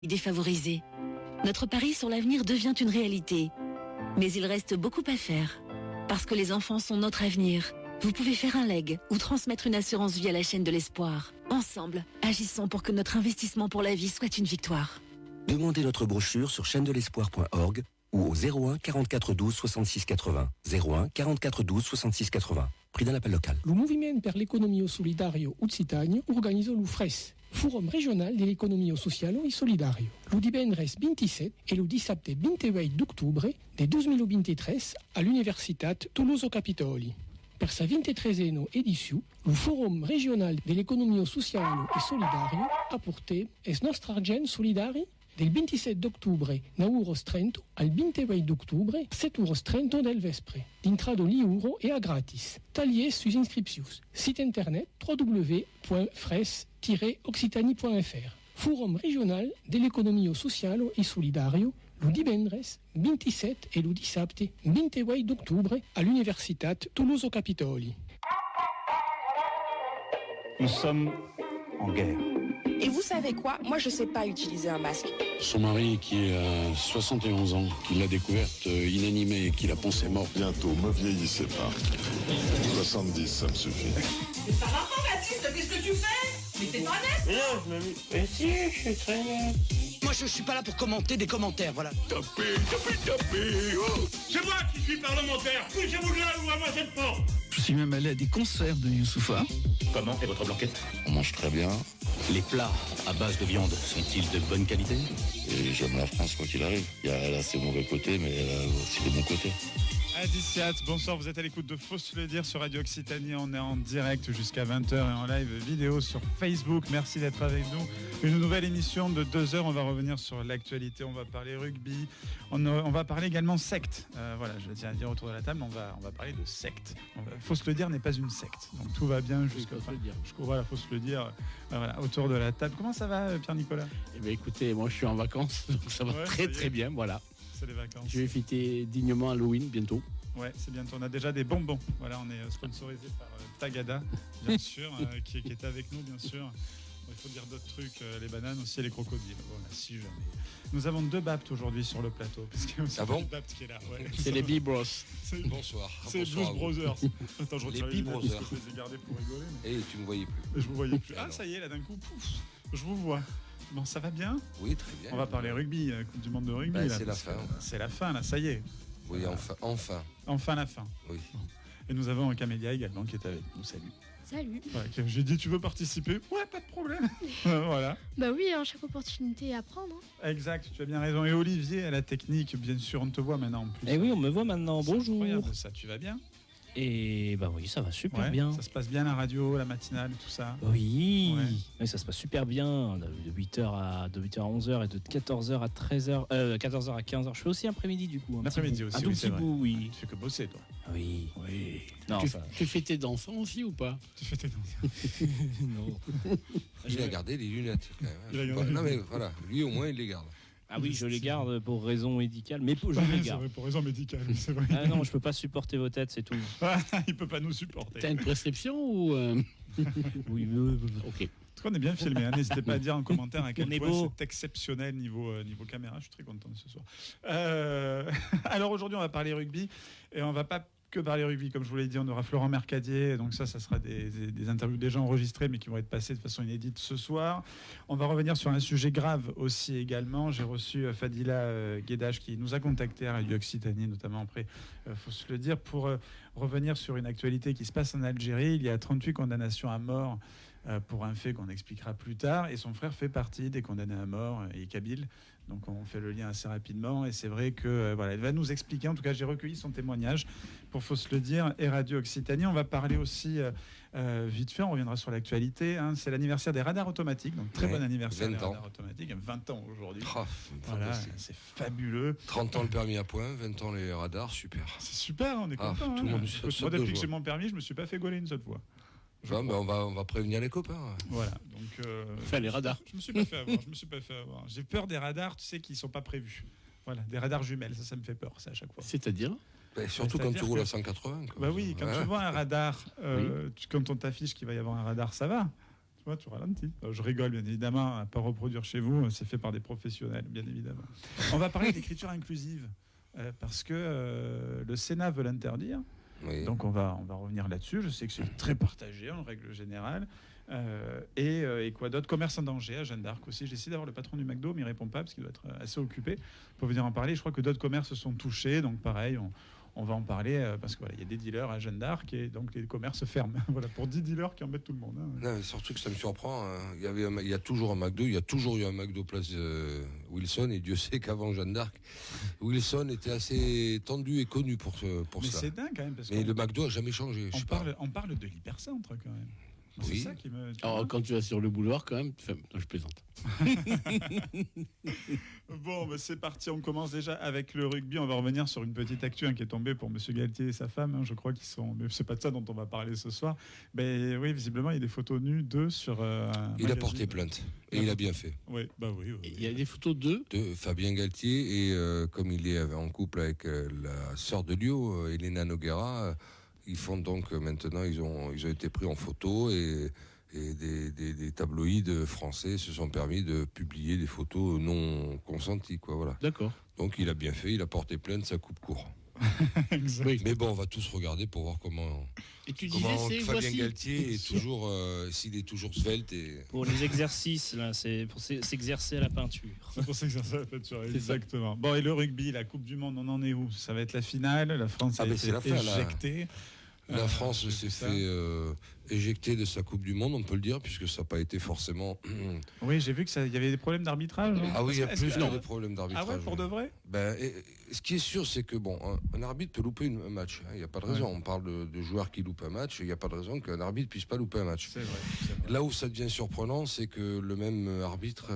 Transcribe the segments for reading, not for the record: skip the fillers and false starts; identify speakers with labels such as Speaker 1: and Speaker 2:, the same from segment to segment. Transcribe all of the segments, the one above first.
Speaker 1: Défavorisés. Notre pari sur l'avenir devient une réalité. Mais il reste beaucoup à faire. Parce que les enfants sont notre avenir. Vous pouvez faire un leg ou transmettre une assurance vie à la chaîne de l'espoir. Ensemble, agissons pour que notre investissement pour la vie soit une victoire.
Speaker 2: Demandez notre brochure sur chaîne-de-l'espoir.org ou au 01 44 12 66 80. 01 44 12 66 80. Prix d'un appel local.
Speaker 3: Le Movimento per l'Economia Solidario Occitano organizza lo FRES, Forum Regional dell'Economia Sociale e Solidario, lo divendres 27 e lo dissabte 28 d'octubre de 2023 all'Universitat Toloso Capitoli. Per sa 23esima edizione, il Forum Regional dell'Economia Sociale e Solidario ha portato es nostri agenti solidari del 27 d'octubre 9:30 al 28 d'octubre 7:30 del vespre. L'intrado liuro è a gratis. Taglier sus inscriptions. Site internet www.fres-occitanie.fr. Forum regional dell'economia sociale e solidario lo divendres 27 e lo dissabte 28 d'octubre all'Universitat Toloso Capitoli.
Speaker 4: Nous sommes en guerre.
Speaker 5: Et vous savez quoi? Moi, je sais pas utiliser un masque.
Speaker 6: Son mari, qui a 71 ans, qui l'a découverte inanimée et qui l'a pensée morte.
Speaker 7: Bientôt, me vieillissez pas. 70, ça me suffit.
Speaker 8: Mais ça va pas, Baptiste, qu'est-ce que tu fais? Mais t'es pas net?
Speaker 4: Non, mais si, je suis très net.
Speaker 9: Moi, je suis pas là pour commenter des commentaires, voilà.
Speaker 7: Tapez, oh.
Speaker 8: C'est moi qui suis parlementaire. Poussez-vous de là, ouvrez-moi cette porte.
Speaker 10: Je suis même allé à des concerts de Youssoupha.
Speaker 4: Comment est votre blanquette?
Speaker 6: On mange très bien.
Speaker 9: Les plats à base de viande sont-ils de bonne qualité?
Speaker 6: Et j'aime la France quoi qu'il arrive. Il y a ses mauvais côtés, mais elle a aussi des bons côtés.
Speaker 11: Adiciat, bonsoir, vous êtes à l'écoute de Faut se le dire sur Radio Occitanie. On est en direct jusqu'à 20h et en live vidéo sur Facebook. Merci d'être avec nous. Une nouvelle émission de 2 heures. On va revenir sur l'actualité. On va parler rugby. On va parler également secte. Voilà, je tiens à dire autour de la table, on va parler de secte. Faut se le dire n'est pas une secte. Donc tout va bien jusqu'à voilà, faut se le dire. Voilà, autour de la table. Comment ça va, Pierre-Nicolas?
Speaker 12: Eh bien, écoutez, moi je suis en vacances, donc ça va très bien. Voilà.
Speaker 11: C'est les vacances.
Speaker 12: Je vais fêter dignement Halloween bientôt.
Speaker 11: Ouais, c'est bientôt. On a déjà des bonbons. Voilà, on est sponsorisé par Tagada, bien sûr, qui est avec nous, bien sûr. Il faut dire d'autres trucs, les bananes aussi, les crocodiles. Voilà, si jamais. Nous avons 2 Baptes aujourd'hui sur le plateau. Parce qu'il y a aussi Bapt qui est là. Ouais,
Speaker 12: c'est les B-Bros.
Speaker 7: Bonsoir.
Speaker 11: C'est les Blues Brothers. Attends, je
Speaker 7: les B-Brothers.
Speaker 11: Je les ai gardés pour rigoler. Mais...
Speaker 7: Et tu me voyais plus.
Speaker 11: Je vous voyais plus. Ah, ça y est, là d'un coup, pouf, je vous vois. Bon, ça va bien?
Speaker 7: Oui, très bien.
Speaker 11: On va parler rugby, Coupe du monde de rugby. Là,
Speaker 7: c'est la fin.
Speaker 11: C'est la fin, là, ça y est.
Speaker 7: Oui, enfin.
Speaker 11: Enfin la fin.
Speaker 7: Oui.
Speaker 11: Et nous avons Camélia également qui est avec nous. Salut.
Speaker 13: Salut.
Speaker 11: Voilà, j'ai dit, tu veux participer? Ouais, pas de problème. Voilà.
Speaker 13: Bah oui, chaque opportunité à prendre.
Speaker 11: Exact, tu as bien raison. Et Olivier à la technique, bien sûr, on te voit maintenant en plus.
Speaker 14: Eh oui, on me voit maintenant. Bonjour.
Speaker 11: Incroyable ça, tu vas bien?
Speaker 14: Et bah oui, ça va super bien.
Speaker 11: Ça se passe bien la radio, la matinale, tout ça?
Speaker 14: Oui, ça se passe super bien. De 8h à 11h et de 14h à 13h, 14h à 15h. Je fais aussi après-midi du coup.
Speaker 11: L'après-midi aussi,
Speaker 14: oui, c'est vrai.
Speaker 11: Oui. Tu fais que bosser, toi?
Speaker 14: Oui.
Speaker 12: Non, tu fais tes dansants aussi ou pas?
Speaker 11: Tu fais tes dansants?
Speaker 14: Non.
Speaker 7: Il a gardé les lunettes quand même. Non mais voilà, lui au moins il les garde.
Speaker 14: Ah oui, je les garde pour raison médicale, mais je les garde.
Speaker 11: C'est vrai, pour raison médicale, c'est vrai.
Speaker 14: Ah non, je peux pas supporter vos têtes, c'est tout.
Speaker 11: Il peut pas nous supporter.
Speaker 12: T'as une prescription ou
Speaker 14: Oui, ok.
Speaker 11: En tout cas, on est bien filmé. Hein. N'hésitez pas à dire en commentaire à quel point c'est exceptionnel niveau caméra. Je suis très content de ce soir. Alors aujourd'hui, on va parler rugby et on va pas que parler rugby. Comme je vous l'ai dit, on aura Florent Mercadier. Donc ça sera des interviews déjà enregistrées, mais qui vont être passées de façon inédite ce soir. On va revenir sur un sujet grave aussi également. J'ai reçu Fadila Guedache qui nous a contacté à Radio Occitanie, notamment après, faut se le dire, pour revenir sur une actualité qui se passe en Algérie. Il y a 38 condamnations à mort pour un fait qu'on expliquera plus tard. Et son frère fait partie des condamnés à mort, et kabyle. Donc on fait le lien assez rapidement. Et c'est vrai que voilà, elle va nous expliquer. En tout cas, j'ai recueilli son témoignage pour Faut se le dire et Radio Occitanie. On va parler aussi vite fait. On reviendra sur l'actualité. Hein. C'est l'anniversaire des radars automatiques. Donc très bon anniversaire des radars automatiques. 20 ans aujourd'hui. Voilà, c'est fabuleux.
Speaker 7: 30 ans le permis à points, 20 ans les radars, super.
Speaker 11: C'est super, on est content.
Speaker 7: Tout le monde
Speaker 11: moi, depuis que j'ai mon permis, je me suis pas fait gauler une seule fois.
Speaker 7: On va prévenir les copains.
Speaker 11: Voilà, donc
Speaker 12: les radars.
Speaker 11: Je me suis pas fait avoir. J'ai peur des radars, tu sais, qui sont pas prévus. Voilà, des radars jumelles, ça me fait peur, ça à chaque fois.
Speaker 12: C'est-à-dire?
Speaker 7: Surtout quand tu roules à 180.
Speaker 11: Bah oui, quand tu vois un radar, quand on t'affiche qu'il va y avoir un radar, ça va. vois, tu ralentis. Je rigole, bien évidemment, à pas reproduire chez vous, c'est fait par des professionnels, bien évidemment. On va parler d'écriture inclusive, parce que le Sénat veut l'interdire.
Speaker 7: Oui.
Speaker 11: Donc on va revenir là-dessus. Je sais que c'est très partagé en règle générale. Et quoi d'autre? Commerce en danger à Jeanne d'Arc aussi. J'ai essayé d'avoir le patron du McDo, mais il répond pas parce qu'il doit être assez occupé pour venir en parler. Je crois que d'autres commerces sont touchés, donc pareil, on va en parler parce qu'il y a des dealers à Jeanne d'Arc et donc les commerces ferment. Voilà, pour 10 dealers qui embêtent tout le monde. Hein.
Speaker 7: Non, surtout que ça me surprend. Il y a toujours un McDo, il y a toujours eu un McDo place Wilson, et Dieu sait qu'avant Jeanne d'Arc, Wilson était assez tendu et connu pour ça.
Speaker 11: Mais c'est dingue quand même.
Speaker 7: Mais le McDo a jamais changé.
Speaker 11: On parle de l'hypercentre quand même. C'est
Speaker 7: Oui.
Speaker 11: ça qui me...
Speaker 12: Alors, quand tu vas sur le boulevard, quand même, je plaisante.
Speaker 11: Bon, bah c'est parti. On commence déjà avec le rugby. On va revenir sur une petite actu qui est tombée pour Monsieur Galtier et sa femme. Je crois qu'ils sont... Mais c'est pas de ça dont on va parler ce soir. Mais oui, visiblement, il y a des photos nues d'eux sur...
Speaker 7: il a porté plainte. Et il a bien fait.
Speaker 11: Oui, bah oui.
Speaker 12: Il y a des photos de
Speaker 7: Fabien Galtier. Et comme il est en couple avec la sœur de Lio, Elena Noguera... Ils font donc maintenant, ils ont été pris en photo et des tabloïds français se sont permis de publier des photos non consenties, quoi. Voilà.
Speaker 12: D'accord.
Speaker 7: Donc il a bien fait, il a porté plainte, ça coupe court.
Speaker 11: Oui.
Speaker 7: Mais bon, on va tous regarder pour voir comment.
Speaker 12: Et tu disais,
Speaker 7: Fabien Galtier est toujours, s'il est toujours svelte et.
Speaker 14: Pour les exercices, là, c'est pour s'exercer à la peinture.
Speaker 11: C'est pour s'exercer à la peinture, exactement. Bon, et le rugby, la Coupe du Monde, on en est où? Ça va être la finale. La France a été éjectée.
Speaker 7: La France s'est fait éjecter de sa Coupe du Monde, on peut le dire, puisque ça n'a pas été forcément.
Speaker 11: Oui, j'ai vu qu'il y avait des problèmes d'arbitrage.
Speaker 7: Ah oui, il y a plus que des problèmes d'arbitrage.
Speaker 11: Ah ouais, pour de vrai?
Speaker 7: Ce qui est sûr, c'est que un arbitre peut louper un match. Il n'y a pas de raison. Ouais. On parle de joueurs qui loupent un match. Il n'y a pas de raison qu'un arbitre puisse pas louper un match.
Speaker 11: C'est vrai.
Speaker 7: Là où ça devient surprenant, c'est que le même arbitre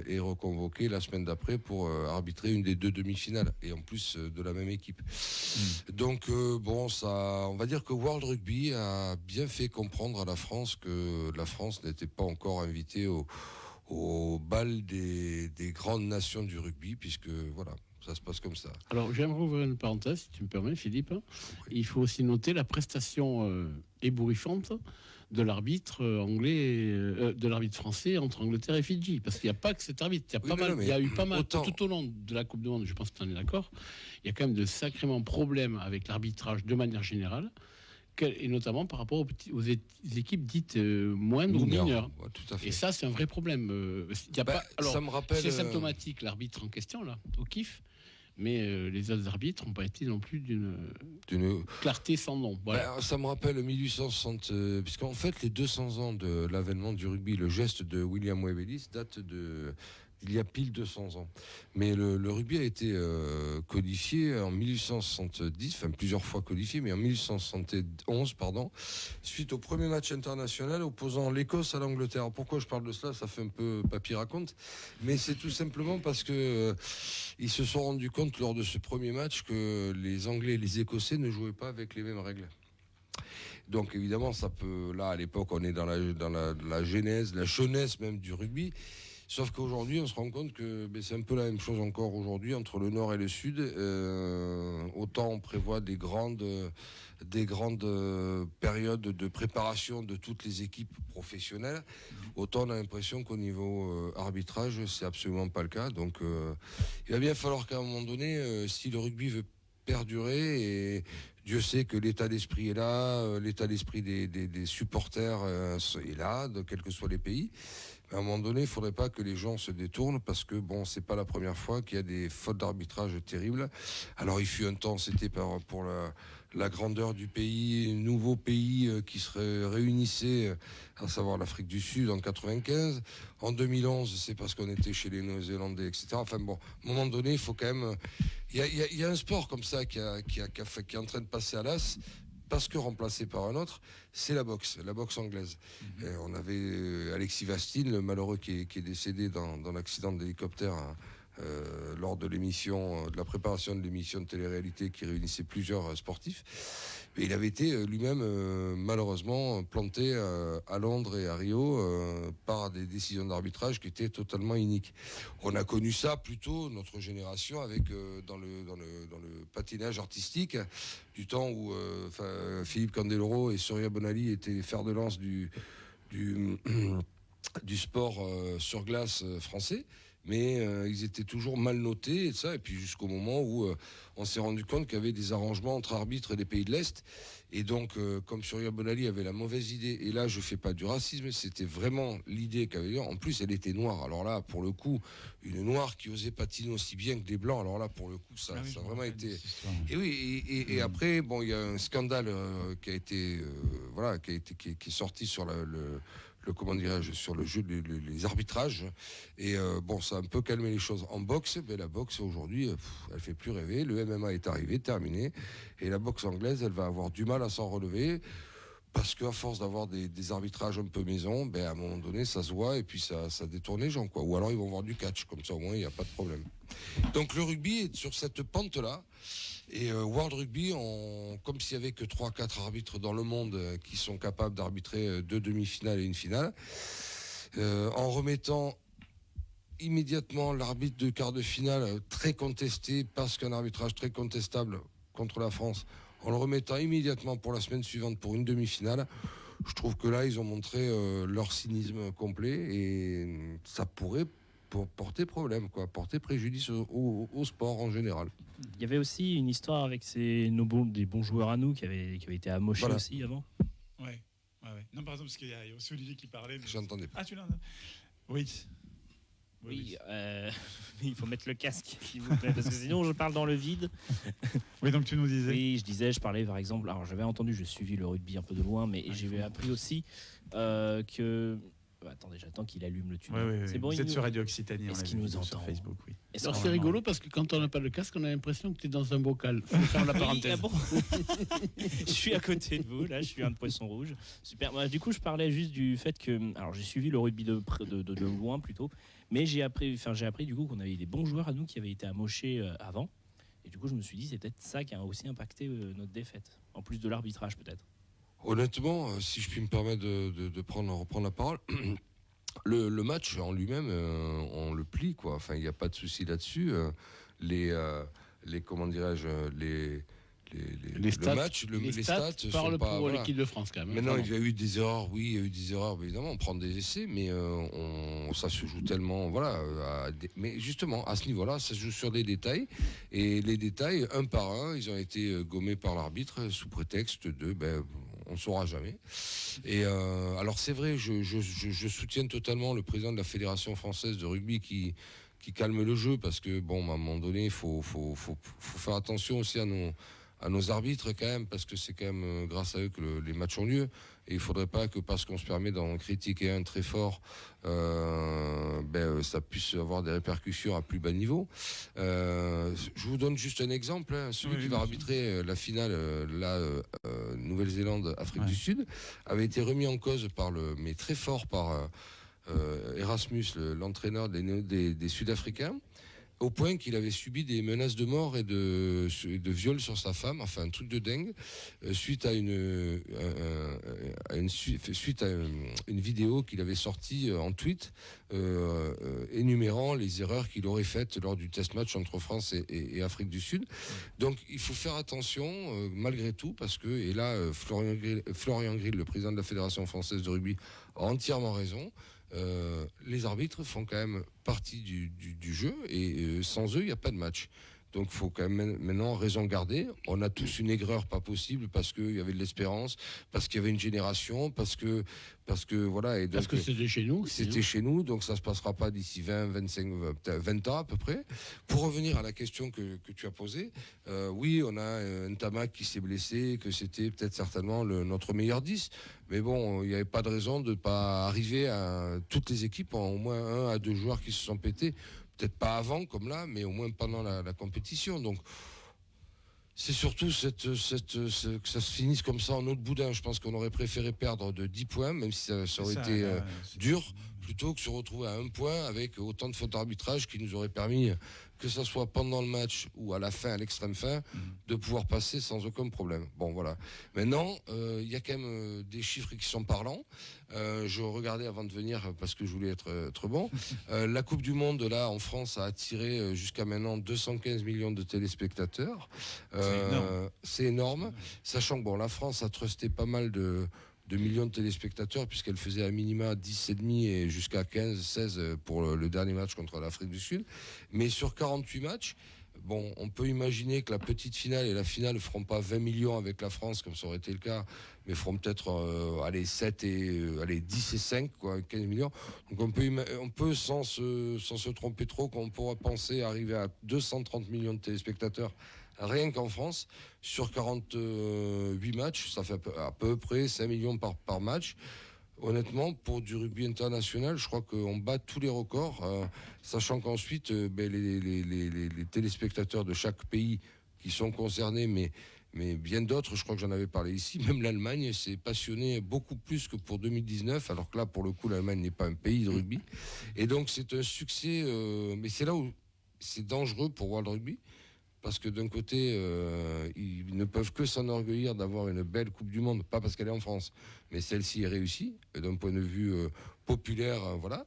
Speaker 7: est reconvoqué la semaine d'après pour arbitrer une des deux demi-finales, et en plus de la même équipe. Donc on va dire que World Rugby a bien fait comprendre à la France que la France n'était pas encore invitée au bal des grandes nations du rugby, puisque voilà, ça se passe comme ça.
Speaker 12: Alors j'aimerais ouvrir une parenthèse, si tu me permets, Philippe. Oui. Il faut aussi noter la prestation ébouriffante de l'arbitre anglais, de l'arbitre français entre Angleterre et Fidji, parce qu'il n'y a pas que cet arbitre. Il y a eu pas mal tout au long de la Coupe du Monde. Je pense que tu en es d'accord. Il y a quand même de sacrément problèmes avec l'arbitrage de manière générale. Et notamment par rapport aux équipes dites moindres ou mineures.
Speaker 7: Ouais, tout à fait.
Speaker 12: Et ça, c'est un vrai problème.
Speaker 7: Ça me rappelle.
Speaker 12: C'est symptomatique, l'arbitre en question, là, au kiff. Mais les autres arbitres n'ont pas été non plus d'une clarté sans nom. Voilà.
Speaker 7: Ça me rappelle 1860, puisqu'en fait, les 200 ans de l'avènement du rugby, le geste de William Webb Ellis date il y a pile 200 ans. Mais le rugby a été codifié en 1870, enfin plusieurs fois codifié, mais en 1871, suite au premier match international opposant l'Écosse à l'Angleterre. Pourquoi je parle de cela? Ça fait un peu papy raconte, mais c'est tout simplement parce que ils se sont rendus compte lors de ce premier match que les Anglais et les Écossais ne jouaient pas avec les mêmes règles. Donc évidemment, ça peut. Là, à l'époque, on est dans la genèse, la jeunesse même du rugby. Sauf qu'aujourd'hui, on se rend compte que c'est un peu la même chose encore aujourd'hui entre le Nord et le Sud. Autant on prévoit des grandes périodes de préparation de toutes les équipes professionnelles, autant on a l'impression qu'au niveau arbitrage, c'est absolument pas le cas. Donc il va bien falloir qu'à un moment donné, si le rugby veut perdurer, et Dieu sait que l'état d'esprit est là, l'état d'esprit des supporters est là, quels que soient les pays. À un moment donné, il ne faudrait pas que les gens se détournent, parce que c'est pas la première fois qu'il y a des fautes d'arbitrage terribles. Alors il fut un temps, c'était pour la grandeur du pays, nouveau pays qui se réunissait, à savoir l'Afrique du Sud en 95. En 2011, c'est parce qu'on était chez les Néo-Zélandais, etc. Enfin bon, à un moment donné, il faut quand même. Il y a un sport comme ça qui est en train de passer à l'as, parce que remplacé par un autre, c'est la boxe anglaise. On avait Alexis Vastine, le malheureux qui est décédé dans l'accident d'hélicoptère lors de l'émission, de la préparation de l'émission de télé-réalité qui réunissait plusieurs sportifs. Et il avait été lui-même malheureusement planté à Londres et à Rio par des décisions d'arbitrage qui étaient totalement iniques. On a connu ça plutôt, notre génération, avec dans le patinage artistique, du temps où Philippe Candeloro et Soria Bonali étaient les fers de lance du sport sur glace français. Mais ils étaient toujours mal notés et ça, et puis jusqu'au moment où on s'est rendu compte qu'il y avait des arrangements entre arbitres des pays de l'Est. Et donc, comme Surya Bonali avait la mauvaise idée, et là je fais pas du racisme, c'était vraiment l'idée qu'avait eu. En plus, elle était noire. Alors là, pour le coup, une noire qui osait patiner aussi bien que des blancs. Alors là, pour le coup, ça a vraiment été. Et oui, et après, bon, il y a un scandale qui a été, qui est sorti sur comment dirais-je, sur le jeu les arbitrages. Et bon, ça a un peu calmé les choses. En boxe, la boxe aujourd'hui, elle fait plus rêver. Le MMA est arrivé, terminé. Et la boxe anglaise, elle va avoir du mal à s'en relever. Parce qu'à force d'avoir des arbitrages un peu maison, à un moment donné, ça se voit et puis ça détourne les gens, quoi. Ou alors ils vont voir du catch, comme ça au moins il n'y a pas de problème. Donc le rugby est sur cette pente-là. Et World Rugby, comme s'il n'y avait que 3-4 arbitres dans le monde qui sont capables d'arbitrer 2 demi-finales et une finale, en remettant immédiatement l'arbitre de quart de finale très contesté, parce qu'un arbitrage très contestable contre la France, en le remettant immédiatement pour la semaine suivante pour une demi-finale, je trouve que là, ils ont montré leur cynisme complet et ça pourrait porter problème, porter préjudice au sport en général.
Speaker 14: Il y avait aussi une histoire avec des bons joueurs à nous qui avaient été amochés aussi avant.
Speaker 11: Ouais. Non, par exemple, parce qu'il y a aussi Olivier qui parlait. Mais...
Speaker 7: J'entendais pas.
Speaker 11: Ah, tu l'as. Oui.
Speaker 14: Oui, il faut mettre le casque, s'il vous plaît, parce que sinon je parle dans le vide.
Speaker 11: Oui, donc tu nous disais.
Speaker 14: Oui, je parlais par exemple, alors j'avais entendu, je suivis le rugby un peu de loin, mais j'ai appris aussi que... Attendez, j'attends qu'il allume le tunnel.
Speaker 11: Oui.
Speaker 14: C'est bon,
Speaker 11: vous êtes sur Radio Occitanie.
Speaker 14: Est-ce qu'il nous entend
Speaker 11: sur Facebook, oui.
Speaker 12: Alors c'est rigolo parce que quand on n'a pas le casque, on a l'impression que tu es dans un bocal. Je ferme la parenthèse.
Speaker 14: Je suis à côté de vous, là, je suis un poisson rouge. Super. Du coup, je parlais juste du fait que... Alors, j'ai suivi le rugby de loin plutôt, mais j'ai appris du coup qu'on avait des bons joueurs à nous qui avaient été amochés avant. Et du coup, je me suis dit, c'est peut-être ça qui a aussi impacté notre défaite, en plus de l'arbitrage peut-être.
Speaker 7: Honnêtement, si je puis me permettre de reprendre la parole, le match en lui-même, on le plie, quoi. Enfin, il n'y a pas de souci là-dessus. Comment dirais-je, les stats
Speaker 12: parlent pour l'équipe de France quand même.
Speaker 7: Maintenant, il y a eu des erreurs, évidemment, on prend des essais, mais ça se joue tellement, mais justement, à ce niveau-là, ça se joue sur des détails, et les détails, un par un, ils ont été gommés par l'arbitre sous prétexte de, on ne saura jamais. Et alors c'est vrai, je soutiens totalement le président de la Fédération française de rugby qui calme le jeu, parce que, bon, à un moment donné, il faut faire attention aussi à nos arbitres quand même, parce que c'est quand même grâce à eux que les matchs ont lieu, et il ne faudrait pas que parce qu'on se permet d'en critiquer un très fort, ça puisse avoir des répercussions à plus bas niveau. Je vous donne juste un exemple, celui qui va arbitrer la finale, Nouvelle-Zélande, Afrique du Sud, avait été remis en cause mais très fort par Erasmus, l'entraîneur des Sud-Africains, au point qu'il avait subi des menaces de mort et de viol sur sa femme, enfin un truc de dingue, suite à une vidéo qu'il avait sortie en tweet, énumérant les erreurs qu'il aurait faites lors du test match entre France et Afrique du Sud. Donc il faut faire attention malgré tout, parce que, et là Florian Grill, le président de la Fédération française de rugby, a entièrement raison. Les arbitres font quand même partie du jeu, et sans eux il n'y a pas de match. Donc il faut quand même maintenant raison garder. On a tous une aigreur pas possible, parce qu'il y avait de l'espérance, parce qu'il y avait une génération, parce que voilà. Et donc,
Speaker 12: parce que c'était chez nous.
Speaker 7: C'était chez nous, donc ça ne se passera pas d'ici 20 ans à peu près. Pour revenir à la question que tu as posée, oui, on a un Tamac qui s'est blessé, que c'était peut-être certainement notre meilleur 10. Mais bon, il n'y avait pas de raison de ne pas arriver à toutes les équipes, en au moins 1 à 2 joueurs qui se sont pétés. Peut-être pas avant comme là, mais au moins pendant la compétition. Donc c'est surtout que ça se finisse comme ça en autre boudin. Je pense qu'on aurait préféré perdre de 10 points, même si ça aurait été dur, plutôt que se retrouver à 1 point avec autant de fautes d'arbitrage qui nous auraient permis, que ce soit pendant le match ou à la fin, à l'extrême fin, de pouvoir passer sans aucun problème. Bon, voilà. Maintenant, il y a quand même des chiffres qui sont parlants. Je regardais avant de venir, parce que je voulais être bon. La Coupe du Monde, là, en France, a attiré jusqu'à maintenant 215 millions de téléspectateurs. C'est énorme. Sachant que, bon, la France a trusté pas mal de millions de téléspectateurs, puisqu'elle faisait à minima 10,5 et jusqu'à 15, 16 pour le dernier match contre l'Afrique du Sud. Mais sur 48 matchs, bon, on peut imaginer que la petite finale et la finale ne feront pas 20 millions avec la France, comme ça aurait été le cas, mais feront peut-être 10 et 5, quoi, 15 millions. Donc on peut sans se tromper trop, qu'on pourra penser arriver à 230 millions de téléspectateurs rien qu'en France. Sur 48 matchs, ça fait à peu près 5 millions par match. Honnêtement, pour du rugby international, je crois qu'on bat tous les records, sachant qu'ensuite, les téléspectateurs de chaque pays qui sont concernés, mais bien d'autres, je crois que j'en avais parlé ici, même l'Allemagne s'est passionnée beaucoup plus que pour 2019, alors que là, pour le coup, l'Allemagne n'est pas un pays de rugby. Et donc, c'est un succès, mais c'est là où c'est dangereux pour World Rugby, parce que d'un côté, ils ne peuvent que s'enorgueillir d'avoir une belle Coupe du Monde, pas parce qu'elle est en France, mais celle-ci est réussie, d'un point de vue populaire, voilà.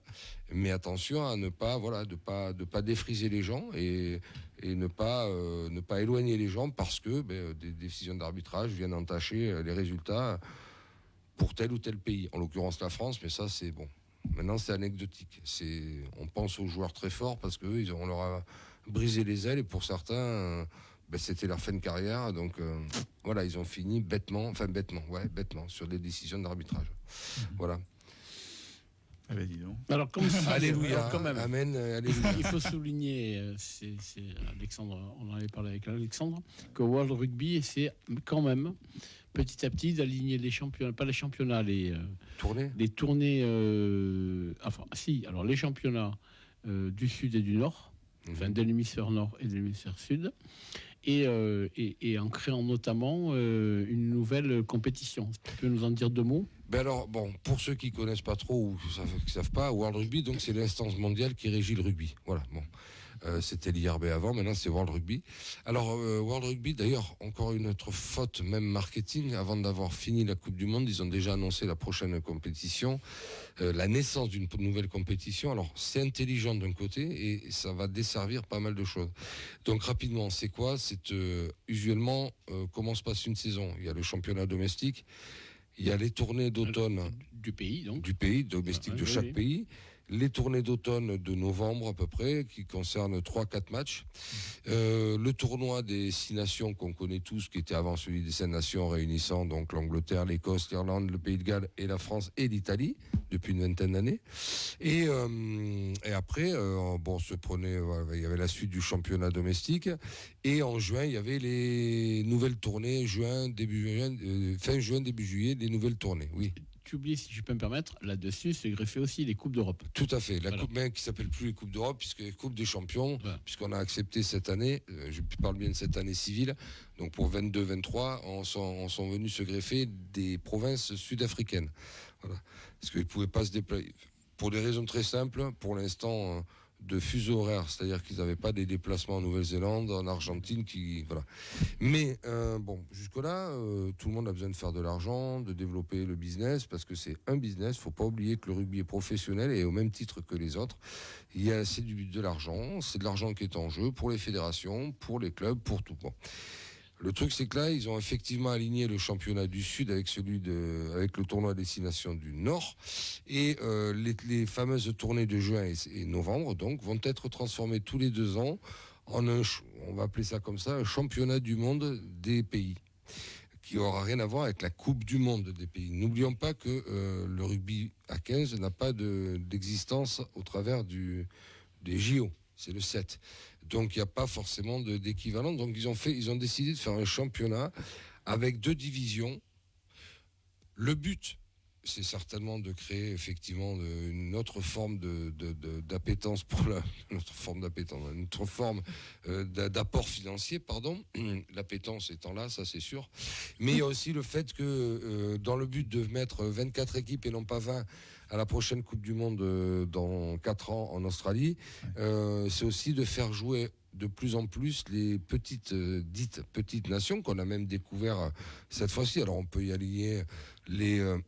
Speaker 7: Mais attention à ne pas, de pas défriser les gens et ne pas éloigner les gens parce que des décisions d'arbitrage viennent entacher les résultats pour tel ou tel pays. En l'occurrence la France, mais ça c'est bon. Maintenant c'est anecdotique. On pense aux joueurs très forts parce qu'eux, on leur a brisé les ailes et pour certains, c'était leur fin de carrière. Donc voilà, ils ont fini bêtement sur des décisions d'arbitrage. Voilà.
Speaker 11: Ah ben dis donc.
Speaker 12: Alors, comme ça,
Speaker 7: alléluia,
Speaker 12: quand même,
Speaker 7: amen, alléluia.
Speaker 12: Il faut souligner, c'est Alexandre, on en avait parlé avec Alexandre, que World Rugby essaie quand même petit à petit d'aligner les championnats, pas les championnats, les tournées, alors les championnats du Sud et du Nord, enfin de l'hémisphère Nord et de l'hémisphère Sud, et en créant notamment une nouvelle compétition. Tu peux nous en dire 2 mots ?
Speaker 7: Alors, bon, pour ceux qui connaissent pas trop ou qui savent pas, World Rugby, donc c'est l'instance mondiale qui régit le rugby. Voilà, bon. C'était l'IRB avant, maintenant c'est World Rugby. Alors, World Rugby, d'ailleurs, encore une autre faute, même marketing, avant d'avoir fini la Coupe du Monde, ils ont déjà annoncé la prochaine compétition, la naissance d'une nouvelle compétition. Alors, c'est intelligent d'un côté et ça va desservir pas mal de choses. Donc, rapidement, c'est quoi ? C'est usuellement comment se passe une saison. Il y a le championnat domestique, il y a les tournées d'automne
Speaker 12: du pays,
Speaker 7: domestique de chaque pays. Les tournées d'automne de novembre à peu près, qui concernent 3-4 matchs. Le tournoi des 6 nations qu'on connaît tous, qui était avant celui des 5 nations, réunissant donc l'Angleterre, l'Écosse, l'Irlande, le Pays de Galles et la France et l'Italie, depuis une vingtaine d'années. Et après, il y avait la suite du championnat domestique. Et en juin, il y avait les nouvelles tournées, fin juin, début juillet, les nouvelles tournées, oui.
Speaker 12: Tu oublies, si je peux me permettre, là-dessus, c'est greffé aussi les Coupes d'Europe.
Speaker 7: Tout à fait. La Coupe qui ne s'appelle plus les Coupes d'Europe, puisque les Coupes des Champions, puisqu'on a accepté cette année, je parle bien de cette année civile, donc pour 22-23, on sont venus se greffer des provinces sud-africaines. Voilà. Parce qu'ils ne pouvaient pas se déplacer. Pour des raisons très simples, pour l'instant, de fuseau horaire, c'est-à-dire qu'ils n'avaient pas des déplacements en Nouvelle-Zélande, en Argentine, voilà. Mais jusque-là, tout le monde a besoin de faire de l'argent, de développer le business, parce que c'est un business. Il ne faut pas oublier que le rugby est professionnel et au même titre que les autres. C'est de l'argent, c'est de l'argent qui est en jeu pour les fédérations, pour les clubs, pour tout. Bon. Le truc, c'est que là, ils ont effectivement aligné le championnat du Sud avec avec le tournoi Destination du Nord. Et les fameuses tournées de juin et novembre, donc, vont être transformées tous les 2 ans en on va appeler ça comme ça, un championnat du monde des pays, qui n'aura rien à voir avec la Coupe du monde des pays. N'oublions pas que le rugby à 15 n'a pas d'existence au travers des JO. C'est le 7. Donc il n'y a pas forcément d'équivalent. Donc ils ont décidé de faire un championnat avec 2 divisions. Le but, c'est certainement de créer effectivement une autre forme d'appétence pour une autre forme d'apport financier, pardon. L'appétence étant là, ça c'est sûr. Mais il y a aussi le fait que dans le but de mettre 24 équipes et non pas 20 à la prochaine Coupe du Monde dans 4 ans en Australie, c'est aussi de faire jouer de plus en plus les dites petites nations qu'on a même découvert cette fois-ci. Alors on peut y aligner le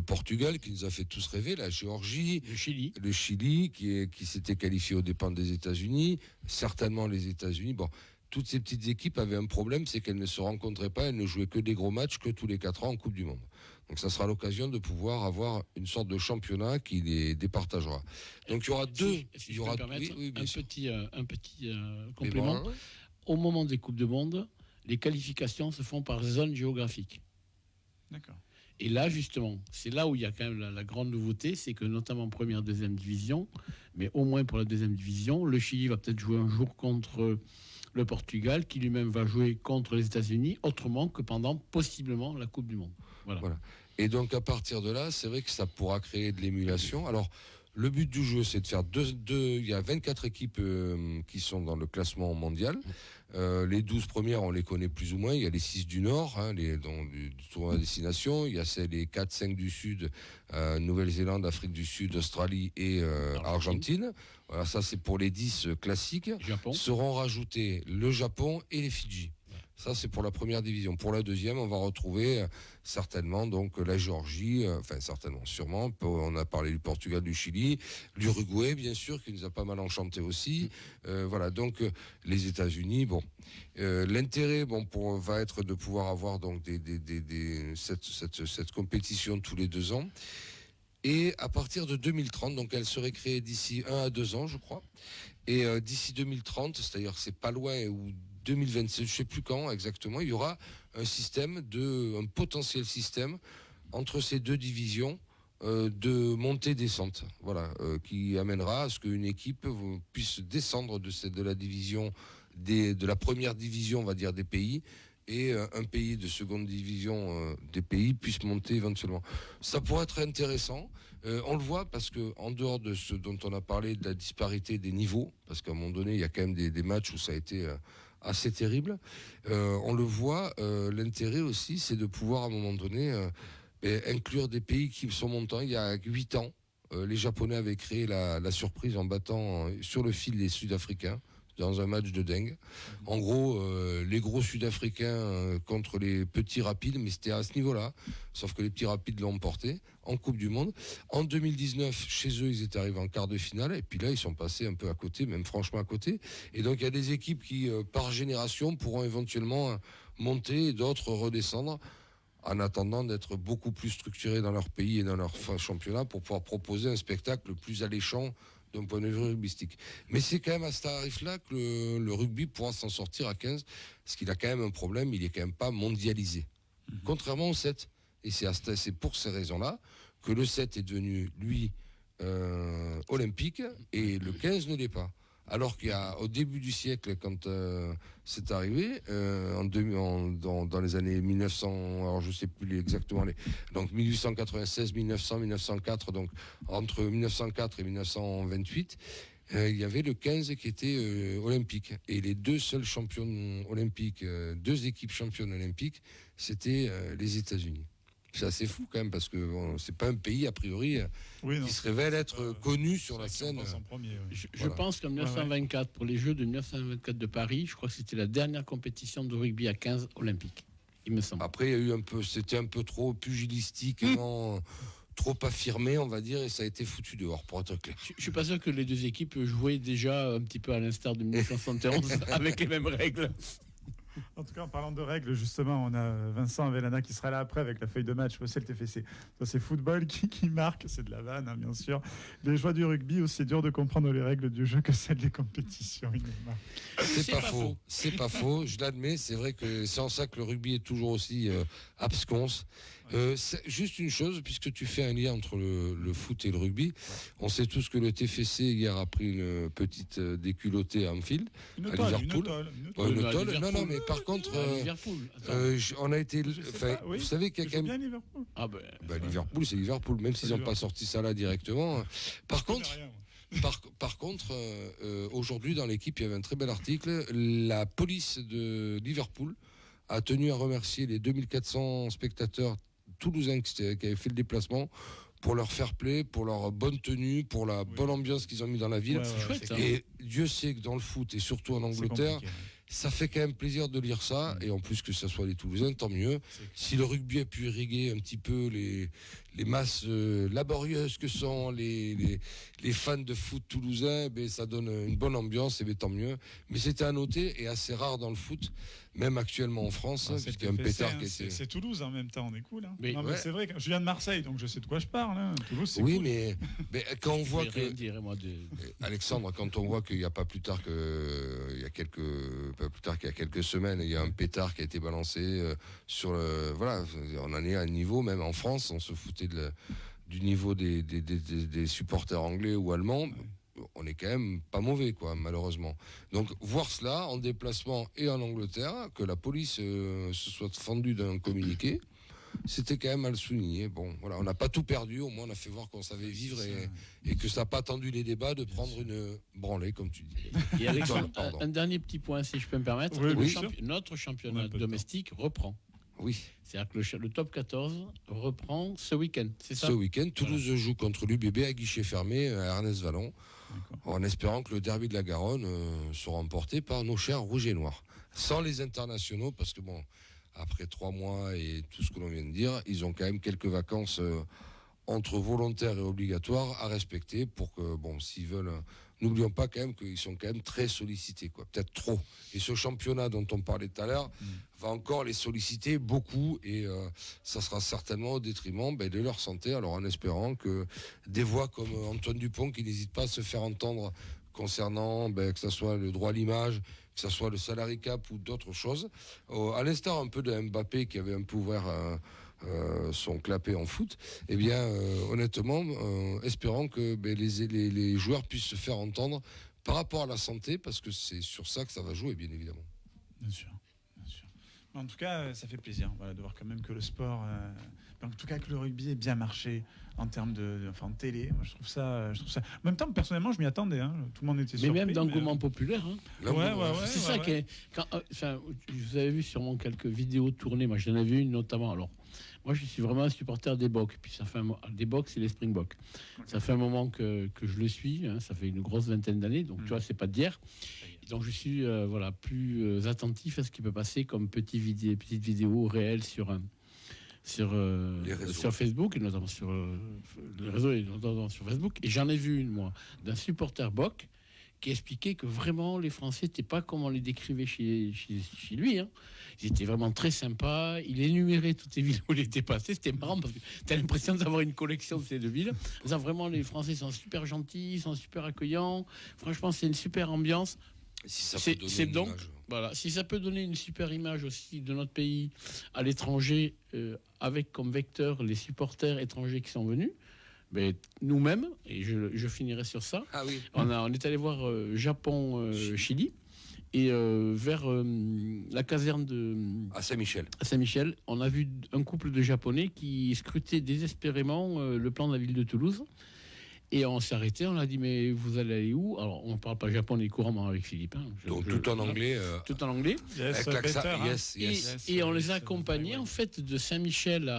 Speaker 7: Portugal qui nous a fait tous rêver, la Géorgie, le Chili qui s'était qualifié aux dépens des États-Unis, certainement les États-Unis. Bon, toutes ces petites équipes avaient un problème, c'est qu'elles ne se rencontraient pas, elles ne jouaient que des gros matchs que tous les 4 ans en Coupe du Monde. Donc ça sera l'occasion de pouvoir avoir une sorte de championnat qui les départagera. Donc il y aura
Speaker 12: il y aura un petit complément. Au moment des Coupes du Monde, les qualifications se font par zone géographique.
Speaker 11: D'accord.
Speaker 12: Et là, justement, c'est là où il y a quand même la grande nouveauté, c'est que notamment première, deuxième division, mais au moins pour la deuxième division, le Chili va peut-être jouer un jour contre le Portugal, qui lui-même va jouer contre les États-Unis, autrement que pendant possiblement la Coupe du Monde. Voilà.
Speaker 7: Et donc à partir de là, c'est vrai que ça pourra créer de l'émulation. Alors, le but du jeu, c'est de faire il y a 24 équipes qui sont dans le classement mondial. Les 12 premières, on les connaît plus ou moins. Il y a les 6 du Nord, du tournoi destination. Il y a les 4-5 du Sud, Nouvelle-Zélande, Afrique du Sud, Australie et Argentine. Voilà, ça c'est pour les 10 classiques.
Speaker 12: Japon.
Speaker 7: Seront rajoutés le Japon et les Fidji. Ça, c'est pour la première division. Pour la deuxième, on va retrouver certainement donc la Géorgie, sûrement. On a parlé du Portugal, du Chili, l'Uruguay, bien sûr, qui nous a pas mal enchanté aussi. Voilà, donc les États-Unis. Bon, l'intérêt, va être de pouvoir avoir donc cette compétition tous les 2 ans. Et à partir de 2030, donc elle serait créée d'ici 1 à 2 ans, je crois. Et d'ici 2030, c'est-à-dire c'est pas loin, ou 2027, je ne sais plus quand exactement, il y aura un potentiel système entre ces 2 divisions de montée-descente, qui amènera à ce qu'une équipe puisse descendre de la division de la première division, on va dire, des pays, et un pays de seconde division des pays puisse monter éventuellement. Ça pourrait être intéressant. On le voit parce que en dehors de ce dont on a parlé, de la disparité des niveaux, parce qu'à un moment donné, il y a quand même des matchs où ça a été assez terrible. On le voit, l'intérêt aussi, c'est de pouvoir à un moment donné inclure des pays qui sont montants. Il y a 8 ans, les Japonais avaient créé la surprise en battant sur le fil les Sud-Africains dans un match de dingue. En gros, les gros Sud-Africains contre les petits rapides, mais c'était à ce niveau-là, sauf que les petits rapides l'ont emporté en Coupe du Monde. En 2019, chez eux, ils étaient arrivés en quart de finale, et puis là, ils sont passés un peu à côté, même franchement à côté. Et donc, il y a des équipes qui, par génération, pourront éventuellement monter et d'autres redescendre, en attendant d'être beaucoup plus structurés dans leur pays et dans leur championnat pour pouvoir proposer un spectacle plus alléchant d'un point de vue rugbystique. Mais c'est quand même à ce tarif-là que le rugby pourra s'en sortir à 15, parce qu'il a quand même un problème, il est quand même pas mondialisé. Contrairement au 7. Et c'est pour ces raisons-là que le 7 est devenu, lui, olympique, et le 15 ne l'est pas. Alors qu'au début du siècle, quand c'est arrivé, dans les années 1900, alors je ne sais plus exactement, donc 1896, 1900, 1904, donc entre 1904 et 1928, il y avait le 15 qui était olympique. Et les 2 seuls champions olympiques, 2 équipes championnes olympiques, c'était les États-Unis. C'est assez fou quand même, parce que c'est pas un pays a priori qui se révèle être connu sur la scène.
Speaker 12: Je pense qu'en 1924, pour les Jeux de 1924 de Paris, je crois que c'était la dernière compétition de rugby à 15 olympique, il me semble.
Speaker 7: Après, il y a eu c'était un peu trop pugilistique, trop affirmé, on va dire, et ça a été foutu dehors, pour être clair.
Speaker 12: Je suis pas sûr que les 2 équipes jouaient déjà un petit peu à l'instar de 1971 avec les mêmes règles.
Speaker 11: En tout cas, en parlant de règles, justement, on a Vincent Avellana qui sera là après avec la feuille de match. Aussi, le TFC. C'est football qui marque, c'est de la vanne, hein, bien sûr. Les joies du rugby, aussi dur de comprendre les règles du jeu que celles des compétitions.
Speaker 7: C'est pas faux. C'est pas faux, je l'admets. C'est vrai que c'est en ça que le rugby est toujours aussi absconce. Juste une chose, puisque tu fais un lien entre le foot et le rugby, on sait tous que le TFC hier a pris une petite déculottée à Anfield, à Liverpool. Une tôle. Non, mais par contre, on a été. Vous savez qu'il y a quand même.
Speaker 11: Liverpool.
Speaker 7: Liverpool, c'est Liverpool, même s'ils n'ont pas sorti ça là directement. Par contre, aujourd'hui dans l'équipe, il y avait un très bel article. La police de Liverpool a tenu à remercier les 2400 spectateurs toulousains qui avaient fait le déplacement pour leur fair play, pour leur bonne tenue, pour la bonne ambiance qu'ils ont mis dans la ville.
Speaker 12: Chouette,
Speaker 7: et Dieu sait que dans le foot, et surtout en Angleterre, ça fait quand même plaisir de lire ça, et en plus que ce soit les Toulousains, tant mieux. Si le rugby a pu irriguer un petit peu les masses laborieuses que sont les fans de foot toulousains, ça donne une bonne ambiance, et tant mieux. Mais c'était à noter et assez rare dans le foot, même actuellement en France, puisqu'il y a un pétard qui était...
Speaker 11: C'est Toulouse en même temps, on est cool. Hein.
Speaker 7: Oui.
Speaker 11: Non, mais c'est vrai que je viens de Marseille, donc je sais de quoi je parle. Hein. Toulouse, c'est
Speaker 7: oui,
Speaker 11: cool.
Speaker 7: mais quand on voit que...
Speaker 12: de...
Speaker 7: Alexandre, quand on voit qu'il n'y a pas plus tard qu'il y a quelques semaines, il y a un pétard qui a été balancé sur le... Voilà, on en est à un niveau, même en France, on se foutait du niveau des supporters anglais ou allemands. On est quand même pas mauvais, quoi, malheureusement. Donc, voir cela en déplacement et en Angleterre, que la police se soit fendue d'un communiqué, c'était quand même à le souligner. Bon, voilà, on n'a pas tout perdu, au moins on a fait voir qu'on savait vivre et que ça n'a pas attendu les débats de prendre une branlée, comme tu dis.
Speaker 12: Et Alexandre, un dernier petit point, si je peux me permettre. Notre championnat domestique reprend.
Speaker 7: Oui.
Speaker 12: C'est-à-dire que le top 14 reprend ce week-end, c'est ça ?
Speaker 7: Ce week-end, Toulouse joue contre l'UBB à guichet fermé à Ernest Vallon, en espérant que le derby de la Garonne soit remporté par nos chers rouges et noirs. Sans les internationaux, parce que bon, après 3 mois et tout ce que l'on vient de dire, ils ont quand même quelques vacances entre volontaires et obligatoires à respecter pour que, bon, s'ils veulent... N'oublions pas quand même qu'ils sont quand même très sollicités, quoi. Peut-être trop. Et ce championnat dont on parlait tout à l'heure va encore les solliciter beaucoup et ça sera certainement au détriment de leur santé. Alors en espérant que des voix comme Antoine Dupont, qui n'hésite pas à se faire entendre concernant que ce soit le droit à l'image, que ce soit le salary cap ou d'autres choses, à l'instar un peu de Mbappé qui avait un peu ouvert... son clapet en foot, honnêtement, espérons que les joueurs puissent se faire entendre par rapport à la santé, parce que c'est sur ça que ça va jouer, bien évidemment.
Speaker 11: Bien sûr. En tout cas, ça fait plaisir de voir quand même que le sport, en tout cas que le rugby ait bien marché en termes en télé. Moi, je trouve ça. En même temps, personnellement, je m'y attendais. Hein. Tout le monde était surpris.
Speaker 12: Mais même d'engouement populaire. Hein.
Speaker 11: C'est
Speaker 12: ça qui est. Vous avez vu sûrement quelques vidéos tournées. Moi, j'en ai vu une notamment. Alors, moi, je suis vraiment un supporter des Boks. Puis ça fait des Boks et les Springboks. Ça fait un moment que je le suis. Hein. Ça fait une grosse vingtaine d'années. Donc, tu vois, c'est pas d'hier. Donc, je suis plus attentif à ce qui peut passer comme petites vidéos réelles sur Facebook, et notamment sur les réseaux, et notamment sur Facebook. Et j'en ai vu une, moi, d'un supporter Bok qui expliquait que vraiment les Français n'étaient pas comme on les décrivait chez lui. Hein. Ils étaient vraiment très sympas. Il énumérait toutes les villes où il était passé. C'était marrant parce que tu as l'impression d'avoir une collection de ces 2 villes. Vraiment, les Français sont super gentils, sont super accueillants. Franchement, c'est une super ambiance.
Speaker 7: Si ça peut donner une image.
Speaker 12: Voilà, si ça peut donner une super image aussi de notre pays à l'étranger, avec comme vecteur les supporters étrangers qui sont venus, nous-mêmes, et je finirai sur ça, on est allé voir Japon-Chili, et vers la caserne
Speaker 7: à Saint-Michel.
Speaker 12: À Saint-Michel, on a vu un couple de Japonais qui scrutaient désespérément le plan de la ville de Toulouse. Et on s'est arrêté, on a dit, mais vous allez aller où? Alors, on ne parle pas japonais couramment avec Philippe. Hein.
Speaker 7: Tout en anglais.
Speaker 12: Tout en anglais.
Speaker 7: Yes, avec l'accent,
Speaker 12: et on les a accompagnés, en fait, de Saint-Michel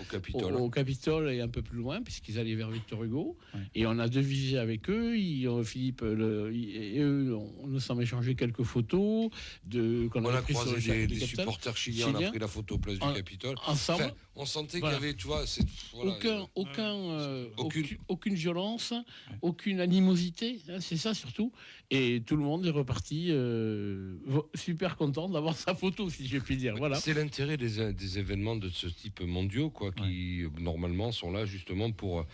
Speaker 12: au Capitole et un peu plus loin, puisqu'ils allaient vers Victor Hugo. Ouais. Et on a devisé avec eux. Philippe et eux, nous sommes échangé quelques photos.
Speaker 7: On a croisé des supporters chiliens, on a pris la photo place du Capitole.
Speaker 12: Ensemble.
Speaker 7: Enfin, on sentait qu'il y avait, tu vois...
Speaker 12: Aucune violence, aucune animosité, hein, c'est ça surtout. Et tout le monde est reparti super content d'avoir sa photo, si je puis dire. Voilà.
Speaker 7: C'est l'intérêt des événements de ce type mondiaux, qui normalement sont là justement pour...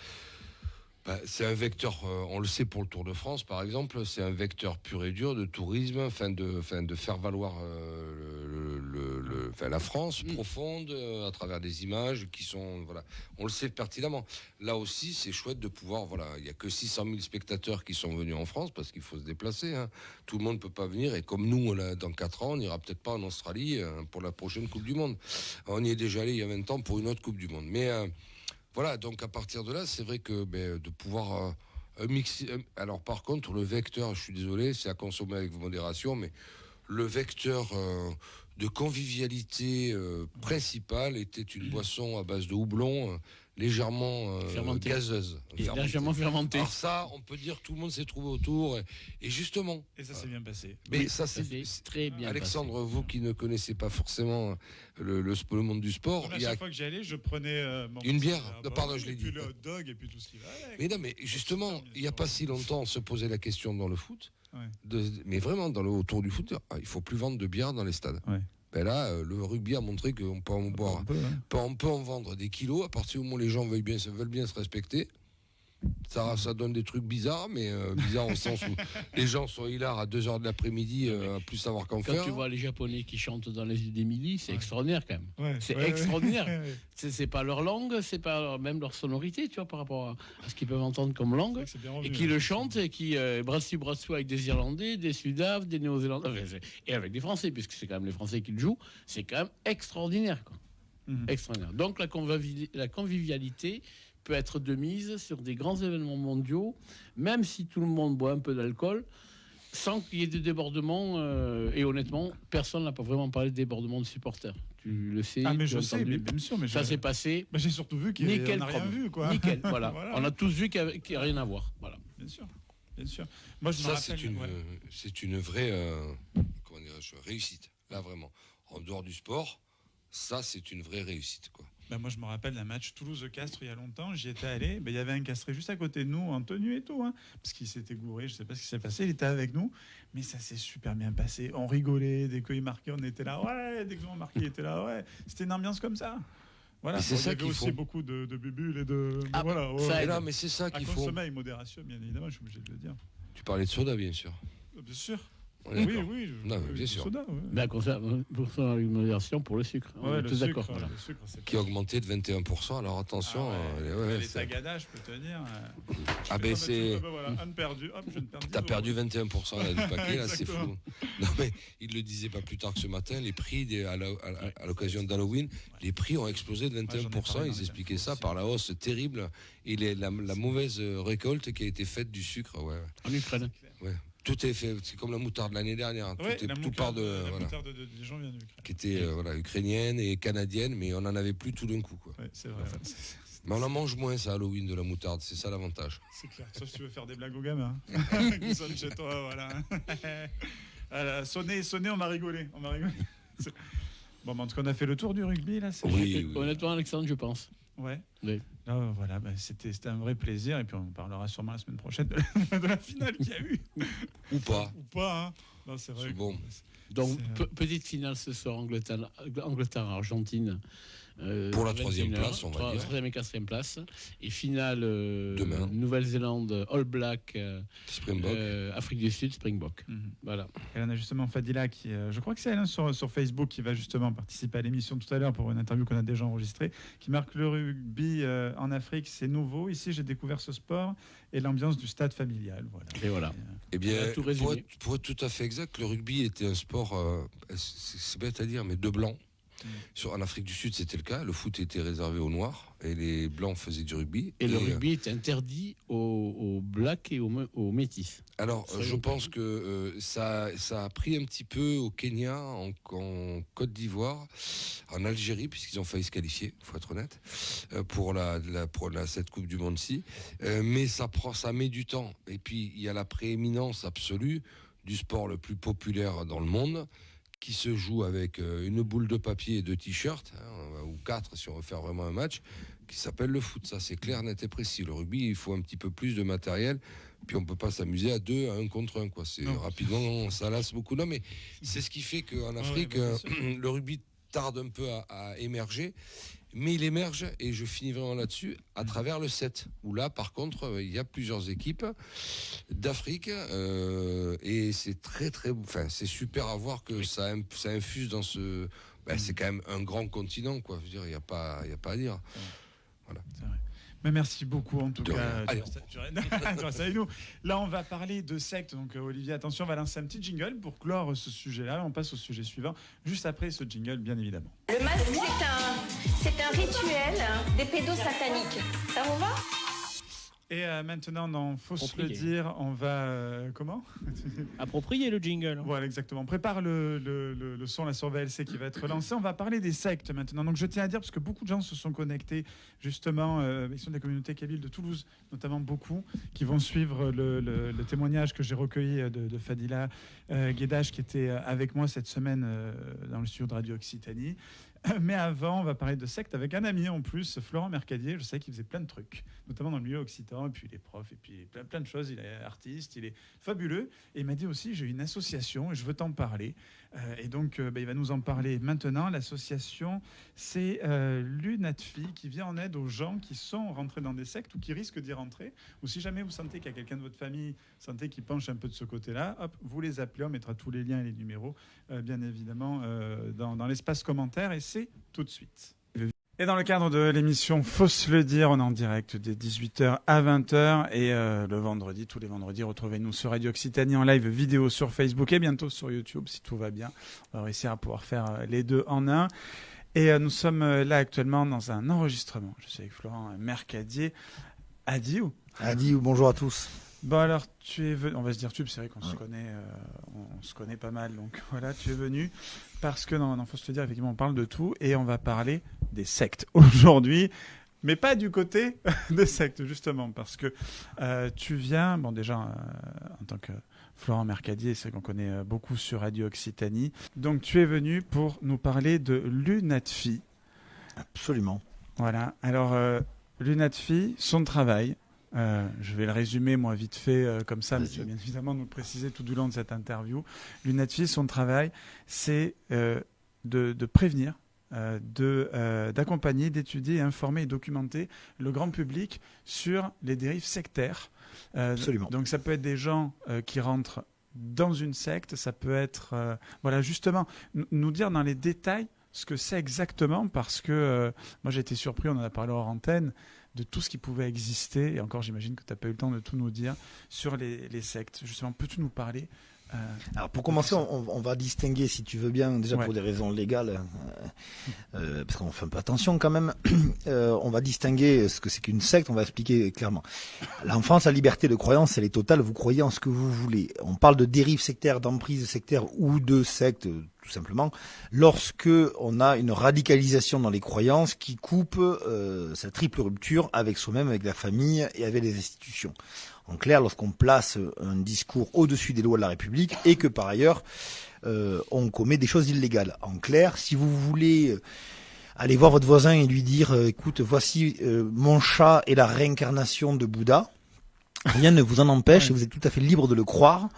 Speaker 7: c'est un vecteur, on le sait pour le Tour de France par exemple, c'est un vecteur pur et dur de tourisme, de faire valoir la France profonde à travers des images qui sont, on le sait pertinemment. Là aussi, c'est chouette de pouvoir, il n'y a que 600 000 spectateurs qui sont venus en France parce qu'il faut se déplacer. Hein. Tout le monde ne peut pas venir et comme nous, dans 4 ans, on n'ira peut-être pas en Australie pour la prochaine Coupe du Monde. On y est déjà allé il y a 20 ans pour une autre Coupe du Monde. Mais voilà, donc à partir de là, c'est vrai que de pouvoir mixer... Alors par contre, le vecteur, je suis désolé, c'est à consommer avec modération, mais le vecteur de convivialité principale était une boisson à base de houblon légèrement gazeuse.
Speaker 12: Légèrement fermentée.
Speaker 7: Alors ça, on peut dire que tout le monde s'est trouvé autour. Et justement...
Speaker 11: Et ça s'est bien passé.
Speaker 7: Mais
Speaker 12: oui,
Speaker 7: ça c'est
Speaker 12: très bien
Speaker 7: Alexandre,
Speaker 12: passé.
Speaker 7: vous qui ne connaissez pas forcément le monde du sport...
Speaker 11: À chaque fois que j'y allais, je prenais...
Speaker 7: une bière. Pardon, je l'ai dit.
Speaker 11: Et puis le hot dog et puis tout ce qui va avec.
Speaker 7: Mais non, mais justement, il n'y a pas si longtemps, on se posait la question dans le foot.
Speaker 11: Ouais.
Speaker 7: Mais vraiment, autour du foot, il ne faut plus vendre de bière dans les stades.
Speaker 11: Ouais.
Speaker 7: Ben là, le rugby a montré qu'on peut en boire. On peut en vendre des kilos à partir du moment où les gens veulent bien se respecter. Ça donne des trucs bizarres, mais bizarres au sens où les gens sont hilars à 2h de l'après-midi à plus savoir qu'en faire.
Speaker 12: Quand tu vois les Japonais qui chantent dans les îles d'Émilie, c'est extraordinaire quand même.
Speaker 11: Ouais,
Speaker 12: c'est extraordinaire. C'est pas leur langue, c'est pas même leur sonorité, tu vois, par rapport à ce qu'ils peuvent entendre comme langue.
Speaker 11: Revenu,
Speaker 12: et qui le chantent et qui brassent avec des Irlandais, des Sudaves, des Néo-Zélandais, et avec des Français, puisque c'est quand même les Français qui le jouent. C'est quand même extraordinaire, quoi. Extraordinaire. Donc la convivialité peut être de mise sur des grands événements mondiaux, même si tout le monde boit un peu d'alcool, sans qu'il y ait de débordements. Et honnêtement, personne n'a pas vraiment parlé de débordement de supporters. Tu le sais.
Speaker 11: Ah, mais je sais, mais bien sûr. Mais
Speaker 12: ça s'est passé.
Speaker 11: Mais j'ai surtout vu qu'il n'y a rien vu, quoi.
Speaker 12: Nickel, voilà. On a tous vu qu'il n'y a rien à voir. Voilà.
Speaker 11: Bien sûr. Bien sûr. Moi, je
Speaker 7: ça, c'est une vraie réussite. Là, vraiment. En dehors du sport, ça, c'est une vraie réussite, quoi.
Speaker 11: Ben moi, je me rappelle d'un match Toulouse-Castres il y a longtemps. J'y étais allé. Ben, il y avait un castré juste à côté de nous, en tenue et tout, hein, parce qu'il s'était gouré. Je ne sais pas ce qui s'est passé. Il était avec nous, mais ça s'est super bien passé. On rigolait dès qu'il marquait, on était là. Ouais. Dès que on marquait, il était là. Ouais. C'était une ambiance comme ça. Voilà.
Speaker 7: C'est ça
Speaker 11: qu'il faut. Il y avait aussi beaucoup de bubules et de.
Speaker 7: Voilà. Ouais. Là, mais c'est ça qu'il faut.
Speaker 11: À consommer avec modération, bien évidemment. Je suis obligé de le dire.
Speaker 7: Tu parlais de soda, bien sûr.
Speaker 11: Bien sûr.
Speaker 7: Oui, non, bien sûr.
Speaker 11: Soda, ouais.
Speaker 12: Ben, pour ça, une modération pour le sucre.
Speaker 11: Ouais,
Speaker 12: on est tous d'accord. Voilà.
Speaker 7: Qui a augmenté de 21%. Alors attention.
Speaker 11: Les tagadas, je peux te dire.
Speaker 7: Ah ben c'est.
Speaker 11: Voilà, un perdu. Hop, je ne perds.
Speaker 7: T'as perdu 21% là, du paquet, là, c'est fou. Non mais il le disait pas plus tard que ce matin. Les prix à l'occasion d'Halloween, les prix ont explosé de 21%. Ils expliquaient ça par la hausse terrible et la mauvaise récolte qui a été faite du sucre. Ouais.
Speaker 12: En Ukraine.
Speaker 7: Ouais. Tout est fait, c'est comme la moutarde l'année dernière. Tout part de
Speaker 11: moutarde des gens vient d'Ukraine.
Speaker 7: Qui était ukrainienne et canadienne, mais on n'en avait plus tout d'un coup. Quoi.
Speaker 11: Ouais, c'est vrai.
Speaker 7: Mais on en mange moins, ça, Halloween, de la moutarde. C'est ça l'avantage.
Speaker 11: C'est clair. Sauf si tu veux faire des blagues aux gamins. Qui sonnent chez toi, voilà. Sonner, on m'a rigolé. Bon, en tout cas, on a fait le tour du rugby, là.
Speaker 12: Oui. Honnêtement, Alexandre, je pense.
Speaker 11: Ouais.
Speaker 12: Oui.
Speaker 11: Non, voilà, c'était un vrai plaisir. Et puis, on parlera sûrement la semaine prochaine de la finale qu'il y a eu.
Speaker 7: Ou pas.
Speaker 11: Hein. Non, c'est vrai.
Speaker 7: C'est bon.
Speaker 12: Donc, petite finale ce soir, Angleterre-Argentine.
Speaker 7: Pour la troisième place, on va dire.
Speaker 12: Troisième et quatrième place. Et finale
Speaker 7: demain.
Speaker 12: Nouvelle-Zélande, All Black,
Speaker 7: Springbok.
Speaker 12: Afrique du Sud, Springbok. Voilà.
Speaker 11: Et on a justement Fadila qui, je crois que c'est elle sur Facebook qui va justement participer à l'émission tout à l'heure pour une interview qu'on a déjà enregistrée, qui marque le rugby en Afrique, c'est nouveau. Ici, j'ai découvert ce sport et l'ambiance du stade familial. Voilà.
Speaker 12: Et voilà.
Speaker 7: Eh bien, pour être tout à fait exact, le rugby était un sport, c'est bête à dire, mais de blancs. En Afrique du Sud, c'était le cas. Le foot était réservé aux Noirs et les Blancs faisaient du rugby.
Speaker 12: Et le rugby est interdit aux Blacks et aux Métis.
Speaker 7: Alors, je pense que ça a pris un petit peu au Kenya, en Côte d'Ivoire, en Algérie, puisqu'ils ont failli se qualifier, il faut être honnête, pour cette Coupe du Monde-ci. Mais ça met du temps. Et puis, il y a la prééminence absolue du sport le plus populaire dans le monde, qui se joue avec une boule de papier et 2 t-shirts, ou 4 si on veut faire vraiment un match, qui s'appelle le foot. Ça, c'est clair, net et précis. Le rugby, il faut un petit peu plus de matériel, puis on ne peut pas s'amuser à 2, à 1 contre 1. Quoi. C'est rapidement, ça lasse beaucoup. Non, mais c'est ce qui fait qu'en Afrique, le rugby tarde un peu à émerger, mais il émerge, et je finis vraiment là-dessus, à travers le 7, où là, par contre, il y a plusieurs équipes d'Afrique, et c'est c'est super à voir que ça infuse dans ce... c'est quand même un grand continent, quoi. Je veux dire, il n'y a pas à dire. Voilà.
Speaker 11: C'est vrai. Mais merci beaucoup en tout cas. Tu restes avec nous. Là, on va parler de secte. Donc, Olivier, attention, on va lancer un petit jingle pour clore ce sujet-là. On passe au sujet suivant, juste après ce jingle, bien évidemment.
Speaker 15: Le masque, c'est un rituel des pédos sataniques. Ça vous va ?
Speaker 11: Et maintenant, non, faut se le dire, on va... comment
Speaker 14: approprier le jingle.
Speaker 11: Voilà, exactement. On prépare le son, la sur VLC qui va être lancé. On va parler des sectes maintenant. Donc je tiens à dire, parce que beaucoup de gens se sont connectés, justement, ils sont des communautés kabyles de Toulouse, notamment beaucoup, qui vont suivre le témoignage que j'ai recueilli de Fadila Guedache, qui était avec moi cette semaine dans le studio de Radio Occitanie. Mais avant, on va parler de secte avec un ami en plus, Florent Mercadier. Je sais qu'il faisait plein de trucs, notamment dans le milieu occitan, et puis il est prof, et puis plein de choses. Il est artiste, il est fabuleux. Et il m'a dit aussi, j'ai une association et je veux t'en parler. Et donc, il va nous en parler maintenant. L'association, c'est l'UNATFI, qui vient en aide aux gens qui sont rentrés dans des sectes ou qui risquent d'y rentrer. Ou si jamais vous sentez qu'il y a quelqu'un de votre famille, sentez qu'il penche un peu de ce côté-là, hop, vous les appelez, on mettra tous les liens et les numéros, bien évidemment, dans l'espace commentaire. Et c'est tout de suite. Et dans le cadre de l'émission Faut se le dire, on est en direct de 18h à 20h. Et le vendredi, tous les vendredis, retrouvez-nous sur Radio Occitanie en live vidéo sur Facebook et bientôt sur YouTube, si tout va bien. On va réussir à pouvoir faire les deux en un. Et nous sommes là actuellement dans un enregistrement. Je suis avec Florent Mercadier. Adiou, bonjour à tous. Bon alors, tu es venu, on va se dire tu, c'est vrai qu'on se connaît, on se connaît pas mal, donc voilà, tu es venu parce que, non, faut se le dire, effectivement, on parle de tout et on va parler des sectes aujourd'hui, mais pas du côté des sectes, justement, parce que tu viens, bon déjà, en tant que Florent Mercadier, c'est qu'on connaît beaucoup sur Radio Occitanie, donc tu es venu pour nous parler de l'UNATFI.
Speaker 15: Absolument.
Speaker 11: Voilà, alors l'UNATFI, son travail... je vais le résumer, moi, vite fait, comme ça, mais tu vas bien évidemment nous le préciser tout du long de cette interview. L'UNATFI, son travail, c'est de prévenir, d'accompagner, d'étudier, informer et documenter le grand public sur les dérives sectaires.
Speaker 15: Absolument.
Speaker 11: Donc ça peut être des gens qui rentrent dans une secte, ça peut être, voilà, justement, nous dire dans les détails ce que c'est exactement, parce que moi j'ai été surpris, on en a parlé hors antenne, de tout ce qui pouvait exister, et encore j'imagine que tu n'as pas eu le temps de tout nous dire, sur les sectes. Justement, peux-tu nous parler
Speaker 15: Alors pour commencer, on va distinguer, si tu veux bien, déjà pour des raisons légales, parce qu'on fait un peu attention quand même, on va distinguer ce que c'est qu'une secte, on va expliquer clairement. Là, en France, la liberté de croyance, elle est totale, vous croyez en ce que vous voulez. On parle de dérive sectaire, d'emprise sectaire ou de secte, tout simplement, lorsque on a une radicalisation dans les croyances qui coupe sa triple rupture avec soi-même, avec la famille et avec les institutions. En clair, lorsqu'on place un discours au-dessus des lois de la République et que par ailleurs, on commet des choses illégales. En clair, si vous voulez aller voir votre voisin et lui dire « Écoute, voici mon chat est la réincarnation de Bouddha », rien ne vous en empêche et vous êtes tout à fait libre de le croire,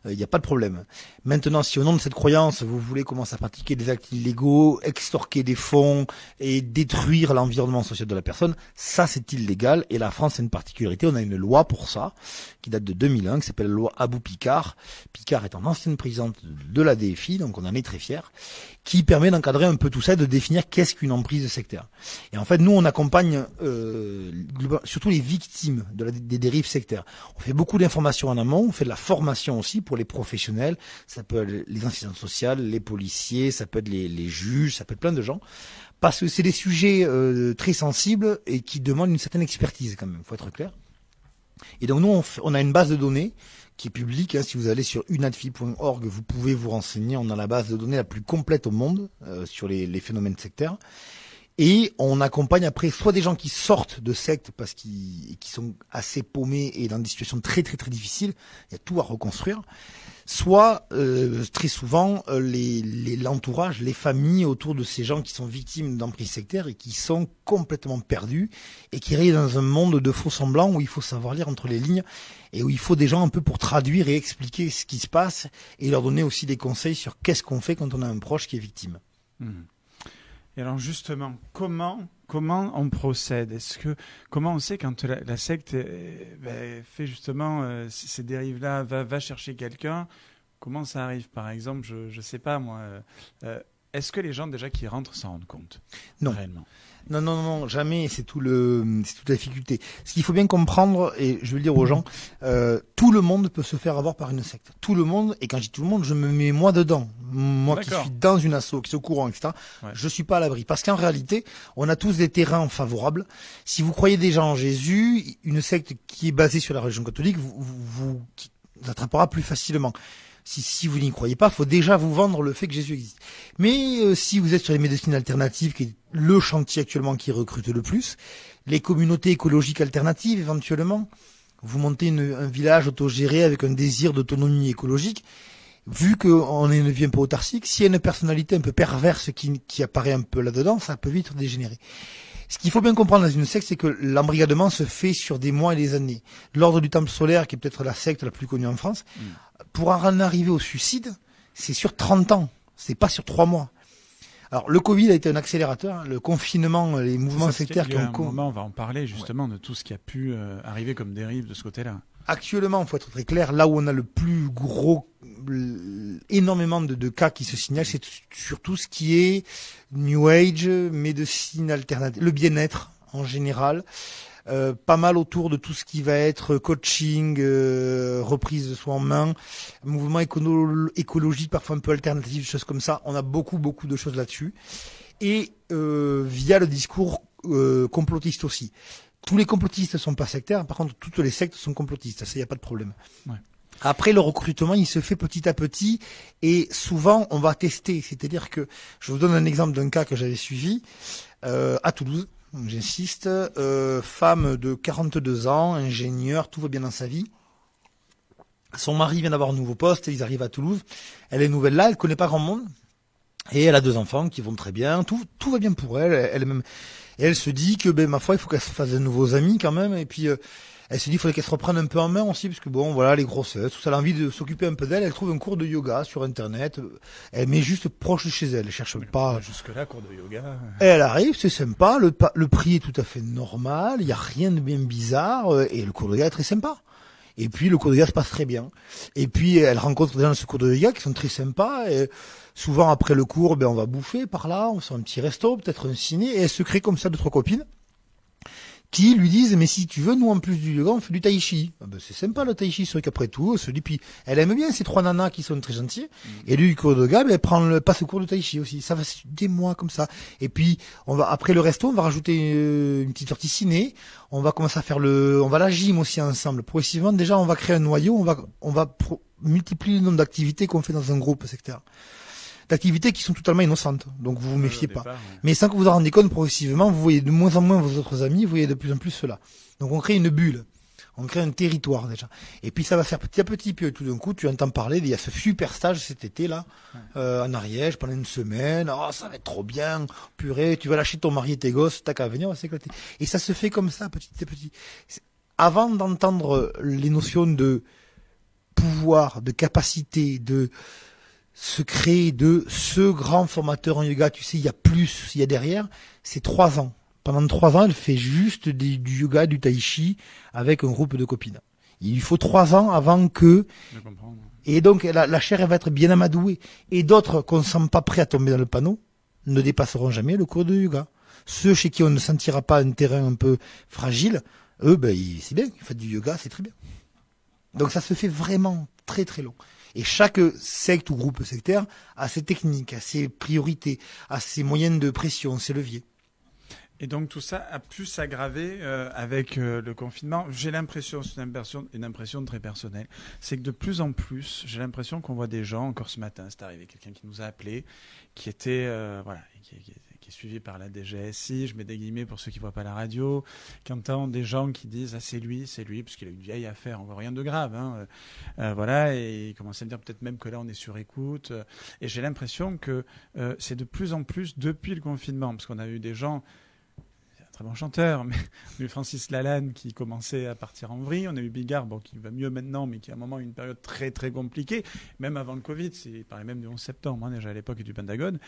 Speaker 15: il n'y a pas de problème. Maintenant, si au nom de cette croyance, vous voulez commencer à pratiquer des actes illégaux, extorquer des fonds et détruire l'environnement social de la personne, ça c'est illégal. Et la France a une particularité, on a une loi pour ça, qui date de 2001, qui s'appelle la loi Abou Picard. Picard est une ancienne présidente de la DFI, donc on en est très fiers, qui permet d'encadrer un peu tout ça et de définir qu'est-ce qu'une emprise sectaire. Et en fait, nous, on accompagne surtout les victimes des dérives sectaires. On fait beaucoup d'informations en amont, on fait de la formation aussi pour les professionnels, ça peut être les assistantes sociales, les policiers, ça peut être les juges, ça peut être plein de gens, parce que c'est des sujets très sensibles et qui demandent une certaine expertise quand même, faut être clair. Et donc nous, on a une base de données qui est publique, hein. Si vous allez sur unatfi.org, vous pouvez vous renseigner, on a la base de données la plus complète au monde sur les phénomènes sectaires. Et on accompagne après soit des gens qui sortent de sectes parce qui sont assez paumés et dans des situations très très très difficiles, il y a tout à reconstruire, soit très souvent l'entourage, les familles autour de ces gens qui sont victimes d'emprise sectaire et qui sont complètement perdus et qui rayent dans un monde de faux semblants où il faut savoir lire entre les lignes et où il faut des gens un peu pour traduire et expliquer ce qui se passe et leur donner aussi des conseils sur qu'est-ce qu'on fait quand on a un proche qui est victime.
Speaker 11: Et alors justement, comment on procède? Comment on sait quand la secte fait justement ces dérives-là, va chercher quelqu'un? Comment ça arrive? Par exemple, je sais pas moi, est-ce que les gens déjà qui rentrent s'en rendent compte?
Speaker 15: Non.
Speaker 11: Réellement.
Speaker 15: Non, jamais. C'est toute la difficulté. Ce qu'il faut bien comprendre, et je vais le dire aux gens, tout le monde peut se faire avoir par une secte. Tout le monde, et quand je dis tout le monde, je me mets moi dedans. Moi qui suis dans une asso, qui suis au courant, etc. Ouais. Je suis pas à l'abri. Parce qu'en réalité, on a tous des terrains favorables. Si vous croyez déjà en Jésus, une secte qui est basée sur la religion catholique vous attrapera plus facilement. Si vous n'y croyez pas, il faut déjà vous vendre le fait que Jésus existe. Mais si vous êtes sur les médecines alternatives, qui est le chantier actuellement qui recrute le plus, les communautés écologiques alternatives éventuellement, vous montez un village autogéré avec un désir d'autonomie écologique, vu qu'on ne vient pas autarcique, s'il y a une personnalité un peu perverse qui apparaît un peu là-dedans, ça peut vite dégénérer. Ce qu'il faut bien comprendre dans une secte, c'est que l'embrigadement se fait sur des mois et des années. L'ordre du Temple solaire, qui est peut-être la secte la plus connue en France, pour en arriver au suicide, c'est sur 30 ans. C'est pas sur 3 mois. Alors, le Covid a été un accélérateur. Le confinement, les mouvements sectaires qui ont...
Speaker 11: On va en parler justement de tout ce qui a pu arriver comme dérive de ce côté-là.
Speaker 15: Actuellement, il faut être très clair, là où on a le plus gros, énormément de cas qui se signalent, c'est sur tout ce qui est New Age, médecine alternative, le bien-être en général. Pas mal autour de tout ce qui va être coaching, reprise de soi en main, mouvement écologique, parfois un peu alternatif, choses comme ça. On a beaucoup de choses là-dessus. Et via le discours complotiste aussi. Tous les complotistes ne sont pas sectaires, par contre toutes les sectes sont complotistes, ça il n'y a pas de problème. Ouais. Après le recrutement il se fait petit à petit et souvent on va tester, c'est-à-dire que je vous donne un exemple d'un cas que j'avais suivi à Toulouse, j'insiste, femme de 42 ans, ingénieure, tout va bien dans sa vie. Son mari vient d'avoir un nouveau poste, ils arrivent à Toulouse, elle est nouvelle là, elle ne connaît pas grand monde et elle a 2 enfants qui vont très bien, tout va bien pour elle, même... Et elle se dit que, ma foi, il faut qu'elle se fasse de nouveaux amis quand même. Et puis, elle se dit qu'il faudrait qu'elle se reprenne un peu en main aussi, parce que bon, voilà, les grossesses, tout ça, elle a envie de s'occuper un peu d'elle. Elle trouve un cours de yoga sur Internet. Elle met juste proche de chez elle. Elle cherche pas.
Speaker 11: Jusque-là, cours de yoga.
Speaker 15: Et elle arrive, c'est sympa. Le prix est tout à fait normal. Il n'y a rien de bien bizarre. Et le cours de yoga est très sympa. Et puis, le cours de yoga se passe très bien. Et puis, elle rencontre des gens dans ce cours de yoga qui sont très sympas. Et souvent, après le cours, on va bouffer par là, on se fait un petit resto, peut-être un ciné. Et elle se crée comme ça 2-3 copines qui lui disent, mais si tu veux, nous, en plus du yoga, on fait du tai chi. C'est sympa, le tai chi, c'est vrai qu'après tout, elle se dit, puis elle aime bien ces 3 nanas qui sont très gentilles. Et lui, le cours de yoga, elle passe le cours de tai chi aussi. Ça va des mois comme ça. Et puis, après le resto, on va rajouter une petite sortie ciné. On va commencer à faire on va à la gym aussi ensemble. Progressivement, déjà, on va créer un noyau, on va multiplier le nombre d'activités qu'on fait dans un groupe sectaire. D'activités qui sont totalement innocentes, donc vous vous méfiez pas. Départ, ouais. Mais sans que vous en rendiez compte, progressivement, vous voyez de moins en moins vos autres amis, vous voyez de plus en plus ceux-là. Donc on crée une bulle, on crée un territoire déjà. Et puis ça va faire petit à petit, puis tout d'un coup, tu entends parler, il y a ce super stage cet été-là, en Ariège, pendant une semaine, ça va être trop bien, purée, tu vas lâcher ton mari et tes gosses, t'as qu'à venir, on va s'éclater. Et ça se fait comme ça, petit à petit. Avant d'entendre les notions de pouvoir, de capacité, de se créer de ce grand formateur en yoga, tu sais, il y a plus, il y a derrière, c'est 3 ans. Pendant 3 ans, elle fait juste du yoga, du tai chi, avec un groupe de copines. Il lui faut 3 ans avant que... Je comprends. Et donc, la chair, elle va être bien amadouée. Et d'autres qu'on ne sent pas prêts à tomber dans le panneau, ne dépasseront jamais le cours de yoga. Ceux chez qui on ne sentira pas un terrain un peu fragile, eux, c'est bien, ils font du yoga, c'est très bien. Donc ça se fait vraiment très très long. Et chaque secte ou groupe sectaire a ses techniques, a ses priorités, a ses moyens de pression, ses leviers.
Speaker 11: Et donc tout ça a pu s'aggraver avec le confinement. J'ai l'impression, c'est une impression très personnelle, c'est que de plus en plus, j'ai l'impression qu'on voit des gens, encore ce matin, c'est arrivé, quelqu'un qui nous a appelé, qui était, qui est suivi par la DGSI, je mets des guillemets pour ceux qui ne voient pas la radio, qui entendent des gens qui disent « Ah, c'est lui, parce qu'il a une vieille affaire, on voit rien de grave. Voilà, et ils commencent à me dire peut-être même que là, on est sur écoute. Et j'ai l'impression que c'est de plus en plus depuis le confinement, parce qu'on a eu des gens... très bon chanteur, mais on a eu Francis Lalanne qui commençait à partir en vrille, on a eu Bigard, qui va mieux maintenant, mais qui à un moment a eu une période très très compliquée, même avant le Covid, il parlait même du 11 septembre, déjà à l'époque du Pentagone.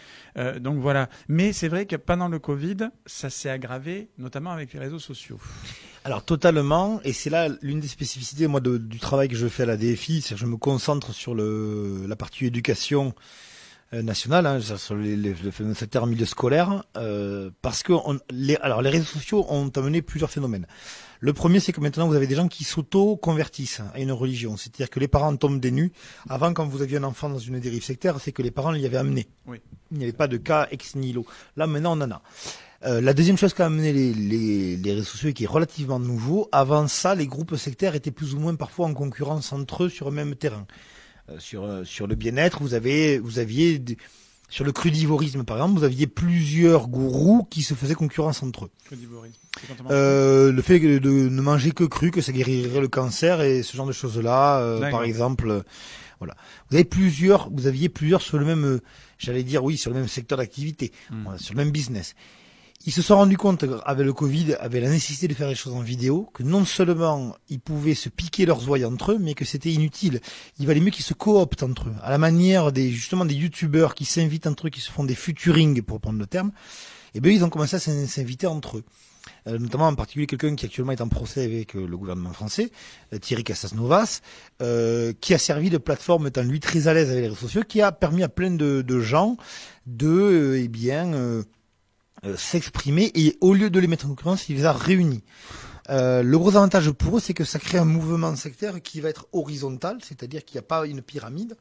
Speaker 11: Donc voilà. Mais c'est vrai que pendant le Covid, ça s'est aggravé, notamment avec les réseaux sociaux.
Speaker 15: Alors totalement, et c'est là l'une des spécificités moi du travail que je fais à la DFI, c'est que je me concentre sur la partie éducation nationale, hein, sur le fameux secteur milieu scolaire, parce que les réseaux sociaux ont amené plusieurs phénomènes. Le premier, c'est que maintenant, vous avez des gens qui s'auto-convertissent à une religion. C'est-à-dire que les parents tombent des nues. Avant, quand vous aviez un enfant dans une dérive sectaire, c'est que les parents l'y avaient amené. Oui. Il n'y avait pas de cas ex nihilo. Là, maintenant, on en a. La deuxième chose qu'a amené les réseaux sociaux et qui est relativement nouveau, avant ça, les groupes sectaires étaient plus ou moins parfois en concurrence entre eux sur le même terrain. Sur le bien-être, vous aviez sur le crudivorisme, par exemple, vous aviez plusieurs gourous qui se faisaient concurrence entre eux.
Speaker 11: Crudivorisme.
Speaker 15: Le fait de ne manger que cru, que ça guérirait le cancer et ce genre de choses-là, par exemple. Voilà. Vous aviez plusieurs sur le même, sur le même secteur d'activité, sur le même business. Ils se sont rendus compte avec le Covid, avec la nécessité de faire les choses en vidéo, que non seulement ils pouvaient se piquer leurs oreilles entre eux, mais que c'était inutile. Il valait mieux qu'ils se cooptent entre eux, à la manière des youtubeurs qui s'invitent entre eux, qui se font des futurings, pour prendre le terme. Et bien ils ont commencé à s'inviter entre eux. Notamment en particulier quelqu'un qui actuellement est en procès avec le gouvernement français, Thierry Casasnovas, qui a servi de plateforme, étant lui très à l'aise avec les réseaux sociaux, qui a permis à plein de gens de s'exprimer, et au lieu de les mettre en concurrence, il les a réunis. Le gros avantage pour eux, c'est que ça crée un mouvement sectaire qui va être horizontal, c'est-à-dire qu'il n'y a pas une pyramide.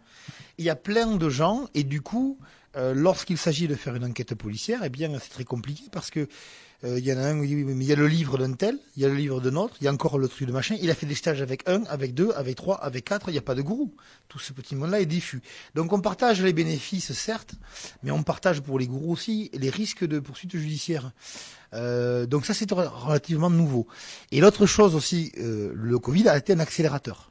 Speaker 15: Il y a plein de gens, et du coup, lorsqu'il s'agit de faire une enquête policière, eh bien, c'est très compliqué parce que il y en a un, mais il y a le livre d'un tel, il y a le livre d'un autre, il y a encore le truc de machin. Il a fait des stages avec 1, avec 2, avec 3, avec 4, il n'y a pas de gourou. Tout ce petit monde-là est diffus. Donc on partage les bénéfices, certes, mais on partage pour les gourous aussi les risques de poursuites judiciaires. Donc ça, c'est relativement nouveau. Et l'autre chose aussi, le Covid a été un accélérateur.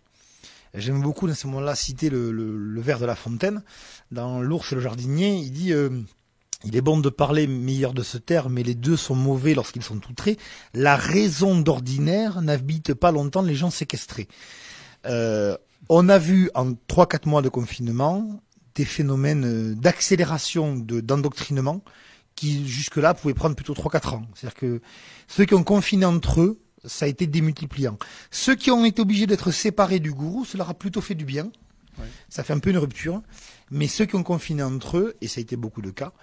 Speaker 15: J'aime beaucoup dans ce moment-là citer le vers de La Fontaine. Dans L'ours et le jardinier, il dit... il est bon de parler, meilleur de se taire, mais les deux sont mauvais lorsqu'ils sont outrés. La raison d'ordinaire n'habite pas longtemps les gens séquestrés. On a vu en 3-4 mois de confinement des phénomènes d'accélération, d'endoctrinement qui jusque-là pouvaient prendre plutôt 3-4 ans. C'est-à-dire que ceux qui ont confiné entre eux, ça a été démultipliant. Ceux qui ont été obligés d'être séparés du gourou, cela leur a plutôt fait du bien. Ouais. Ça fait un peu une rupture. Mais ceux qui ont confiné entre eux, et ça a été beaucoup de cas,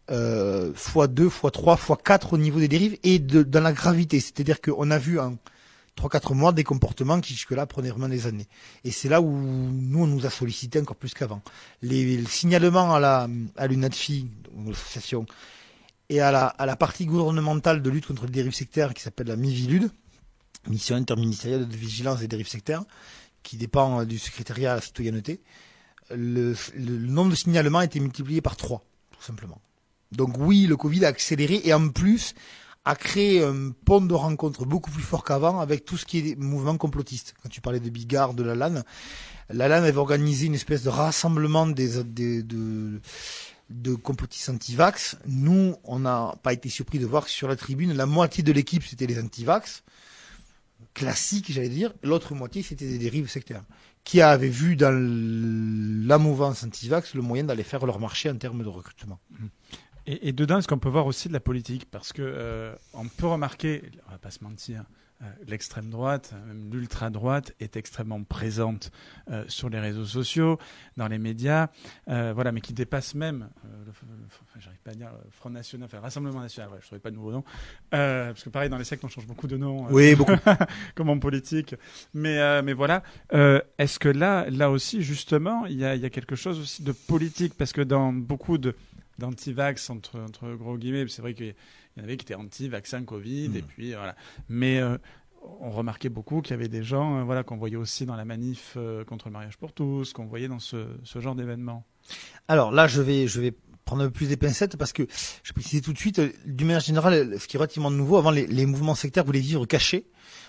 Speaker 15: x2, x3, x4 au niveau des dérives et dans la gravité. C'est-à-dire qu'on a vu en 3-4 mois des comportements qui jusque-là prenaient vraiment des années. Et c'est là où nous, on nous a sollicité encore plus qu'avant. Les signalements à l'UNADFI, l'association, et à la partie gouvernementale de lutte contre les dérives sectaires qui s'appelle la MIVILUD, Mission interministérielle de vigilance des dérives sectaires, qui dépend du secrétariat à la citoyenneté, le nombre de signalements a été multiplié par 3, tout simplement. Donc oui, le Covid a accéléré et en plus a créé un pont de rencontre beaucoup plus fort qu'avant avec tout ce qui est mouvement complotiste. Quand tu parlais de Bigard, de la LAN avait organisé une espèce de rassemblement de complotistes anti-vax. Nous, on n'a pas été surpris de voir que sur la tribune, la moitié de l'équipe, c'était les anti-vax, classiques, j'allais dire. L'autre moitié, c'était des dérives sectaires, qui avaient vu dans la mouvance anti-vax le moyen d'aller faire leur marché en termes de recrutement.
Speaker 11: Et dedans, est-ce qu'on peut voir aussi de la politique? Parce que on peut remarquer, on va pas se mentir, l'extrême droite, même l'ultra-droite est extrêmement présente sur les réseaux sociaux, dans les médias, voilà, mais qui dépasse même, j'arrive pas à dire Front National, enfin Rassemblement National, ouais, je ne trouvais pas de nouveau nom, parce que pareil, dans les sectes, on change beaucoup de noms.
Speaker 15: Oui, beaucoup.
Speaker 11: Comme en politique. Mais voilà, est-ce que là aussi, justement, il y a quelque chose aussi de politique? Parce que dans beaucoup d'anti-vax, entre gros guillemets, c'est vrai qu'il y en avait qui étaient anti-vaccin Covid, et puis voilà. Mais on remarquait beaucoup qu'il y avait des gens qu'on voyait aussi dans la manif contre le mariage pour tous, qu'on voyait dans ce genre d'événements.
Speaker 15: Alors là, je vais prendre un peu plus des pincettes parce que je précise tout de suite, d'une manière générale, ce qui est relativement nouveau, avant les mouvements sectaires voulaient vivre cachés.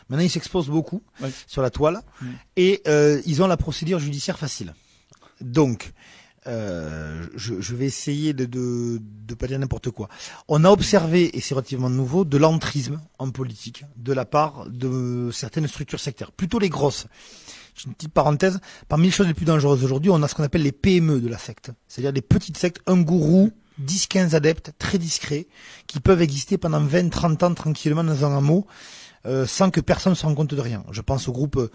Speaker 15: Maintenant, ils s'exposent beaucoup sur la toile et ils ont la procédure judiciaire facile. Donc, je vais essayer de pas dire n'importe quoi. On a observé, et c'est relativement nouveau, de l'entrisme en politique de la part de certaines structures sectaires, plutôt les grosses. Une petite parenthèse, parmi les choses les plus dangereuses aujourd'hui, on a ce qu'on appelle les PME de la secte, c'est-à-dire des petites sectes, un gourou, 10-15 adeptes, très discrets, qui peuvent exister pendant 20-30 ans tranquillement dans un hameau, sans que personne ne se rende compte de rien. Je pense au groupe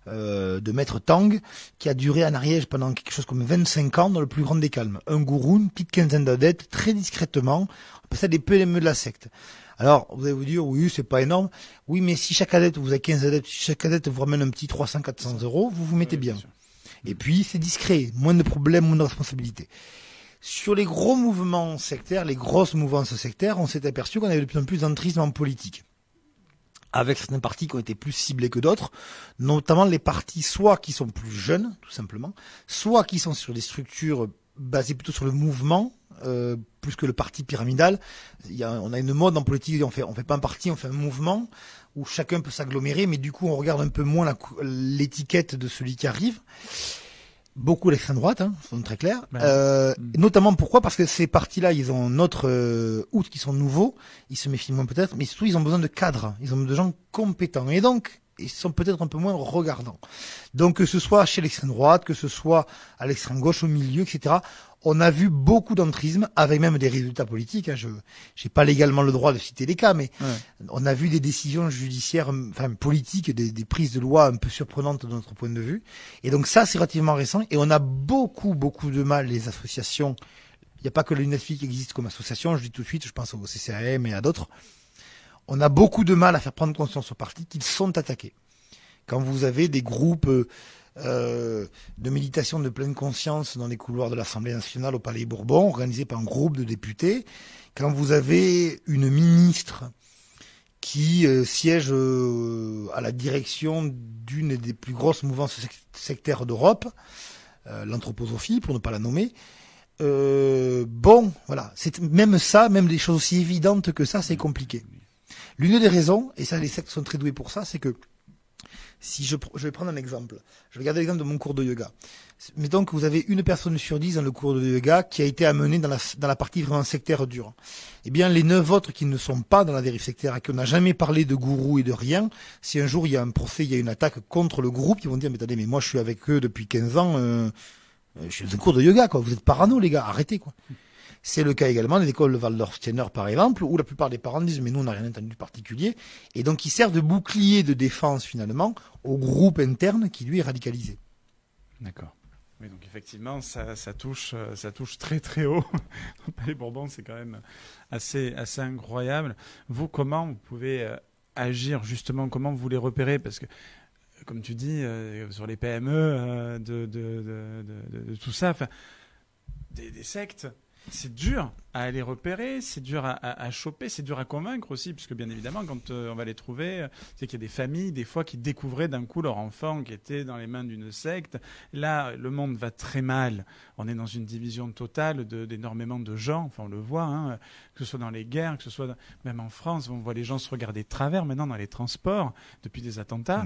Speaker 15: de Maître Tang, qui a duré en Ariège pendant quelque chose comme 25 ans dans le plus grand des calmes. Un gourou, une petite quinzaine d'adeptes, très discrètement, on appelle ça des PME de la secte. Alors, vous allez vous dire, oui, c'est pas énorme. Oui, mais si chaque adepte, vous avez 15 adeptes, si chaque adepte vous ramène un petit 300-400 euros, vous vous mettez bien. Et puis, c'est discret, moins de problèmes, moins de responsabilités. Sur les gros mouvements sectaires, les grosses mouvances sectaires, on s'est aperçu qu'on avait de plus en plus d'entrisme en politique. Avec certains partis qui ont été plus ciblés que d'autres, notamment les partis soit qui sont plus jeunes, tout simplement, soit qui sont sur des structures basées plutôt sur le mouvement, plus que le parti pyramidal. On a une mode en politique, on fait pas un parti, on fait un mouvement où chacun peut s'agglomérer, mais du coup on regarde un peu moins l'étiquette de celui qui arrive. Beaucoup l'extrême droite, sont très clairs. Notamment pourquoi ? Parce que ces partis-là, ils ont notre out qui sont nouveaux, ils se méfient moins peut-être, mais surtout ils ont besoin de cadres, ils ont besoin de gens compétents. Et donc, ils sont peut-être un peu moins regardants. Donc que ce soit chez l'extrême droite, que ce soit à l'extrême gauche, au milieu, etc., on a vu beaucoup d'entrisme, avec même des résultats politiques. Je n'ai pas légalement le droit de citer les cas, mais on a vu des décisions judiciaires, enfin politiques, des prises de loi un peu surprenantes de notre point de vue. Et donc ça, c'est relativement récent. Et on a beaucoup de mal, les associations. Il n'y a pas que l'UNESFI qui existe comme association, je dis tout de suite, je pense au CCAM et à d'autres. On a beaucoup de mal à faire prendre conscience aux partis qu'ils sont attaqués. Quand vous avez des groupes de méditation de pleine conscience dans les couloirs de l'Assemblée nationale au Palais Bourbon, organisés par un groupe de députés, quand vous avez une ministre qui siège à la direction d'une des plus grosses mouvances sectaires d'Europe, l'anthroposophie, pour ne pas la nommer, voilà, c'est même ça, même des choses aussi évidentes que ça, c'est compliqué. L'une des raisons, et ça les sectes sont très doués pour ça, c'est que si je vais prendre un exemple. Je vais regarder l'exemple de mon cours de yoga. Mettons que vous avez une personne sur 10 dans le cours de yoga qui a été amenée dans la partie vraiment sectaire dure. Eh bien, les 9 autres qui ne sont pas dans la dérive sectaire, à qui on n'a jamais parlé de gourou et de rien, si un jour il y a un procès, il y a une attaque contre le groupe, ils vont dire, mais attendez, mais moi je suis avec eux depuis 15 ans, je suis dans un cours de yoga, quoi. Vous êtes parano, les gars, arrêtez, quoi. C'est le cas également des écoles de Waldorf-Steiner, par exemple, où la plupart des parents disent « mais nous, on n'a rien entendu de particulier ». Et donc, ils servent de bouclier de défense, finalement, au groupe interne qui, lui, est radicalisé.
Speaker 11: D'accord. Oui, donc effectivement, ça touche très très haut. Au Palais Bourbon, c'est quand même assez incroyable. Vous, comment vous pouvez agir, justement, comment vous les repérez ? Parce que, comme tu dis, sur les PME, de tout ça, des sectes... C'est dur à aller repérer, c'est dur à choper, c'est dur à convaincre aussi, puisque bien évidemment, quand on va les trouver, c'est qu'il y a des familles, des fois, qui découvraient d'un coup leur enfant qui était dans les mains d'une secte. Là, le monde va très mal. On est dans une division totale d'énormément de gens, enfin on le voit, que ce soit dans les guerres, que ce soit même en France, on voit les gens se regarder de travers maintenant dans les transports, depuis des attentats.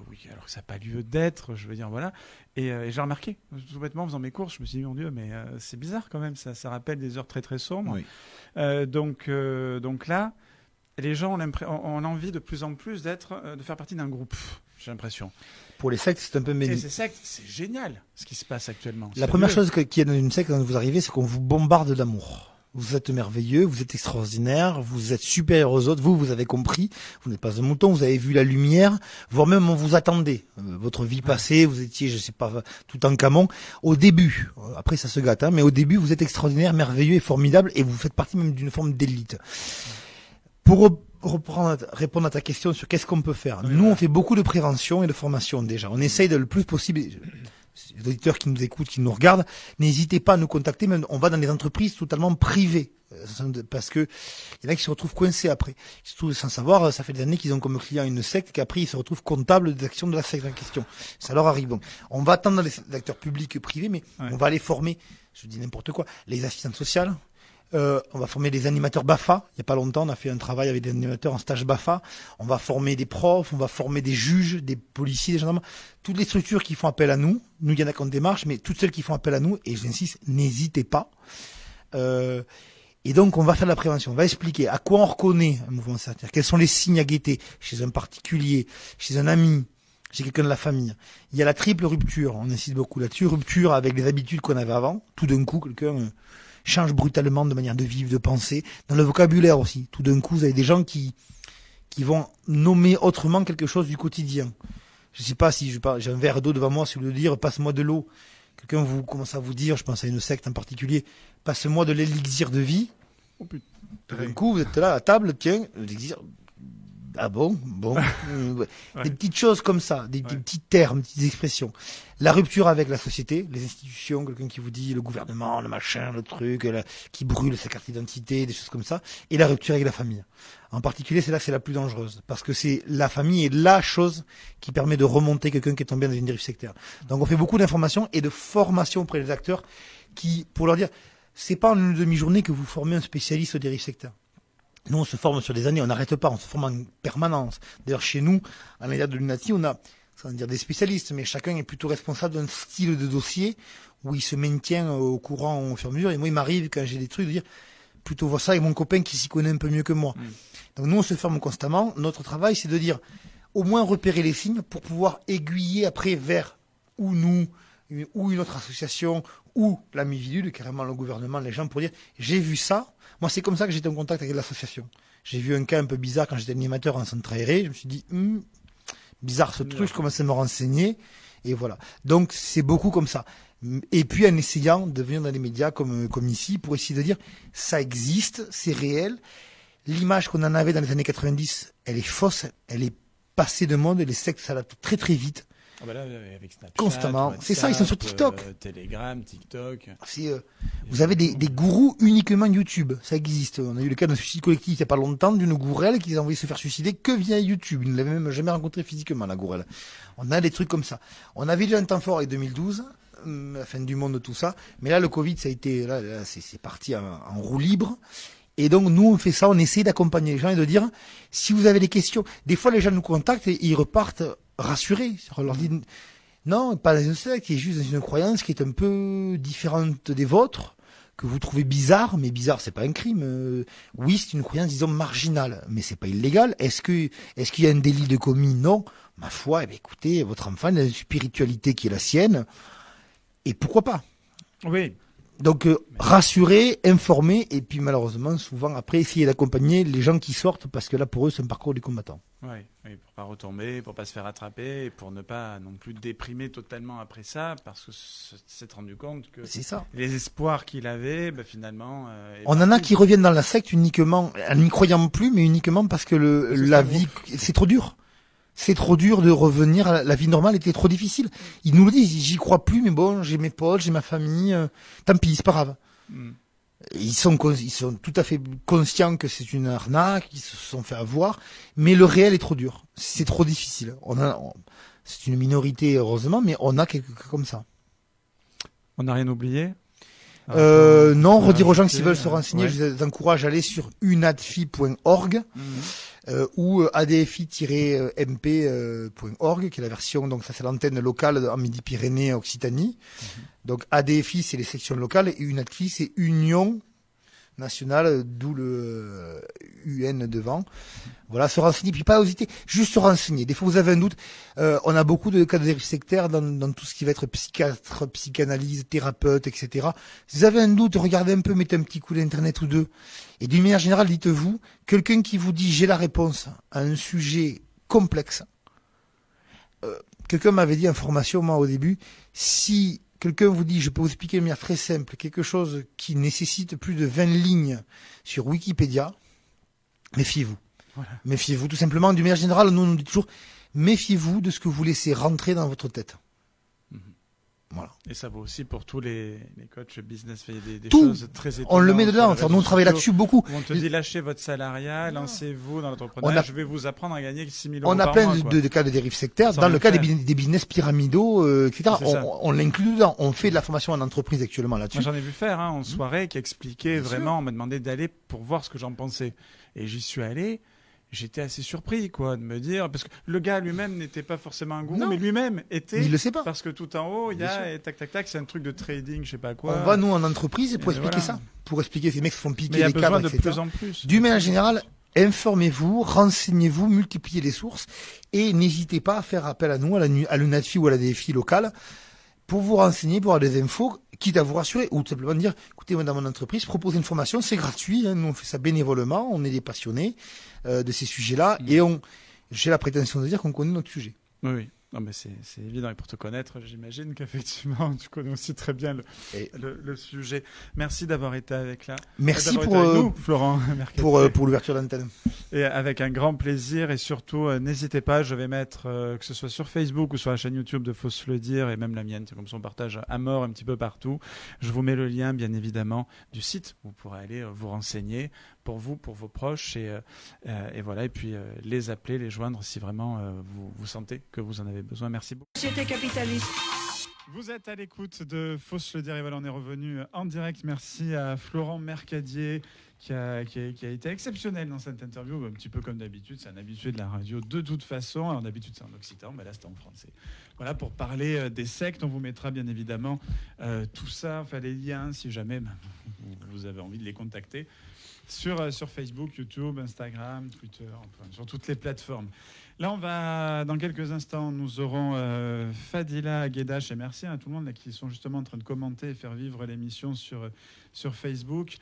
Speaker 11: Oui, alors que ça n'a pas lieu d'être, je veux dire, voilà. Et j'ai remarqué, tout bêtement, en faisant mes courses, je me suis dit, mon Dieu, mais c'est bizarre quand même, ça rappelle des heures très très sombres. Oui. Donc là, les gens ont envie de plus en plus de faire partie d'un groupe, j'ai l'impression.
Speaker 15: Pour les sectes, c'est un peu
Speaker 11: Et ces sectes, c'est génial ce qui se passe actuellement.
Speaker 15: La première chose qui est dans une secte quand vous arrivez, c'est qu'on vous bombarde d'amour. Vous êtes merveilleux, vous êtes extraordinaire, vous êtes supérieur aux autres, vous avez compris, vous n'êtes pas un mouton, vous avez vu la lumière, voire même on vous attendait. Votre vie passée, vous étiez, je sais pas, tout en camon. Au début, après ça se gâte, mais au début vous êtes extraordinaire, merveilleux et formidable, et vous faites partie même d'une forme d'élite. Pour répondre à ta question sur qu'est-ce qu'on peut faire, nous on fait beaucoup de prévention et de formation déjà. On essaye de le plus possible... Les auditeurs qui nous écoutent, qui nous regardent, n'hésitez pas à nous contacter. Même, on va dans des entreprises totalement privées. Parce que il y en a qui se retrouvent coincés après. Ils se retrouvent sans savoir, ça fait des années qu'ils ont comme client une secte, qu'après ils se retrouvent comptables des actions de la secte en question. Ça leur arrive. Donc, on va attendre les acteurs publics et privés, mais on va les former, je dis n'importe quoi, les assistantes sociales. On va former des animateurs BAFA. Il n'y a pas longtemps, on a fait un travail avec des animateurs en stage BAFA. On va former des profs, on va former des juges, des policiers, des gendarmes. Toutes les structures qui font appel à nous. Nous, il y en a qui ont démarche, mais toutes celles qui font appel à nous, et j'insiste, n'hésitez pas. Et donc, on va faire de la prévention. On va expliquer à quoi on reconnaît un mouvement sectaire. Quels sont les signes à guetter chez un particulier, chez un ami, chez quelqu'un de la famille. Il y a la triple rupture. On insiste beaucoup là-dessus. Rupture avec les habitudes qu'on avait avant. Tout d'un coup, quelqu'un... change brutalement de manière de vivre, de penser, dans le vocabulaire aussi. Tout d'un coup, vous avez des gens qui qui vont nommer autrement quelque chose du quotidien. Je ne sais pas si j'ai un verre d'eau devant moi, si vous voulez dire passe-moi de l'eau. Quelqu'un vous commence à vous dire, je pense à une secte en particulier, passe-moi de l'élixir de vie.
Speaker 11: Oh putain.
Speaker 15: D'un coup, vous êtes là à la table, tiens, l'élixir. Ah bon. Des petites choses comme ça, des petits termes, des petites expressions. La rupture avec la société, les institutions, quelqu'un qui vous dit le gouvernement, le machin, le truc, qui brûle sa carte d'identité, des choses comme ça. Et la rupture avec la famille. En particulier, c'est là que c'est la plus dangereuse. Parce que c'est la famille est la chose qui permet de remonter quelqu'un qui est tombé dans une dérive sectaire. Donc on fait beaucoup d'informations et de formation auprès des acteurs pour leur dire, c'est pas en une demi-journée que vous formez un spécialiste aux dérives sectaires. Nous, on se forme sur des années, on n'arrête pas, on se forme en permanence. D'ailleurs, chez nous, à l'IA de l'UNATI, on a, sans dire des spécialistes, mais chacun est plutôt responsable d'un style de dossier où il se maintient au courant au fur et à mesure. Et moi, il m'arrive, quand j'ai des trucs, de dire, plutôt voir ça avec mon copain qui s'y connaît un peu mieux que moi. Donc nous, on se forme constamment. Notre travail, c'est de dire, au moins repérer les signes pour pouvoir aiguiller après vers ou nous, ou une autre association, ou la Mivilude, carrément le gouvernement, les gens, pour dire, j'ai vu ça. Moi, c'est comme ça que j'étais en contact avec l'association. J'ai vu un cas un peu bizarre quand j'étais animateur en centre aéré. Je me suis dit, bizarre ce truc, je commençais à me renseigner. Et voilà. Donc, c'est beaucoup comme ça. Et puis, en essayant de venir dans les médias comme ici, pour essayer de dire, ça existe, c'est réel. L'image qu'on en avait dans les années 90, elle est fausse, elle est passée de mode, les sectes s'adaptent très très vite.
Speaker 16: Ah bah là, avec Snapchat,
Speaker 15: constamment.
Speaker 16: WhatsApp,
Speaker 15: c'est ça, ils sont sur TikTok.
Speaker 16: Telegram, TikTok.
Speaker 15: Vous avez des gourous uniquement YouTube. Ça existe. On a eu le cas d'un suicide collectif il n'y a pas longtemps d'une gourelle qui a envoyé se faire suicider que via YouTube. Ils ne l'avaient même jamais rencontré physiquement, la gourelle. On a des trucs comme ça. On avait déjà un temps fort en 2012, la fin du monde, tout ça. Mais là, le Covid, ça a été, là c'est parti en roue libre. Et donc, nous, on fait ça, on essaie d'accompagner les gens et de dire, si vous avez des questions, des fois, les gens nous contactent et ils repartent rassurés. On leur dit, non, pas dans une secte, qui est juste dans une croyance qui est un peu différente des vôtres, que vous trouvez bizarre, mais bizarre, c'est pas un crime. Oui, c'est une croyance, disons, marginale, mais c'est pas illégal. Est-ce qu'il y a un délit de commis? Non. Ma foi, eh bien, écoutez, votre enfant a une spiritualité qui est la sienne, et pourquoi pas?
Speaker 11: Oui.
Speaker 15: Donc, rassurer, informer, et puis malheureusement, souvent, après, essayer d'accompagner les gens qui sortent, parce que là, pour eux, c'est un parcours des combattants.
Speaker 16: Oui, pour pas retomber, pour pas se faire attraper, et pour ne pas non plus déprimer totalement après ça, parce que s'est rendu compte que les espoirs qu'il avait, finalement...
Speaker 15: On en a qui reviennent dans la secte uniquement, en n'y croyant plus, mais uniquement parce que la vie, c'est trop dur. C'est trop dur de revenir à la vie normale, était trop difficile. Ils nous le disent, j'y crois plus, mais bon, j'ai mes potes, j'ai ma famille, tant pis, c'est pas grave. Ils sont tout à fait conscients que c'est une arnaque, qu'ils se sont fait avoir, mais le réel est trop dur. C'est trop difficile. C'est une minorité, heureusement, mais on a quelques cas comme ça.
Speaker 16: On n'a rien oublié?
Speaker 15: Non, redire aux gens que s'ils veulent se renseigner, je les encourage à aller sur unadfi.org. Ou adfi-mp.org, qui est la version, donc ça c'est l'antenne locale en Midi-Pyrénées, Occitanie. Donc ADFI, c'est les sections locales, et UNADFI, c'est Union nationale, d'où le UN devant. Voilà, se renseigner, puis pas hésiter, juste se renseigner. Des fois vous avez un doute, on a beaucoup de cas de dérive sectaire dans tout ce qui va être psychiatre, psychanalyse, thérapeute, etc. Si vous avez un doute, regardez un peu, mettez un petit coup d'internet ou deux. Et d'une manière générale, dites-vous, quelqu'un qui vous dit j'ai la réponse à un sujet complexe. Quelqu'un m'avait dit en formation, moi au début, si quelqu'un vous dit je peux vous expliquer de manière très simple quelque chose qui nécessite plus de 20 lignes sur Wikipédia, méfiez-vous. Voilà. Méfiez-vous tout simplement. D'une manière générale, nous on nous dit toujours méfiez-vous de ce que vous laissez rentrer dans votre tête. Voilà.
Speaker 16: Et ça vaut aussi pour tous les coachs business, des
Speaker 15: tout,
Speaker 16: choses très étonnantes.
Speaker 15: On le met dedans, nous on travaille là-dessus beaucoup.
Speaker 16: On te dit lâchez votre salariat, lancez-vous dans l'entrepreneuriat, je vais vous apprendre à gagner 6 000 euros
Speaker 15: par mois. On a plein de cas de dérive sectaire, dans le cas des business pyramidaux, etc. On l'inclut dedans, on fait de la formation en entreprise actuellement là-dessus.
Speaker 16: Moi j'en ai vu faire en soirée qui expliquait vraiment, on m'a demandé d'aller pour voir ce que j'en pensais. Et j'y suis allé. J'étais assez surpris, de me dire, parce que le gars lui-même n'était pas forcément un gourou, mais lui-même était.
Speaker 15: Il le sait pas.
Speaker 16: Parce que tout en haut, il y a tac, c'est un truc de trading, je sais pas quoi.
Speaker 15: On va, nous, en entreprise, pour expliquer ça. Pour expliquer ces mecs qui font piquer les
Speaker 16: Mais
Speaker 15: cadres,
Speaker 16: il y a besoin de plus en plus.
Speaker 15: D'une manière générale, informez-vous, renseignez-vous, multipliez les sources, et n'hésitez pas à faire appel à nous, à l'UNADFI ou à la DFI locale, pour vous renseigner, pour avoir des infos, quitte à vous rassurer, ou tout simplement dire, écoutez, moi, dans mon entreprise, proposer une formation, c'est gratuit, hein, nous on fait ça bénévolement, on est des passionnés de ces sujets-là, et j'ai la prétention de dire qu'on connaît notre sujet.
Speaker 16: Oui, oui. Non, mais c'est évident. Et pour te connaître, j'imagine qu'effectivement, tu connais aussi très bien le sujet. Merci d'avoir été avec
Speaker 15: Merci
Speaker 16: d'avoir
Speaker 15: pour
Speaker 16: été avec nous, Florent Mercadier.
Speaker 15: pour l'ouverture d'antenne.
Speaker 16: Et avec un grand plaisir. Et surtout, n'hésitez pas, je vais mettre, que ce soit sur Facebook ou sur la chaîne YouTube de Faut se le dire, et même la mienne, c'est comme ça on partage à mort un petit peu partout. Je vous mets le lien, bien évidemment, du site où vous pourrez aller vous renseigner pour vous, pour vos proches, et voilà. Et puis les appeler, les joindre si vraiment vous sentez que vous en avez besoin. Merci beaucoup.
Speaker 8: Société capitaliste.
Speaker 11: Vous êtes à l'écoute de Faut se le dire, et voilà, on est revenu en direct. Merci à Florent Mercadier qui a été exceptionnel dans cette interview, un petit peu comme d'habitude. C'est un habitué de la radio de toute façon. Alors d'habitude c'est en occitan, mais là c'était en français. Voilà, pour parler des sectes, on vous mettra bien évidemment tout ça, enfin les liens si jamais vous avez envie de les contacter. Sur Facebook, YouTube, Instagram, Twitter, enfin, sur toutes les plateformes. Là, dans quelques instants, nous aurons Fadila Guedache, et merci à tout le monde là, qui sont justement en train de commenter et faire vivre l'émission sur Facebook.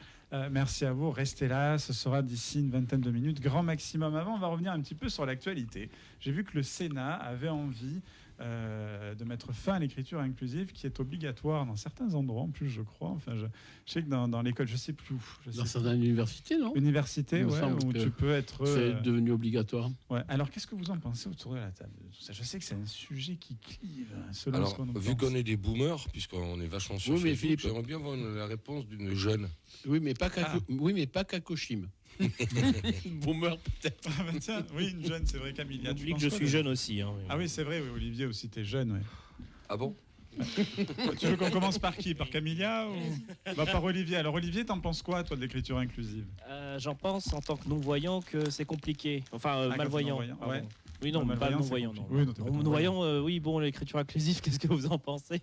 Speaker 11: Merci à vous, restez là, ce sera d'ici une vingtaine de minutes, grand maximum. Avant, on va revenir un petit peu sur l'actualité. J'ai vu que le Sénat avait envie de mettre fin à l'écriture inclusive, qui est obligatoire dans certains endroits, en plus je crois. Enfin, je sais que dans l'école, je sais plus où.
Speaker 12: Dans certaines universités, non ?
Speaker 11: Université, ouais, où tu peux être.
Speaker 12: C'est devenu obligatoire.
Speaker 11: Ouais. Alors, qu'est-ce que vous en pensez autour de la table de tout ça ? Je sais que c'est un sujet qui clive. Selon
Speaker 7: Alors,
Speaker 11: ce qu'on en
Speaker 7: vu
Speaker 11: pense.
Speaker 7: qu'on est des boomers, puisqu'on est vachement sur Facebook,
Speaker 12: Philippe,
Speaker 7: j'aimerais bien avoir la réponse d'une jeune.
Speaker 12: Oui, mais pas Kakoshim. Boomer peut-être.
Speaker 11: Ah ben tiens, oui, une jeune, c'est vrai, Camilla.
Speaker 14: Oublie que je suis jeune aussi. Hein,
Speaker 11: Ah oui, c'est vrai, oui, Olivier aussi, t'es jeune. Ouais.
Speaker 7: Ah bon ?
Speaker 11: Tu veux qu'on commence par qui ? Par Camilla ou par Olivier ? Alors Olivier, t'en penses quoi, toi, de l'écriture inclusive ?
Speaker 14: J'en pense en tant que non-voyant que c'est compliqué. Enfin, malvoyant.
Speaker 11: Ouais.
Speaker 14: Oui, non, pas non-voyant. Non-voyant, oui, bon, l'écriture inclusive, qu'est-ce que vous en pensez ?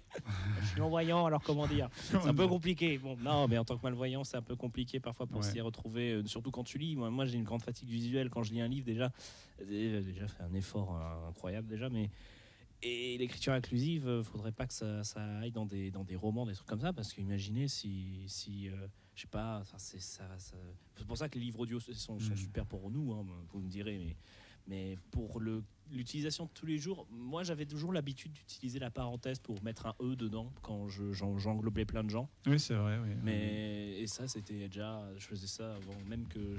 Speaker 14: Je suis non-voyant, alors comment dire ? C'est un peu compliqué. Bon, non, mais en tant que malvoyant, c'est un peu compliqué parfois pour s'y retrouver, surtout quand tu lis. Moi, j'ai une grande fatigue visuelle quand je lis un livre, déjà fait un effort incroyable, déjà, mais. Et l'écriture inclusive, faudrait pas que ça aille dans des romans, des trucs comme ça, parce qu'imaginez si je sais pas, c'est pour ça que les livres audio sont super pour nous, hein, vous me direz, mais pour l'utilisation de tous les jours, moi j'avais toujours l'habitude d'utiliser la parenthèse pour mettre un E dedans quand j'englobais plein de gens.
Speaker 11: Oui, c'est vrai, oui.
Speaker 14: Et ça, c'était déjà, je faisais ça avant même que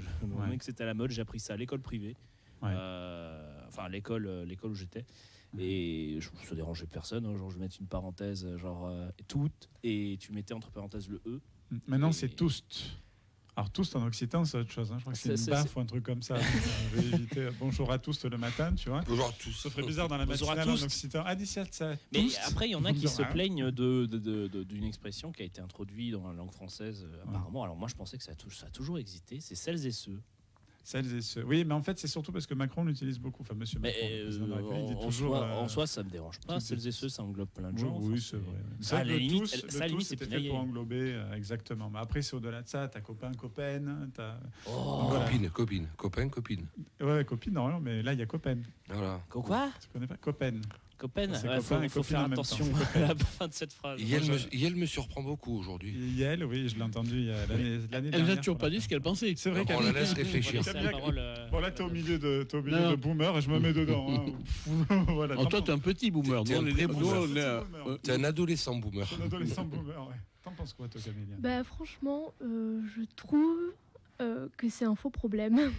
Speaker 14: c'était à la mode. J'ai appris ça à l'école privée, enfin l'école où j'étais. Et ça dérangeait personne, hein, genre je mettais une parenthèse toute, et tu mettais entre parenthèses le E.
Speaker 11: Maintenant c'est toust. Alors toust en occitan c'est autre chose, hein. Je crois que c'est une baffe ou un truc comme ça. Je vais éviter bonjour à tous le matin, tu vois.
Speaker 7: Bonjour à tous.
Speaker 11: Ça ferait bizarre dans la matinale en occitan. Ah, d'ici ça.
Speaker 14: Mais après il y en a qui se plaignent d'une expression qui a été introduite dans la langue française apparemment. Alors moi je pensais que ça a toujours existé, c'est celles et ceux.
Speaker 11: Celles et ceux. Oui, mais en fait, c'est surtout parce que Macron l'utilise beaucoup. Enfin, monsieur Macron. Il dit toujours,
Speaker 14: en soi, ça me dérange pas. Celles et ceux, ça englobe plein de gens.
Speaker 11: Oui, c'est vrai.
Speaker 14: Ça, à la limite,
Speaker 11: c'était fait pour englober, exactement. Mais après, c'est au-delà de ça. T'as copain, copaine.
Speaker 7: Copine. Copain, copine.
Speaker 11: Ouais, copine, non, mais là, il y a copaine.
Speaker 14: Voilà. Quoi ?
Speaker 11: Tu connais pas copaine.
Speaker 14: Copaine, il faut faire attention à la fin de cette phrase.
Speaker 7: Yel me surprend beaucoup aujourd'hui.
Speaker 11: Yel, oui, je l'ai entendu l'année dernière.
Speaker 12: Elle n'a toujours pas dit ce qu'elle pensait.
Speaker 11: C'est vrai
Speaker 7: qu'on la laisse réfléchir.
Speaker 11: Bon, là, t'es au milieu de boomer et je me mets dedans.
Speaker 12: Voilà. Toi, t'es un petit boomer.
Speaker 7: T'es un adolescent boomer.
Speaker 11: Un adolescent boomer, ouais. T'en penses quoi, toi, Camélia ?
Speaker 13: Franchement, je trouve que c'est un faux problème.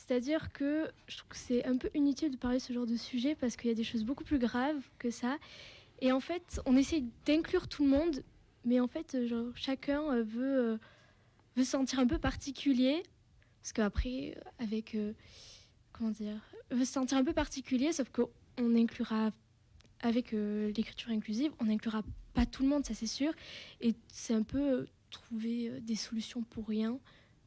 Speaker 13: C'est-à-dire que je trouve que c'est un peu inutile de parler de ce genre de sujet parce qu'il y a des choses beaucoup plus graves que ça. Et en fait, on essaie d'inclure tout le monde, mais en fait, chacun veut se sentir un peu particulier. Parce qu'après, veut se sentir un peu particulier, sauf qu'on inclura, avec l'écriture inclusive, on n'inclura pas tout le monde, ça c'est sûr. Et c'est un peu trouver des solutions pour rien.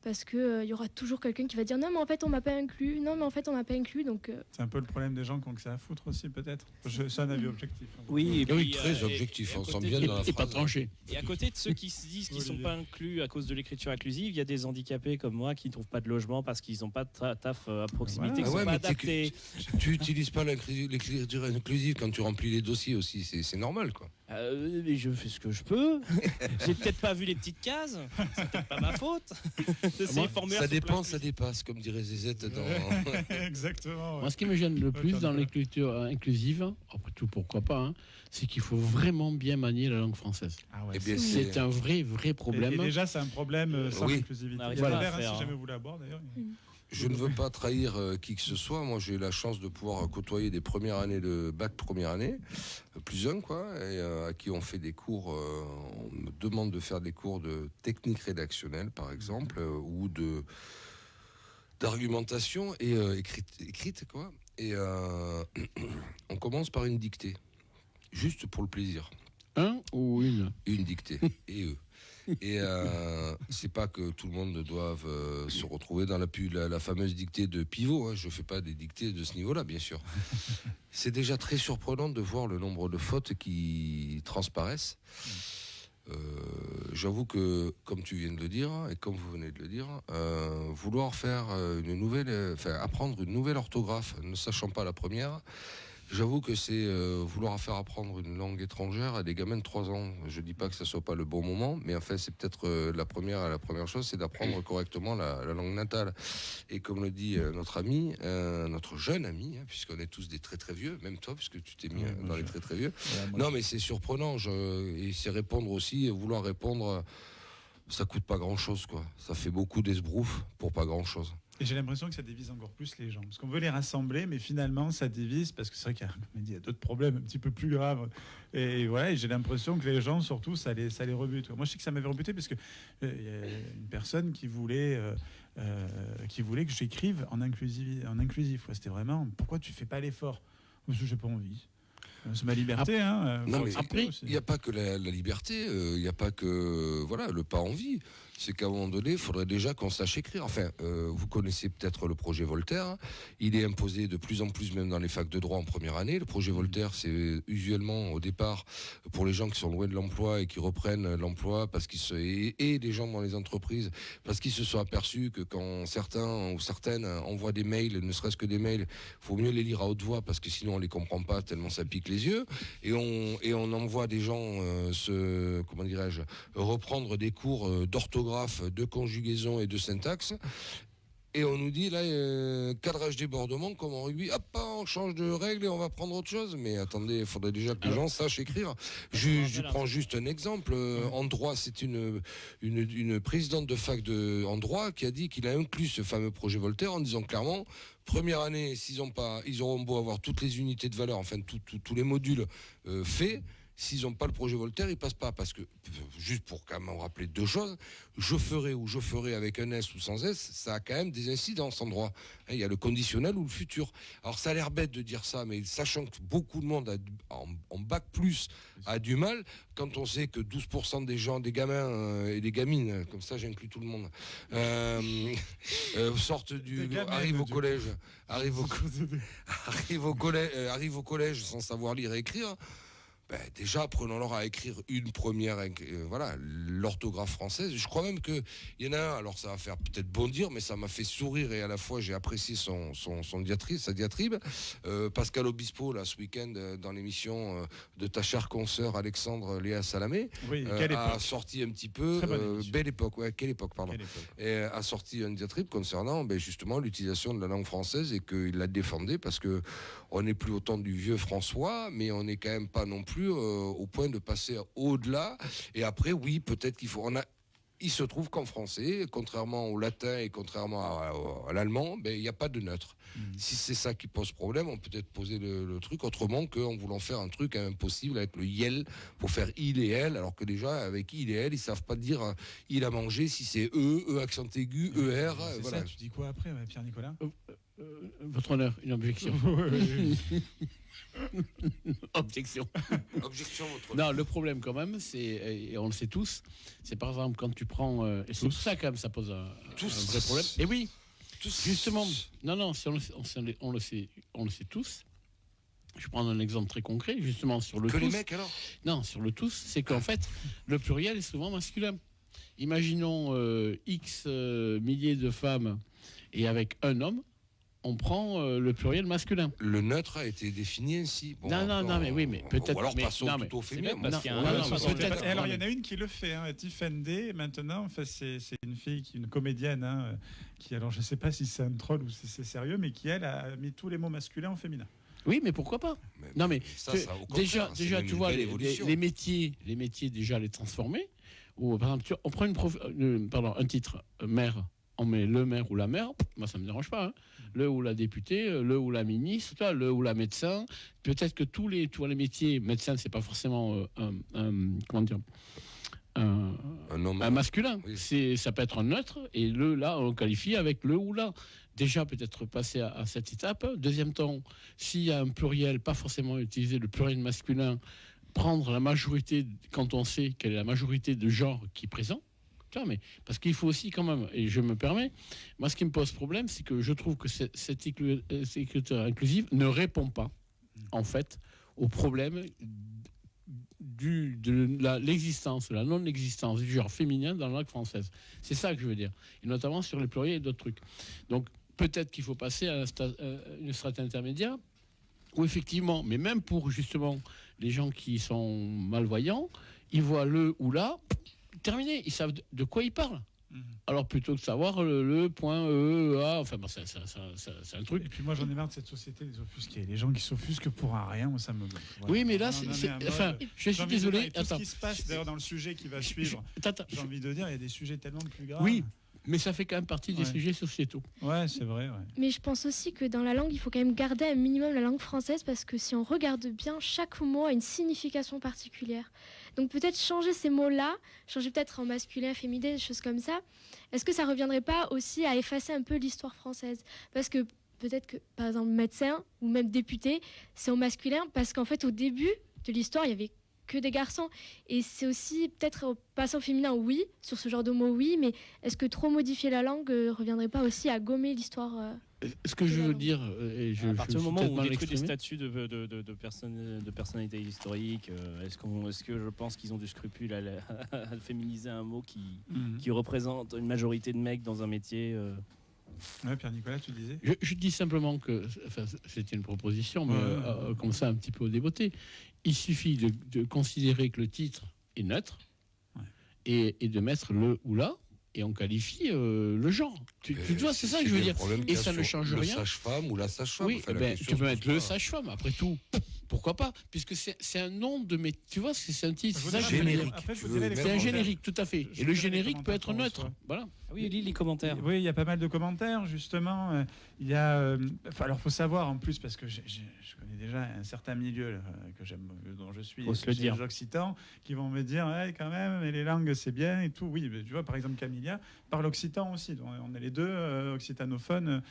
Speaker 13: parce que il y aura toujours quelqu'un qui va dire non mais en fait on m'a pas inclus, non mais en fait on m'a pas inclus, donc
Speaker 11: c'est un peu le problème des gens qui ont que ça à foutre aussi peut-être. C'est un avis objectif.
Speaker 14: Oui, et puis,
Speaker 7: très objectif, on sent bien dans la phrase.
Speaker 12: Pas tranché.
Speaker 14: Et à côté de ceux qui se disent qu'ils sont pas inclus à cause de l'écriture inclusive, il y a des handicapés comme moi qui ne trouvent pas de logement parce qu'ils n'ont pas de taf à proximité, qui sont pas adaptés.
Speaker 7: Tu n'utilises pas l'écriture inclusive quand tu remplis les dossiers aussi, c'est normal quoi.
Speaker 14: Mais je fais ce que je peux. J'ai peut-être pas vu les petites cases. C'est peut-être pas ma faute.
Speaker 7: Ça dépend, ça dépasse, comme dirait Zézette dans.
Speaker 11: Exactement. Ouais.
Speaker 12: Moi, ce qui me gêne le plus dans l'écriture inclusive, après tout, pourquoi pas, hein, c'est qu'il faut vraiment bien manier la langue française.
Speaker 11: Ah ouais,
Speaker 12: c'est un vrai problème.
Speaker 11: Et déjà, c'est un problème sans inclusivité.
Speaker 14: Il
Speaker 11: y a si jamais vous voulez à bord d'ailleurs.
Speaker 7: Je ne veux pas trahir qui que ce soit. Moi, j'ai eu la chance de pouvoir côtoyer des premières années de bac première année, plus jeunes, quoi, et à qui on fait des cours. On me demande de faire des cours de technique rédactionnelle, par exemple, ou d'argumentation et écrite, quoi. Et on commence par une dictée, juste pour le plaisir.
Speaker 12: Un ou une
Speaker 7: dictée. Et eux. Et c'est pas que tout le monde doive se retrouver dans la fameuse dictée de pivot. Hein. Je fais pas des dictées de ce niveau-là, bien sûr. C'est déjà très surprenant de voir le nombre de fautes qui transparaissent. J'avoue que, comme tu viens de le dire, et comme vous venez de le dire, vouloir faire apprendre une nouvelle orthographe, ne sachant pas la première, j'avoue que c'est vouloir faire apprendre une langue étrangère à des gamins de 3 ans. Je dis pas que ça soit pas le bon moment, mais en fait c'est peut-être la première chose, c'est d'apprendre correctement la langue natale. Et comme le dit notre ami, notre jeune ami, hein, puisqu'on est tous des très très vieux, même toi, puisque tu t'es mis dans les très très vieux. Non mais c'est surprenant, et c'est répondre aussi, vouloir répondre, ça coûte pas grand chose, quoi. Ça fait beaucoup d'esbrouf pour pas grand chose.
Speaker 11: Et j'ai l'impression que ça divise encore plus les gens. Parce qu'on veut les rassembler, mais finalement, ça divise. Parce que c'est vrai qu'il y a d'autres problèmes un petit peu plus graves. Et voilà, et j'ai l'impression que les gens, surtout, ça les rebute. Moi, je sais que ça m'avait rebuté parce qu'il y a une personne qui voulait que j'écrive en inclusif. Ouais, c'était vraiment, pourquoi tu fais pas l'effort ? Parce que j'ai pas envie. C'est ma liberté.
Speaker 7: Non, mais après, il n'y a pas que la liberté, il n'y a pas que le pas envie. C'est qu'à un moment donné, il faudrait déjà qu'on sache écrire. Enfin, vous connaissez peut-être le projet Voltaire. Il est imposé de plus en plus, même dans les facs de droit en première année. Le projet Voltaire, c'est usuellement au départ pour les gens qui sont loin de l'emploi et qui reprennent l'emploi et les gens dans les entreprises, parce qu'ils se sont aperçus que quand certains ou certaines envoient des mails, ne serait-ce que des mails, il faut mieux les lire à haute voix parce que sinon on les comprend pas tellement ça pique les yeux. Et on envoie des gens reprendre des cours d'orthographe, de conjugaison et de syntaxe. Et on nous dit, là, cadrage débordement, comme en rugby, hop, on change de règle et on va prendre autre chose. Mais attendez, il faudrait déjà que les gens sachent écrire. Je prends juste un exemple. En droit, c'est une présidente de fac en droit qui a dit qu'il a inclus ce fameux projet Voltaire en disant clairement, première année, ils auront beau avoir toutes les unités de valeur, enfin, tous les modules faits. S'ils n'ont pas le projet Voltaire, ils passent pas. Parce que, juste pour quand même rappeler 2 choses, je ferai avec un S ou sans S, ça a quand même des incidences en droit. Il y a le conditionnel ou le futur. Alors ça a l'air bête de dire ça, mais sachant que beaucoup de monde en bac plus a du mal, quand on sait que 12% des gens, des gamins et des gamines, comme ça j'inclus tout le monde, arrivent au collège sans savoir lire et écrire. Déjà, prenons-leur à écrire une première, l'orthographe française. Je crois même qu'il y en a un, alors ça va faire peut-être bondir, mais ça m'a fait sourire et à la fois j'ai apprécié sa diatribe. Pascal Obispo, là, ce week-end, dans l'émission de ta chère consoeur Alexandre Léa Salamé, a sorti un petit peu... Belle époque, quelle époque, pardon. Et a sorti une diatribe concernant justement l'utilisation de la langue française et qu'il la défendait parce que on n'est plus au temps du vieux François, mais on n'est quand même pas non plus au point de passer au-delà. Et après, oui, peut-être qu'il faut... Il se trouve qu'en français, contrairement au latin et contrairement à l'allemand, il n'y a pas de neutre. Si c'est ça qui pose problème, on peut peut-être poser le truc autrement qu'en voulant faire un truc impossible avec le yel pour faire il et elle, alors que déjà, avec il et elle, ils ne savent pas dire il a mangé, si c'est E accent aigu, ER.
Speaker 11: Ça, tu dis quoi après, Pierre-Nicolas ?
Speaker 12: Votre honneur, une objection. Objection.
Speaker 7: Objection, votre
Speaker 12: Non, le problème quand même, c'est, et on le sait tous, c'est par exemple quand tu prends... et c'est pour ça quand même ça pose un vrai problème. Et oui, justement, non, si on le sait tous. Je vais prendre un exemple très concret, justement sur le tous.
Speaker 7: Que les mecs alors ?
Speaker 12: Non, sur le tous, c'est qu'en fait, le pluriel est souvent masculin. Imaginons X milliers de femmes et avec un homme, on prend le pluriel masculin.
Speaker 7: Le neutre a été défini ainsi. Bon,
Speaker 12: non, mais oui, mais peut-être.
Speaker 7: Ou alors passons plutôt au féminin.
Speaker 11: Alors il y en a une qui le fait, Tiffany maintenant. Enfin, c'est une fille, une comédienne, qui, alors je ne sais pas si c'est un troll ou si c'est sérieux, mais qui elle a mis tous les mots masculins au féminin.
Speaker 12: Oui, mais pourquoi pas ? Non, mais déjà, tu vois, les métiers, déjà les transformer. Ou par exemple, on prend un titre maire. On met le maire ou la mère, moi ça me dérange pas. Le ou la députée, le ou la ministre, le ou la médecin. Peut-être que tous les métiers, médecin c'est pas forcément un masculin. Oui. Ça peut être un neutre et le là on qualifie avec le ou la. Déjà peut-être passer à cette étape. Deuxième temps, s'il y a un pluriel, pas forcément utiliser le pluriel masculin, prendre la majorité quand on sait quelle est la majorité de genre qui est présent. Mais parce qu'il faut aussi quand même, et je me permets, moi ce qui me pose problème, c'est que je trouve que cette écriture inclusive ne répond pas, en fait, au problème de l'existence, de la non-existence du genre féminin dans la langue française. C'est ça que je veux dire, et notamment sur les pluriels et d'autres trucs. Donc peut-être qu'il faut passer à une strate intermédiaire, où effectivement, mais même pour justement les gens qui sont malvoyants, ils voient le ou la, terminé, ils savent de quoi ils parlent. Alors plutôt que de savoir le point A, enfin bon, c'est un truc.
Speaker 11: Et puis moi j'en ai marre de cette société des offusqués. Les gens qui s'offusquent pour un rien, moi ça me gonfle.
Speaker 12: Oui, mais là, je suis désolé.
Speaker 11: Tout ce qui se passe d'ailleurs dans le sujet qui va suivre, j'ai envie de dire, il y a des sujets tellement plus graves.
Speaker 12: Oui, mais ça fait quand même partie des sujets sociétaux.
Speaker 11: Ouais, c'est vrai. Ouais.
Speaker 13: Mais je pense aussi que dans la langue, il faut quand même garder un minimum la langue française parce que si on regarde bien, chaque mot a une signification particulière. Donc peut-être changer ces mots-là, changer peut-être en masculin, féminin, des choses comme ça. Est-ce que ça reviendrait pas aussi à effacer un peu l'histoire française ? Parce que peut-être que, par exemple, médecin ou même député, c'est au masculin parce qu'en fait, au début de l'histoire, il y avait que des garçons. Et c'est aussi peut-être passer au féminin, oui, sur ce genre de mots, oui, mais est-ce que trop modifier la langue reviendrait pas aussi à gommer l'histoire
Speaker 12: Ce que je veux dire,
Speaker 14: à partir du moment où on détruit des statuts de personnalité historique, est-ce que je pense qu'ils ont du scrupule à féminiser un mot qui représente une majorité de mecs dans un métier
Speaker 11: Ouais, Pierre-Nicolas, tu disais.
Speaker 12: Je dis simplement que, c'était une proposition, mais comme ça un petit peu au débeauté. Il suffit de considérer que le titre est neutre et de mettre le ou la. Et on qualifie le genre. Tu vois, c'est ça que je veux dire. Et ça ne change rien.
Speaker 7: Le sage-femme ou la sage-femme.
Speaker 12: Oui, tu peux mettre le sage-femme, après tout. Pourquoi pas ? Puisque c'est un nom de... Mais tu vois, c'est un titre. C'est
Speaker 7: générique.
Speaker 12: C'est un générique, tout à fait. Et le générique peut être neutre. Voilà.
Speaker 14: Oui, lis les commentaires.
Speaker 11: Oui, il y a pas mal de commentaires, justement. Il y a... alors, il faut savoir, en plus, parce que je connais déjà un certain milieu que j'aime, dont je suis, les Occitans, qui vont me dire, ouais, quand même, mais les langues, c'est bien et tout. Oui, mais tu vois, par exemple, Camilla parle occitan aussi. Donc, on est les deux occitanophones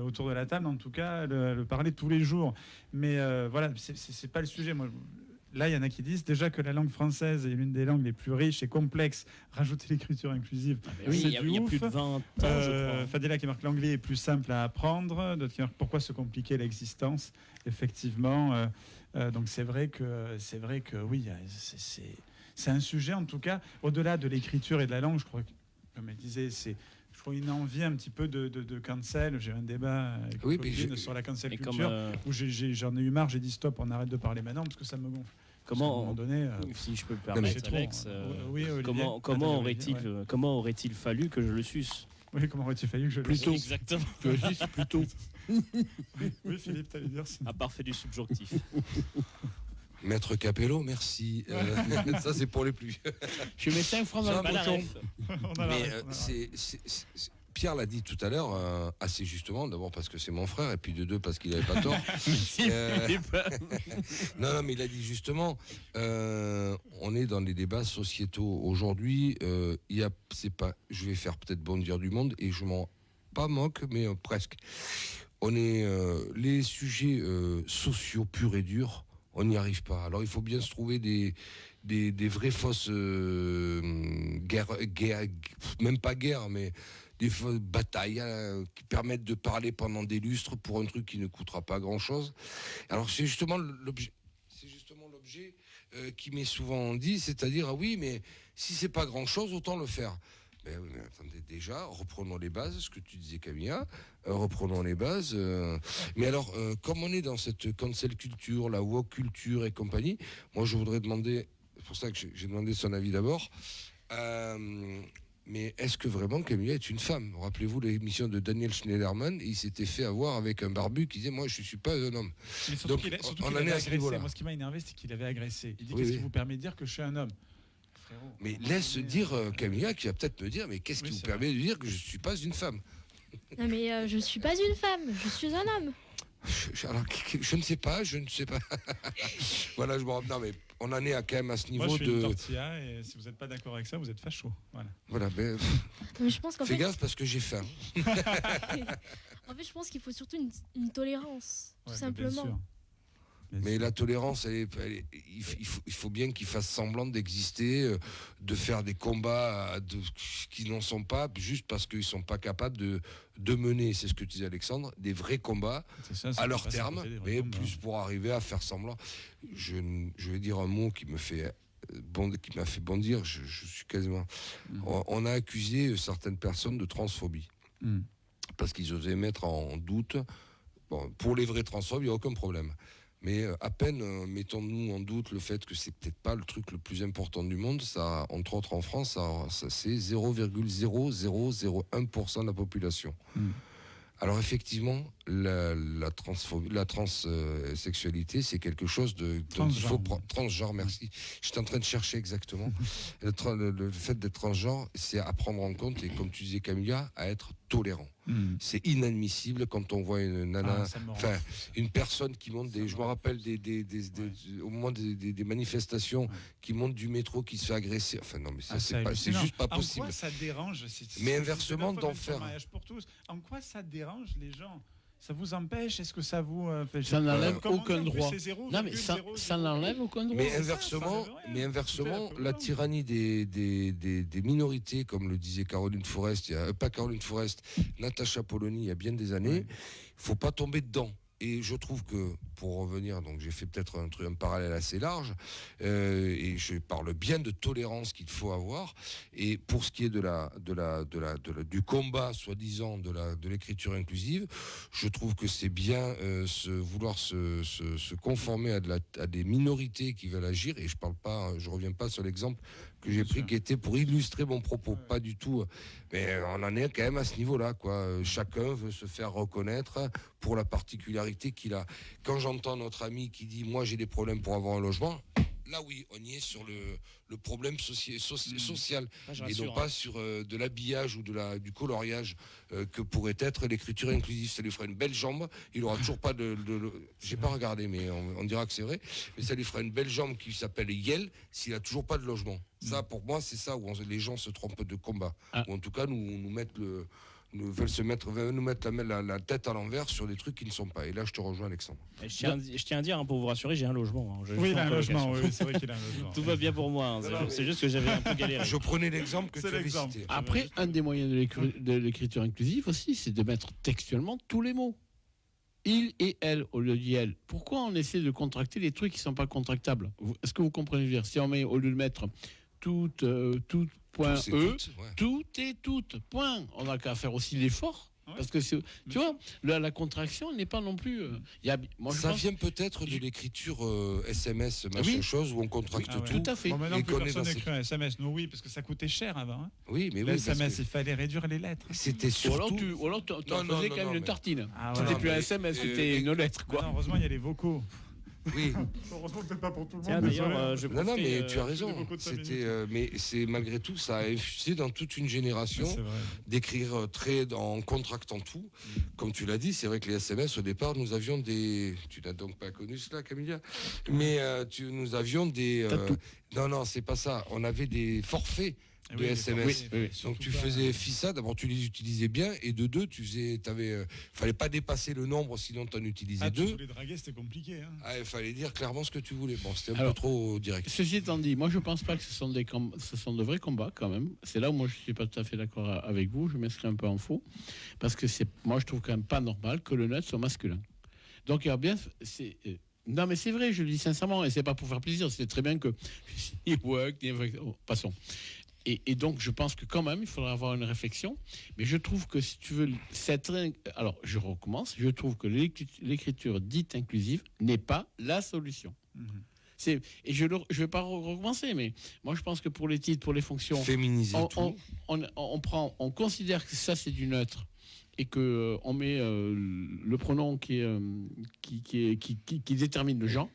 Speaker 11: autour de la table, en tout cas, le parler tous les jours. Mais voilà, c'est pas le sujet. Moi, là, il y en a qui disent déjà que la langue française est l'une des langues les plus riches et complexes. Rajouter l'écriture inclusive,
Speaker 14: oui, il y a plus de 20 ans, je crois.
Speaker 11: Fadela qui marque l'anglais est plus simple à apprendre. D'autres qui marquent pourquoi se compliquer l'existence. Effectivement, donc c'est vrai que oui, c'est un sujet en tout cas au-delà de l'écriture et de la langue. Je crois que, comme elle disait, je crois une envie un petit peu de cancel. J'ai eu un débat avec sur la cancel culture où j'en ai eu marre. J'ai dit stop, on arrête de parler maintenant parce que ça me gonfle.
Speaker 14: Comment, si je peux me permettre, Alex, comment aurait-il fallu que je le suce ?
Speaker 11: Oui, comment aurait-il fallu que je le suce ?
Speaker 14: Exactement.
Speaker 12: Plutôt.
Speaker 11: Oui, Philippe, t'allais dire ça.
Speaker 14: À part fait du subjonctif.
Speaker 7: Maître Capello, merci. Ça, c'est pour les plus.
Speaker 12: Je mets 5 francs dans le bouton.
Speaker 7: Mais Pierre l'a dit tout à l'heure, assez justement, d'abord parce que c'est mon frère, et puis de deux parce qu'il n'avait pas tort. Non, mais il a dit justement, on est dans les débats sociétaux. Aujourd'hui, je vais faire peut-être bondir du monde, et je m'en pas moque, mais presque. les sujets sociaux purs et durs, on n'y arrive pas. Alors il faut bien se trouver des vraies fausses guerres, même pas guerre, mais des fausses batailles qui permettent de parler pendant des lustres pour un truc qui ne coûtera pas grand-chose. Alors c'est justement l'objet qui m'est souvent dit, c'est-à-dire ah oui, mais si c'est pas grand-chose, autant le faire. Ben oui, mais attendez, déjà, reprenons les bases, ce que tu disais Camilla, reprenons les bases. Mais alors, comme on est dans cette cancel culture, la woke culture et compagnie, moi je voudrais demander, c'est pour ça que j'ai demandé son avis d'abord, mais est-ce que vraiment Camilla est une femme ? Rappelez-vous l'émission de Daniel Schneiderman, il s'était fait avoir avec un barbu qui disait moi je ne suis pas un homme.
Speaker 11: Mais surtout
Speaker 7: Donc
Speaker 11: surtout
Speaker 7: on
Speaker 11: qu'il
Speaker 7: en
Speaker 11: avait
Speaker 7: est à ce
Speaker 11: agressé.
Speaker 7: niveau-là.
Speaker 11: Moi ce qui m'a énervé c'est qu'il avait agressé. Il dit
Speaker 7: Oui,
Speaker 11: qu'est-ce
Speaker 7: oui.
Speaker 11: qui vous permet de dire que je suis un homme ?
Speaker 7: Mais laisse dire Camilla qui va peut-être me dire mais qu'est-ce qui vous permet de dire que je ne suis pas une femme ?
Speaker 13: Non mais je suis pas une femme, je suis un homme.
Speaker 7: Alors, je ne sais pas. Voilà, je me rends. Non, mais on en est quand même à ce niveau
Speaker 11: Moi, je suis
Speaker 7: de.
Speaker 11: une tortilla et si vous n'êtes pas d'accord avec ça, vous êtes facho.
Speaker 7: Voilà, ben.
Speaker 13: Mais je pense qu'en
Speaker 7: Fais
Speaker 13: fait,
Speaker 7: gaffe parce que j'ai faim.
Speaker 13: en fait, je pense qu'il faut surtout une tolérance, tout
Speaker 7: Ouais,
Speaker 13: simplement.
Speaker 7: bien sûr. Mais la tolérance, il faut bien qu'ils fassent semblant d'exister, de faire des combats qui n'en sont pas, juste parce qu'ils ne sont pas capables de mener, c'est ce que tu disais Alexandre, des vrais combats à leur terme, mais plus pour arriver à faire semblant. Je vais dire un mot qui me fait qui m'a fait bondir, je suis quasiment... On a accusé certaines personnes de transphobie, parce qu'ils osaient mettre en doute... Bon, pour les vrais transphobes, il n'y a aucun problème. Mais à peine mettons-nous en doute le fait que c'est peut-être pas le truc le plus important du monde. Ça, entre autres en France, ça c'est 0,0001% de la population. Alors effectivement, la transsexualité, c'est quelque chose dont il faut transgenre. Merci. J'étais en train de chercher exactement. Le fait d'être transgenre, c'est à prendre en compte et comme tu disais Camilla, à être tolérant. C'est inadmissible quand on voit une nana, une personne qui monte je me rappelle au moment des manifestations, qui monte du métro, qui se fait agresser. Enfin non, mais ça c'est juste pas possible.
Speaker 11: En quoi ça dérange
Speaker 7: Mais inversement, d'en faire.
Speaker 11: Pour tous. En quoi ça dérange les gens ? Ça vous empêche ? Est-ce que ça vous
Speaker 12: ça n'enlève aucun droit. Non mais ça n'enlève aucun droit.
Speaker 7: Mais inversement, la tyrannie des minorités, comme le disait Caroline Forest, pas Caroline Forest, Natacha Polony, il y a bien des années, faut pas tomber dedans. Et je trouve que, pour revenir, donc j'ai fait peut-être un parallèle assez large, et je parle bien de tolérance qu'il faut avoir. Et pour ce qui est du combat, soi-disant, de l'écriture inclusive, je trouve que c'est bien vouloir se conformer à des minorités qui veulent agir. Et je reviens pas sur l'exemple que j'ai pris, qui était pour illustrer mon propos, pas du tout. Mais on en est quand même à ce niveau-là, quoi. Chacun veut se faire reconnaître pour la particularité qu'il a. Quand j'entends notre ami qui dit « moi j'ai des problèmes pour avoir un logement », là oui, on y est sur le problème social, et non pas sur de l'habillage ou du coloriage que pourrait être l'écriture inclusive. Ça lui ferait une belle jambe, il aura toujours pas j'ai pas regardé, mais on dira que c'est vrai, mais ça lui ferait une belle jambe qui s'appelle Yel s'il a toujours pas de logement. Ça, pour moi, c'est ça où les gens se trompent de combat, ou en tout cas nous mettent nous veulent nous mettre la tête à l'envers sur des trucs qui ne sont pas. Et là, je te rejoins, Alexandre.
Speaker 14: Je tiens à dire, pour vous rassurer, j'ai un logement.
Speaker 11: Oui, il a un logement, oui, c'est vrai qu'il a un logement.
Speaker 14: Tout va bien pour moi. C'est juste que j'avais un peu galéré.
Speaker 7: Je prenais l'exemple que tu avais cité.
Speaker 12: Après, un des moyens de l'écriture inclusive aussi, c'est de mettre textuellement tous les mots. Il et elle au lieu d'elle. Pourquoi on essaie de contracter les trucs qui ne sont pas contractables ? Est-ce que vous comprenez dire ? Si on met, au lieu de mettre tout point tout et toutes, point. On n'a qu'à faire aussi l'effort. Parce que tu vois, la contraction n'est pas non plus.
Speaker 7: Ça vient peut-être de l'écriture SMS, chose où on contracte tout.
Speaker 12: Tout à fait.
Speaker 11: Bon, maintenant, plus personne n'écrit un SMS. Nous, oui, parce que ça coûtait cher avant. Hein.
Speaker 7: Oui, mais
Speaker 11: le SMS, il fallait réduire les lettres.
Speaker 7: C'était surtout.
Speaker 12: Ou alors tu faisais quand même une tartine.
Speaker 11: Ah,
Speaker 12: c'était plus un SMS, c'était une lettre, quoi.
Speaker 11: Heureusement, il y a les vocaux.
Speaker 7: Oui.
Speaker 11: Heureusement que c'est pas pour tout le monde.
Speaker 14: Tiens, d'ailleurs,
Speaker 7: non, mais tu as raison. Mais c'est malgré tout, ça a infusé dans toute une génération d'écrire en contractant tout. Comme tu l'as dit, c'est vrai que les SMS, au départ, nous avions des... Tu n'as donc pas connu cela, Camilla. Mais nous avions des... Non, c'est pas ça. On avait des forfaits de SMS. Donc tu faisais FISA, d'abord tu les utilisais bien, et de deux, fallait pas dépasser le nombre, sinon tu en utilisais deux.
Speaker 11: Tu voulais draguer, c'était compliqué. Hein.
Speaker 7: Il fallait dire clairement ce que tu voulais. Bon, c'était un peu trop direct.
Speaker 12: Ceci étant dit, moi je pense pas que ce sont de vrais combats quand même. C'est là où moi je suis pas tout à fait d'accord avec vous. Je m'inscris un peu en faux parce que moi je trouve quand même pas normal que le neutre soit masculin. Donc il y a bien, non mais c'est vrai, je le dis sincèrement et c'est pas pour faire plaisir. C'est très bien que passons. Et donc je pense que quand même il faudra avoir une réflexion. Mais je trouve que si tu veux alors je recommence. Je trouve que l'écriture dite inclusive n'est pas la solution. Et je vais pas recommencer, mais moi je pense que pour les titres, pour les fonctions,
Speaker 7: féminiser
Speaker 12: on considère que ça c'est du neutre et que on met le pronom qui détermine le genre.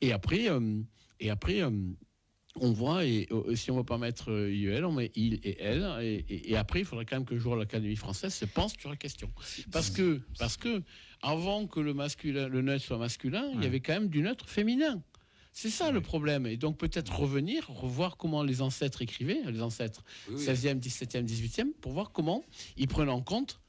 Speaker 12: Et après on voit, et si on ne veut pas mettre IEL, on met il et elle. Et après, il faudrait quand même que le jour l'Académie française se penche sur la question. Parce que avant que le neutre soit masculin, il y avait quand même du neutre féminin. C'est ça le problème. Et donc peut-être revoir comment les ancêtres écrivaient, les ancêtres 16e, 17e, 18e, pour voir comment ils prenaient en compte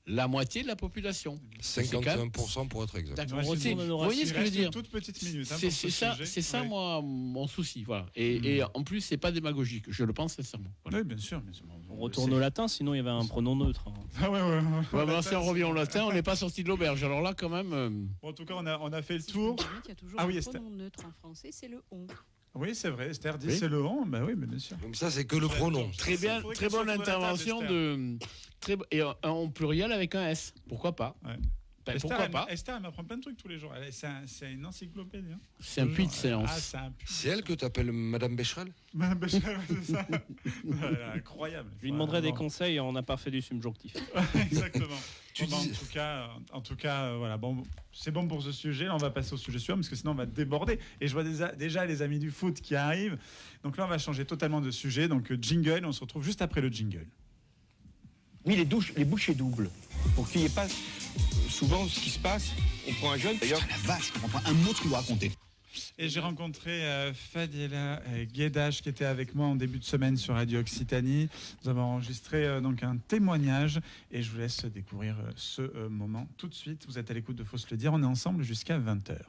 Speaker 12: la moitié de la population.
Speaker 7: 51% pour être exact.
Speaker 12: D'accord. Vous voyez ce que je veux dire?
Speaker 11: Toute petite minute.
Speaker 12: C'est ça, moi, mon souci. Voilà. Et en plus, c'est pas démagogique. Je le pense sincèrement. Voilà.
Speaker 11: Oui, bien sûr.
Speaker 14: On retourne au latin, sinon il y avait un pronom neutre.
Speaker 11: Ah ouais.
Speaker 12: Si on revient au latin, on n'est pas sorti de l'auberge. Alors là, quand même.
Speaker 11: Bon, en tout cas, on a fait le tour.
Speaker 17: Il y a toujours un pronom neutre en français, c'est le on.
Speaker 11: Oui, c'est vrai. Esther dit c'est le on. Ben oui, mais bien sûr.
Speaker 7: Donc ça, c'est que le pronom.
Speaker 12: Très bien, très bonne intervention et en pluriel avec un S. Pourquoi pas?
Speaker 11: Pourquoi pas? Esther, elle m'apprend plein de trucs tous les jours. C'est une encyclopédie. Hein.
Speaker 12: C'est un puits de séance.
Speaker 7: C'est elle que tu appelles Madame Becherel?
Speaker 11: Madame Becherel, c'est ça. Incroyable.
Speaker 14: Je lui demanderai des conseils, on n'a pas fait du subjonctif.
Speaker 11: Exactement. En tout cas, voilà. Bon, c'est bon pour ce sujet. Là, on va passer au sujet suivant parce que sinon on va déborder. Et je vois déjà les amis du foot qui arrivent. Donc là, on va changer totalement de sujet. Donc jingle, on se retrouve juste après le jingle.
Speaker 18: Oui, les bouchées doubles. Pour qu'il n'y ait pas souvent ce qui se passe, on prend un jeune. D'ailleurs, la vache, je comprends pas un mot de ce qu'il doit raconter.
Speaker 11: Et j'ai rencontré Fadila Guedache qui était avec moi en début de semaine sur Radio Occitanie. Nous avons enregistré donc un témoignage et je vous laisse découvrir ce moment tout de suite. Vous êtes à l'écoute de Faut se le dire, on est ensemble jusqu'à 20h.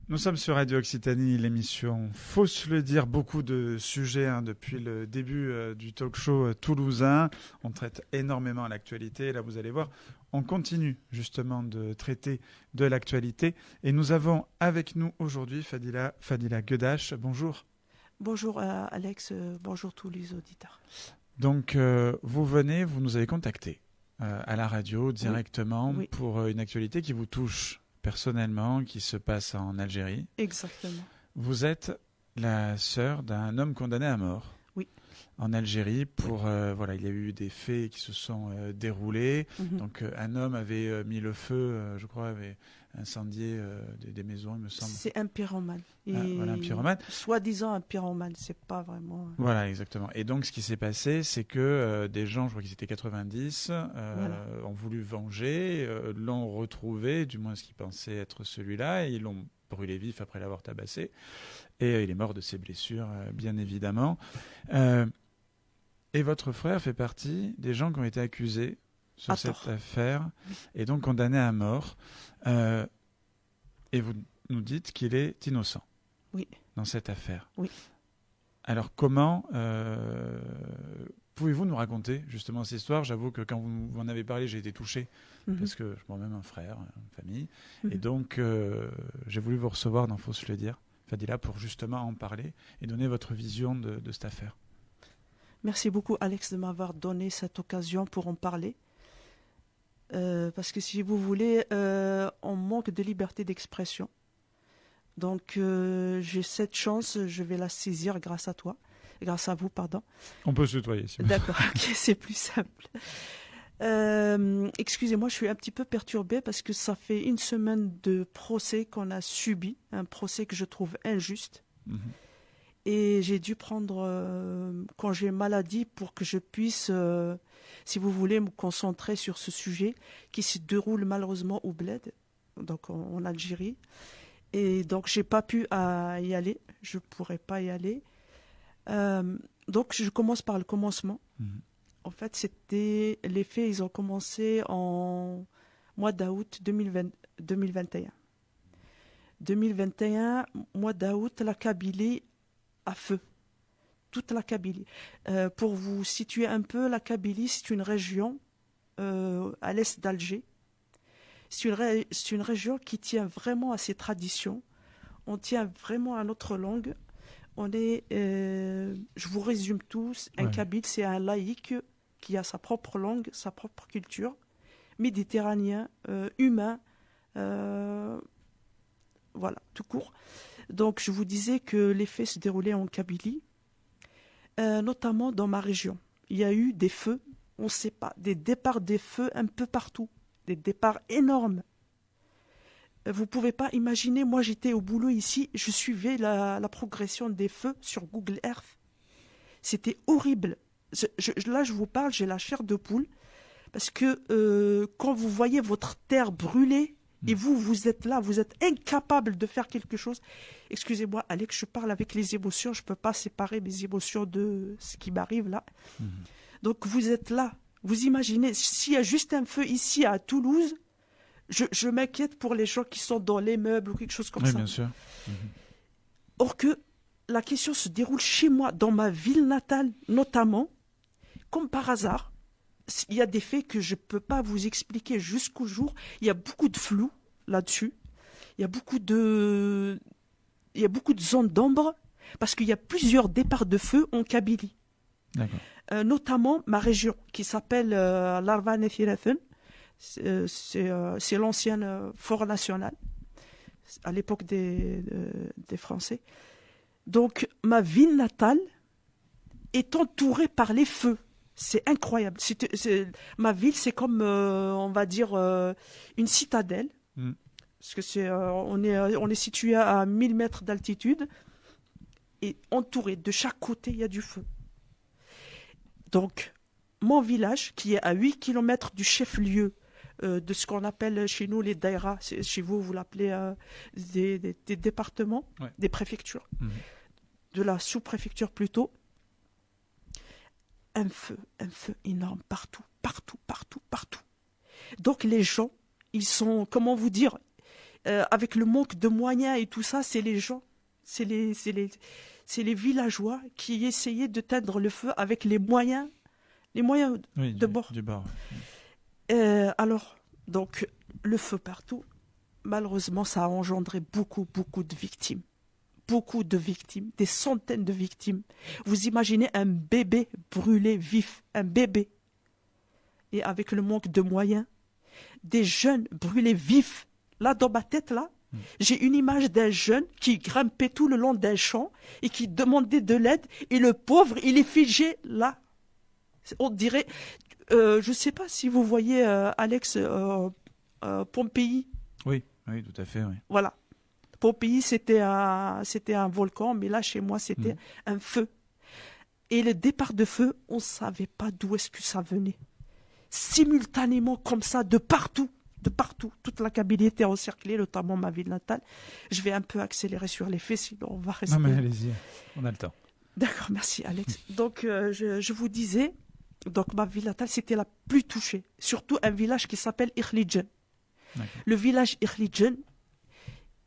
Speaker 11: Nous sommes sur Radio Occitanie, l'émission Faut se le dire, beaucoup de sujets depuis le début du talk show toulousain. On traite énormément l'actualité. Là, vous allez voir, on continue justement de traiter de l'actualité. Et nous avons avec nous aujourd'hui Fadila Guedache. Bonjour.
Speaker 19: Bonjour Alex, bonjour tous les auditeurs.
Speaker 11: Donc, vous nous avez contacté à la radio directement pour une actualité qui vous touche personnellement, qui se passe en Algérie.
Speaker 19: Exactement.
Speaker 11: Vous êtes la sœur d'un homme condamné à mort.
Speaker 19: Oui.
Speaker 11: En Algérie pour il y a eu des faits qui se sont déroulés. Donc un homme avait mis le feu, je crois, avait incendié des maisons, il me semble.
Speaker 19: C'est un pyromane.
Speaker 11: Un pyromane.
Speaker 19: Soi-disant un pyromane, c'est pas vraiment.
Speaker 11: Voilà, exactement. Et donc ce qui s'est passé, c'est que des gens, je crois qu'ils étaient 90, ont voulu venger, l'ont retrouvé, du moins ce qu'ils pensaient être celui-là, et ils l'ont brûlé vif après l'avoir tabassé. Et il est mort de ses blessures, bien évidemment. Et votre frère fait partie des gens qui ont été accusés sur cette affaire et donc condamnés à mort. Et vous nous dites qu'il est innocent dans cette affaire.
Speaker 19: Oui.
Speaker 11: Alors comment pouvez-vous nous raconter justement cette histoire? J'avoue que quand vous en avez parlé, j'ai été touché parce que je moi-même un frère, une famille. Et donc j'ai voulu vous recevoir dans Faut se le dire, Fadila, pour justement en parler et donner votre vision de cette affaire.
Speaker 19: Merci beaucoup Alex de m'avoir donné cette occasion pour en parler. Parce que si vous voulez, on manque de liberté d'expression. Donc j'ai cette chance, je vais la saisir grâce à vous, pardon.
Speaker 11: On peut se tutoyer.
Speaker 19: D'accord, ok, c'est plus simple. Excusez-moi, je suis un petit peu perturbée parce que ça fait une semaine de procès qu'on a subi, un procès que je trouve injuste. Et j'ai dû prendre congé maladie pour que je puisse, si vous voulez, me concentrer sur ce sujet qui se déroule malheureusement au Bled, donc en Algérie. Et donc, j'ai pas pu y aller. Je pourrais pas y aller. Donc, je commence par le commencement. En fait, les faits, ils ont commencé en mois d'août 2021. 2021, mois d'août, la Kabylie à feu. Toute la Kabylie. Pour vous situer un peu, la Kabylie, c'est une région à l'est d'Alger. C'est une région qui tient vraiment à ses traditions. On tient vraiment à notre langue. Je vous résume tous, un Kabyle, c'est un laïc qui a sa propre langue, sa propre culture, méditerranéen, humain, voilà, tout court. Donc je vous disais que les faits se déroulaient en Kabylie, notamment dans ma région. Il y a eu des feux, on ne sait pas, des départs des feux un peu partout, des départs énormes. Vous ne pouvez pas imaginer, moi j'étais au boulot ici, je suivais la progression des feux sur Google Earth. C'était horrible. Là je vous parle, j'ai la chair de poule, parce que quand vous voyez votre terre brûler, et vous êtes là, vous êtes incapable de faire quelque chose. Excusez-moi Alex, je parle avec les émotions, je ne peux pas séparer mes émotions de ce qui m'arrive là. Donc vous êtes là, vous imaginez, s'il y a juste un feu ici à Toulouse, je m'inquiète pour les gens qui sont dans les meubles ou quelque chose comme ça.
Speaker 16: Bien sûr.
Speaker 19: Or que la question se déroule chez moi, dans ma ville natale notamment, comme par hasard. Il y a des faits que je ne peux pas vous expliquer jusqu'au jour. Il y a beaucoup de flou là-dessus. Il y a beaucoup de zones d'ombre parce qu'il y a plusieurs départs de feu en Kabylie. Notamment ma région qui s'appelle Larvan et Thirathen. C'est l'ancienne fort national à l'époque des Français. Donc ma ville natale est entourée par les feux. C'est incroyable. Ma ville, c'est comme on va dire une citadelle, parce que on est situé à 1000 mètres d'altitude et entouré de chaque côté il y a du feu. Donc mon village, qui est à 8 km du chef-lieu de ce qu'on appelle chez nous les daïras, chez vous, vous l'appelez des départements, des préfectures, de la sous-préfecture plutôt. Un feu énorme partout. Donc les gens, ils sont, comment vous dire, avec le manque de moyens et tout ça, c'est les gens, c'est les villageois qui essayaient de teindre le feu avec les moyens de bord.
Speaker 16: Du bord.
Speaker 19: Alors, donc, le feu partout, malheureusement, ça a engendré beaucoup de victimes. Beaucoup de victimes, des centaines de victimes. Vous imaginez un bébé brûlé vif, un bébé. Et avec le manque de moyens, des jeunes brûlés vifs. Là, dans ma tête, là, j'ai une image d'un jeune qui grimpait tout le long d'un champ et qui demandait de l'aide. Et le pauvre, il est figé là. On dirait... je ne sais pas si vous voyez, Alex, Pompéi.
Speaker 16: Oui, tout à fait. Oui.
Speaker 19: Voilà. Pompéi, c'était un volcan, mais là, chez moi, c'était un feu. Et le départ de feu, on ne savait pas d'où est-ce que ça venait. Simultanément, comme ça, de partout. Toute la Kabylie était encerclée, notamment ma ville natale. Je vais un peu accélérer sur les faits, sinon on va rester...
Speaker 16: Non, mais allez-y, on a le temps.
Speaker 19: D'accord, merci, Alex. Donc, je vous disais, donc ma ville natale, c'était la plus touchée. Surtout un village qui s'appelle Irlidjen. Le village Irlidjen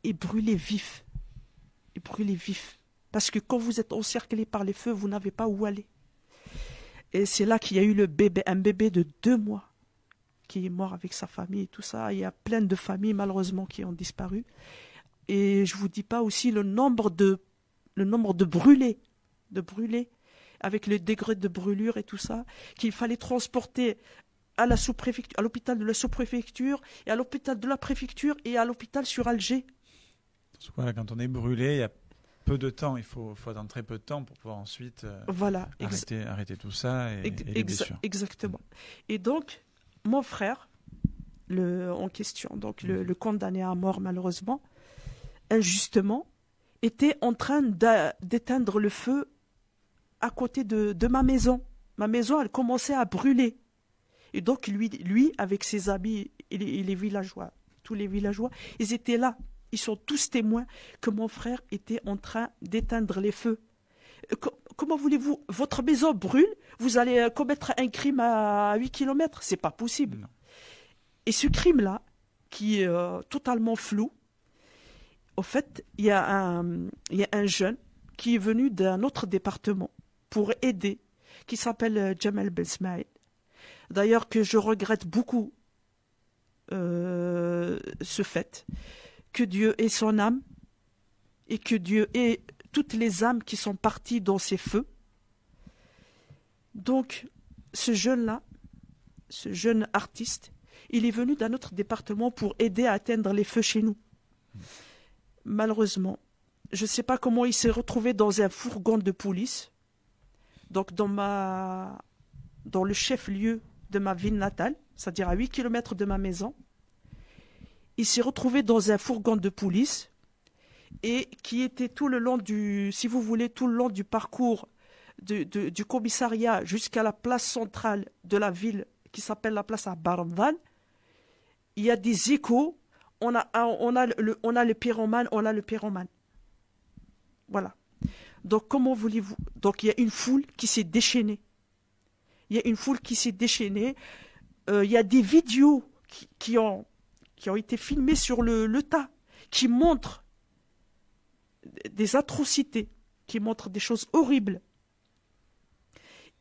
Speaker 19: est brûlé vif. Parce que quand vous êtes encerclé par les feux, vous n'avez pas où aller. Et c'est là qu'il y a eu un bébé de 2 mois qui est mort avec sa famille et tout ça. Il y a plein de familles, malheureusement, qui ont disparu. Et je ne vous dis pas aussi le nombre de brûlés, avec le degré de brûlure et tout ça, qu'il fallait transporter à l'hôpital de la sous-préfecture, et à l'hôpital de la préfecture, et à l'hôpital sur Alger.
Speaker 16: Voilà, quand on est brûlé, il y a peu de temps, il faut attendre très peu de temps pour pouvoir ensuite arrêter tout ça et les blessures.
Speaker 19: Exactement. Et donc, mon frère, en question, donc le condamné à mort malheureusement, injustement, était en train d'éteindre le feu à côté de ma maison. Ma maison, elle commençait à brûler. Et donc lui avec ses amis et les villageois, tous les villageois, ils étaient là. Ils sont tous témoins que mon frère était en train d'éteindre les feux. comment voulez-vous, votre maison brûle, vous allez commettre un crime à 8 km? C'est pas possible.
Speaker 16: Non.
Speaker 19: Et ce crime-là, qui est totalement flou, au fait, il y a un jeune qui est venu d'un autre département pour aider, qui s'appelle Jamal Ben Smaïl. D'ailleurs, que je regrette beaucoup ce fait, que Dieu ait son âme et que Dieu ait toutes les âmes qui sont parties dans ces feux. Donc, ce jeune-là, ce jeune artiste, il est venu d'un autre département pour aider à atteindre les feux chez nous. Malheureusement, je ne sais pas comment il s'est retrouvé dans un fourgon de police, donc dans le chef-lieu de ma ville natale, c'est-à-dire à 8 km de ma maison. Il s'est retrouvé dans un fourgon de police et qui était tout le long si vous voulez, tout le long du parcours du commissariat jusqu'à la place centrale de la ville qui s'appelle la place à Barandan. Il y a des échos, on a le pyromane, Voilà. Donc comment voulez-vous? Donc il y a une foule qui s'est déchaînée. Il y a des vidéos qui ont été filmées sur le tas, qui montrent des atrocités, qui montrent des choses horribles.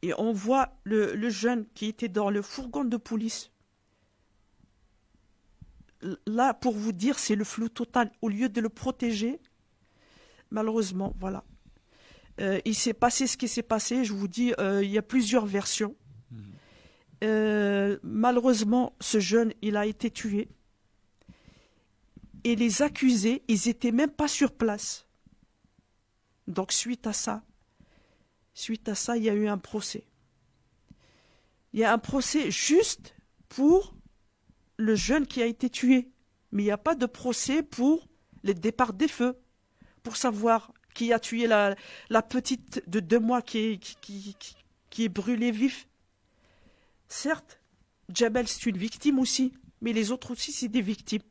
Speaker 19: Et on voit le jeune qui était dans le fourgon de police. Là, pour vous dire, c'est le flou total. Au lieu de le protéger, malheureusement, voilà. Il s'est passé ce qui s'est passé. Je vous dis, il y a plusieurs versions. Malheureusement, ce jeune, il a été tué. Et les accusés, ils n'étaient même pas sur place. Donc, suite à ça, il y a eu un procès. Il y a un procès juste pour le jeune qui a été tué. Mais il n'y a pas de procès pour le départ des feux, pour savoir qui a tué la petite de 2 mois qui est brûlée vif. Certes, Jabel, c'est une victime aussi, mais les autres aussi, c'est des victimes.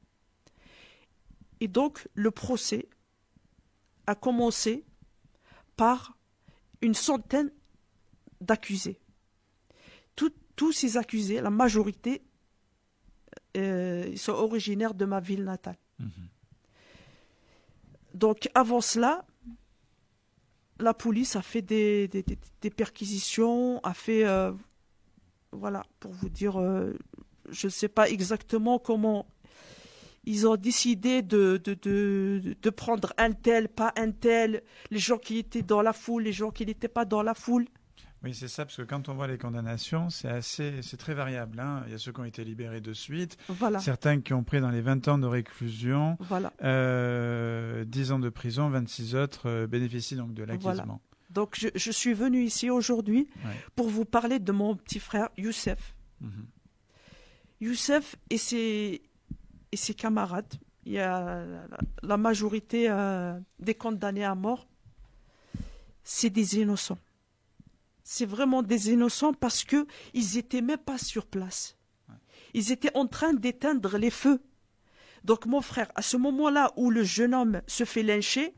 Speaker 19: Et donc, le procès a commencé par une centaine d'accusés. Tous ces accusés, la majorité, ils sont originaires de ma ville natale. Donc, avant cela, la police a fait des perquisitions, a fait... voilà, pour vous dire, je ne sais pas exactement comment ils ont décidé de prendre un tel, pas un tel, les gens qui étaient dans la foule, les gens qui n'étaient pas dans la foule.
Speaker 16: Oui, c'est ça, parce que quand on voit les condamnations, c'est très variable. Hein. Il y a ceux qui ont été libérés de suite,
Speaker 19: voilà.
Speaker 16: Certains qui ont pris dans les 20 ans de réclusion,
Speaker 19: voilà.
Speaker 16: 10 ans de prison, 26 autres bénéficient donc de l'acquittement.
Speaker 19: Voilà. Donc je suis venu ici aujourd'hui pour vous parler de mon petit frère Youssef. Youssef et ses camarades, il y a la majorité des condamnés à mort, c'est des innocents. C'est vraiment des innocents parce qu'ils n'étaient même pas sur place. Ils étaient en train d'éteindre les feux. Donc mon frère, à ce moment-là où le jeune homme se fait lyncher,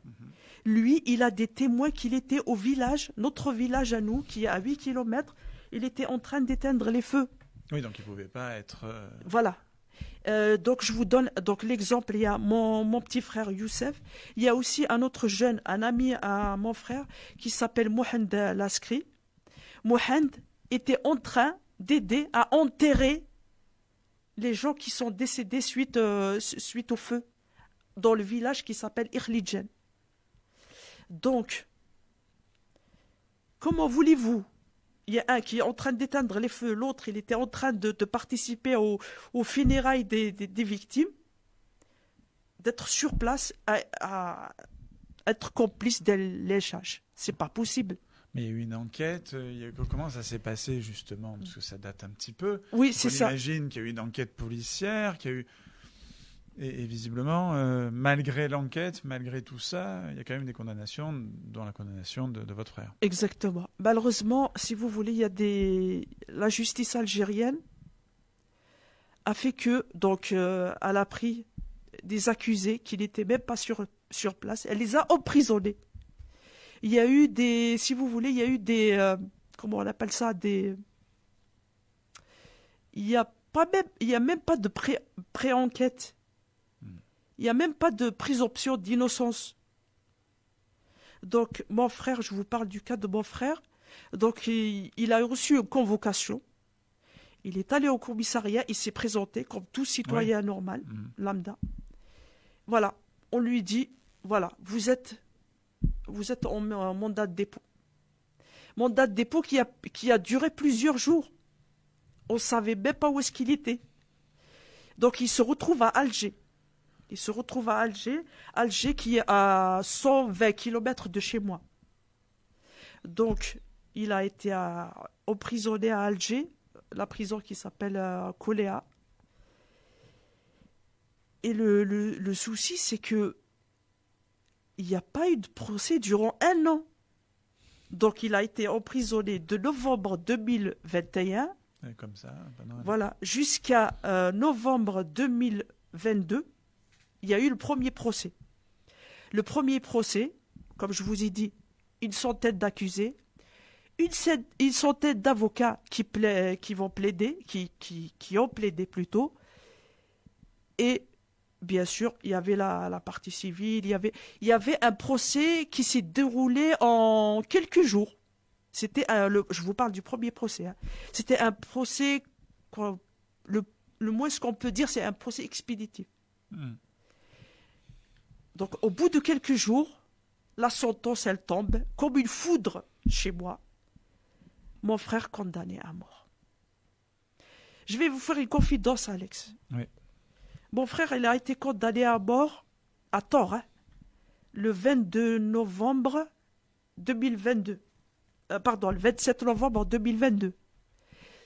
Speaker 19: lui, il a des témoins qu'il était au village, notre village à nous, qui est à 8 km, il était en train d'éteindre les feux.
Speaker 16: Oui, donc il ne pouvait pas être...
Speaker 19: Voilà. Donc je vous donne l'exemple, il y a mon petit frère Youssef, il y a aussi un autre jeune, un ami à mon frère, qui s'appelle Mohand Laskri. Mohand était en train d'aider à enterrer les gens qui sont décédés suite au feu dans le village qui s'appelle Irlidjen. Donc, comment voulez-vous? Il y a un qui est en train d'éteindre les feux, l'autre il était en train de participer aux funérailles des victimes, d'être sur place à être complice de lynchage. C'est pas possible.
Speaker 16: Mais il y a eu une enquête. Comment ça s'est passé justement? Parce que ça date un petit peu.
Speaker 19: Oui, c'est ça.
Speaker 16: On imagine qu'il y a eu une enquête policière, qu'il y a eu... Et visiblement, malgré l'enquête, malgré tout ça, il y a quand même des condamnations, dont la condamnation de votre frère.
Speaker 19: Exactement. Malheureusement, si vous voulez, il y a la justice algérienne a fait que, donc, elle a pris des accusés qui n'étaient même pas sur place. Elle les a emprisonnés. Il y a eu des, si vous voulez, il y a eu des, comment on appelle ça, des, il y a même pas de pré-enquête. Il n'y a même pas de présomption d'innocence. Donc, mon frère, je vous parle du cas de mon frère. Donc, il a reçu une convocation. Il est allé au commissariat, il s'est présenté comme tout citoyen normal, lambda. Voilà, on lui dit, voilà, vous êtes en mandat de dépôt. Mandat de dépôt qui a duré plusieurs jours. On ne savait même pas où est-ce qu'il était. Donc, il se retrouve à Alger. Alger qui est à 120 km de chez moi. Donc, il a été emprisonné à Alger, la prison qui s'appelle Koléa. Et le souci, c'est que il n'y a pas eu de procès durant 1 an. Donc, il a été emprisonné de novembre 2021
Speaker 16: comme ça,
Speaker 19: voilà, jusqu'à novembre 2022. Il y a eu le premier procès. Le premier procès, comme je vous ai dit, une centaine d'accusés, une centaine d'avocats qui vont plaider, qui ont plaidé plutôt. Et bien sûr, il y avait la partie civile, il y avait un procès qui s'est déroulé en quelques jours. C'était je vous parle du premier procès. Hein. C'était un procès, le moins ce qu'on peut dire, c'est un procès expéditif. Donc, au bout de quelques jours, la sentence, elle tombe comme une foudre chez moi. Mon frère condamné à mort. Je vais vous faire une confidence, Alex.
Speaker 16: Oui.
Speaker 19: Mon frère, il a été condamné à mort, à tort, hein, le 22 novembre 2022. Le 27 novembre 2022.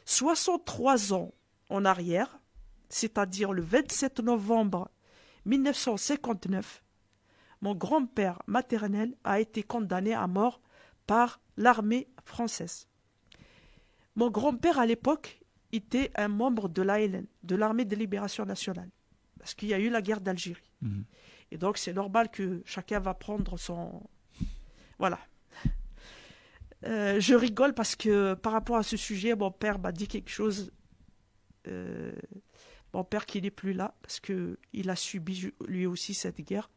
Speaker 19: 63 ans en arrière, c'est-à-dire le 27 novembre 1959, mon grand-père maternel a été condamné à mort par l'armée française. Mon grand-père, à l'époque, était un membre de l'ALN, de l'Armée de Libération Nationale, parce qu'il y a eu la guerre d'Algérie. Et donc, c'est normal que chacun va prendre son... Voilà. Je rigole parce que par rapport à ce sujet, mon père m'a dit quelque chose. Mon père qui n'est plus là, parce qu'il a subi lui aussi cette guerre.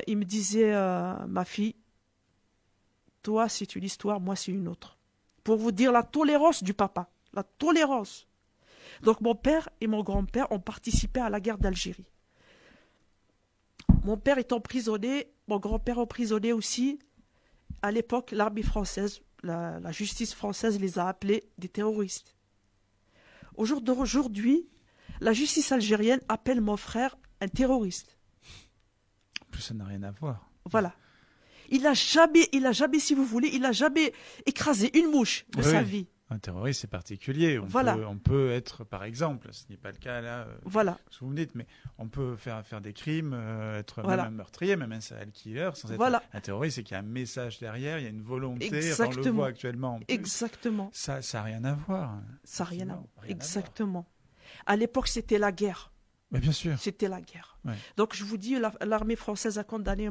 Speaker 19: Il me disait, ma fille, toi c'est une histoire, moi c'est une autre. Pour vous dire la tolérance du papa, la tolérance. Donc mon père et mon grand-père ont participé à la guerre d'Algérie. Mon père est emprisonné, mon grand-père emprisonné aussi. À l'époque, l'armée française, la justice française les a appelés des terroristes. Au jour d'aujourd'hui, la justice algérienne appelle mon frère un terroriste.
Speaker 16: En plus, ça n'a rien à voir.
Speaker 19: Voilà. Il a jamais, si vous voulez, il n'a jamais écrasé une mouche de sa vie.
Speaker 16: Un terroriste, c'est particulier. On peut être, par exemple, ce n'est pas le cas là, ce que vous me dites, mais on peut faire des crimes, être même un meurtrier, même un serial killer, sans être un terroriste, c'est qu'il y a un message derrière, il y a une volonté, on le voit actuellement.
Speaker 19: Exactement.
Speaker 16: Ça n'a rien à voir.
Speaker 19: Ça n'a rien à voir. Exactement. À l'époque, c'était la guerre.
Speaker 16: Mais bien sûr.
Speaker 19: C'était la guerre.
Speaker 16: Ouais.
Speaker 19: Donc, je vous dis, l'armée française l'a condamné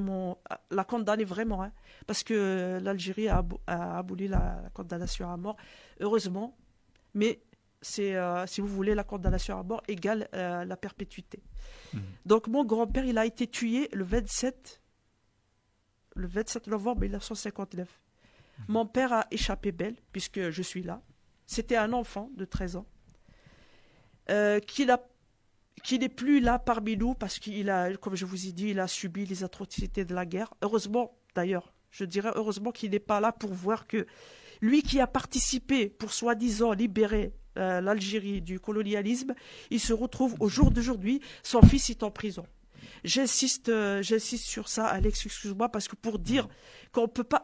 Speaker 19: vraiment, hein, parce que l'Algérie a aboli la condamnation à mort, heureusement. Mais c'est, si vous voulez, la condamnation à mort égale la perpétuité. Donc, mon grand-père, il a été tué le 27 novembre 1959. Mon père a échappé belle, puisque je suis là. C'était un enfant de 13 ans qui n'est plus là parmi nous parce qu'il a, comme je vous ai dit, il a subi les atrocités de la guerre. Heureusement, d'ailleurs, je dirais heureusement qu'il n'est pas là pour voir que lui qui a participé pour soi-disant libérer l'Algérie du colonialisme, il se retrouve au jour d'aujourd'hui, son fils est en prison. J'insiste sur ça, Alex, excuse-moi, parce que pour dire qu'on peut pas,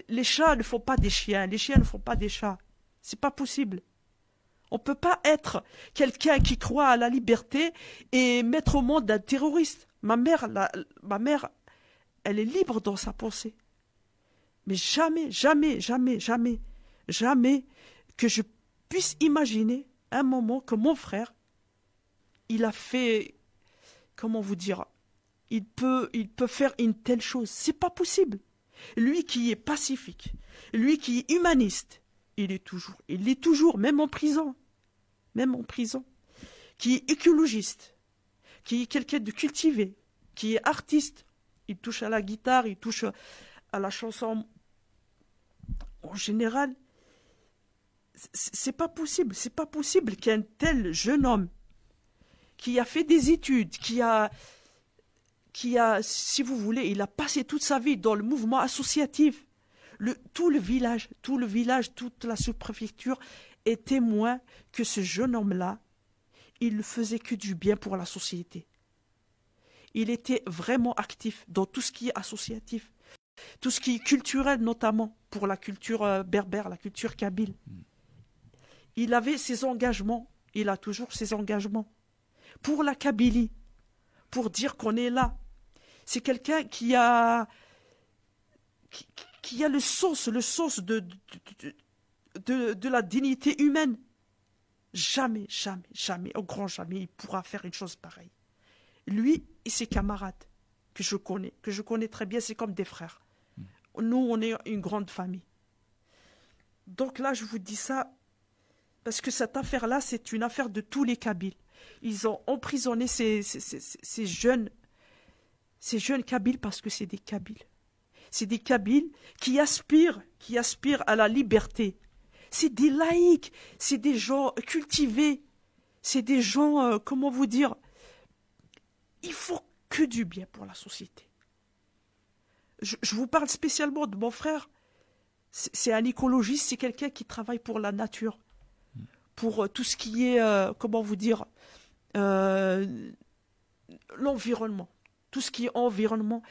Speaker 19: les chats ne font pas des chiens, les chiens ne font pas des chats. C'est pas possible. On ne peut pas être quelqu'un qui croit à la liberté et mettre au monde un terroriste. Ma mère, elle est libre dans sa pensée. Mais jamais, jamais, jamais, jamais, jamais que je puisse imaginer un moment que mon frère, il a fait, comment vous dire, il peut faire une telle chose. C'est pas possible. lui qui est pacifique, lui qui est humaniste, il est toujours, même en prison, qui est écologiste, qui est quelqu'un de cultivé, qui est artiste, il touche à la guitare, il touche à la chanson en général. C'est pas possible qu'un tel jeune homme qui a fait des études, qui a, si vous voulez, il a passé toute sa vie dans le mouvement associatif. Tout le village, toute la sous-préfecture est témoin que ce jeune homme-là, il ne faisait que du bien pour la société. Il était vraiment actif dans tout ce qui est associatif, tout ce qui est culturel, notamment pour la culture berbère, la culture kabyle. Il avait ses engagements, il a toujours ses engagements. Pour la Kabylie, pour dire qu'on est là. C'est quelqu'un qui a le sens de la dignité humaine. Jamais, au grand jamais, il pourra faire une chose pareille. Lui et ses camarades, que je connais très bien, c'est comme des frères. Nous, on est une grande famille. Donc là, je vous dis ça, parce que cette affaire-là, c'est une affaire de tous les Kabyles. Ils ont emprisonné ces jeunes Kabyles parce que c'est des Kabyles. C'est des Kabyles qui aspirent à la liberté. C'est des laïcs, c'est des gens cultivés, c'est des gens, comment vous dire, ils font que du bien pour la société. Je vous parle spécialement de mon frère, c'est un écologiste, c'est quelqu'un qui travaille pour la nature, pour tout ce qui est, comment vous dire, l'environnement. Tout ce qui est environnement.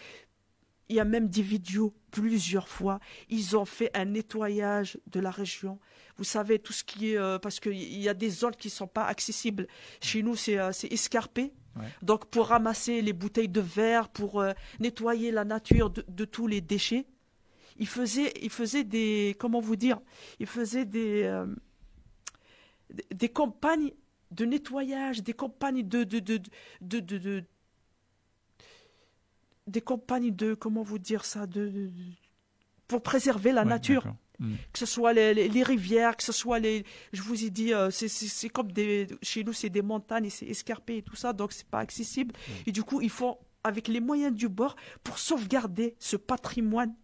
Speaker 19: Il y a même des vidéos, plusieurs fois. Ils ont fait un nettoyage de la région. Vous savez, tout ce qui est... parce qu'il y a des zones qui ne sont pas accessibles. Chez nous, c'est escarpé. Ouais. Donc, pour ramasser les bouteilles de verre, pour nettoyer la nature de tous les déchets, ils faisaient des... Comment vous dire? Ils faisaient des campagnes de nettoyage, des campagnes des campagnes de, comment vous dire ça, pour préserver la nature. Que ce soit les rivières, que ce soit je vous ai dit, c'est comme chez nous, c'est des montagnes, c'est escarpé et tout ça, donc c'est pas accessible. Et du coup, ils font avec les moyens du bord pour sauvegarder ce patrimoine,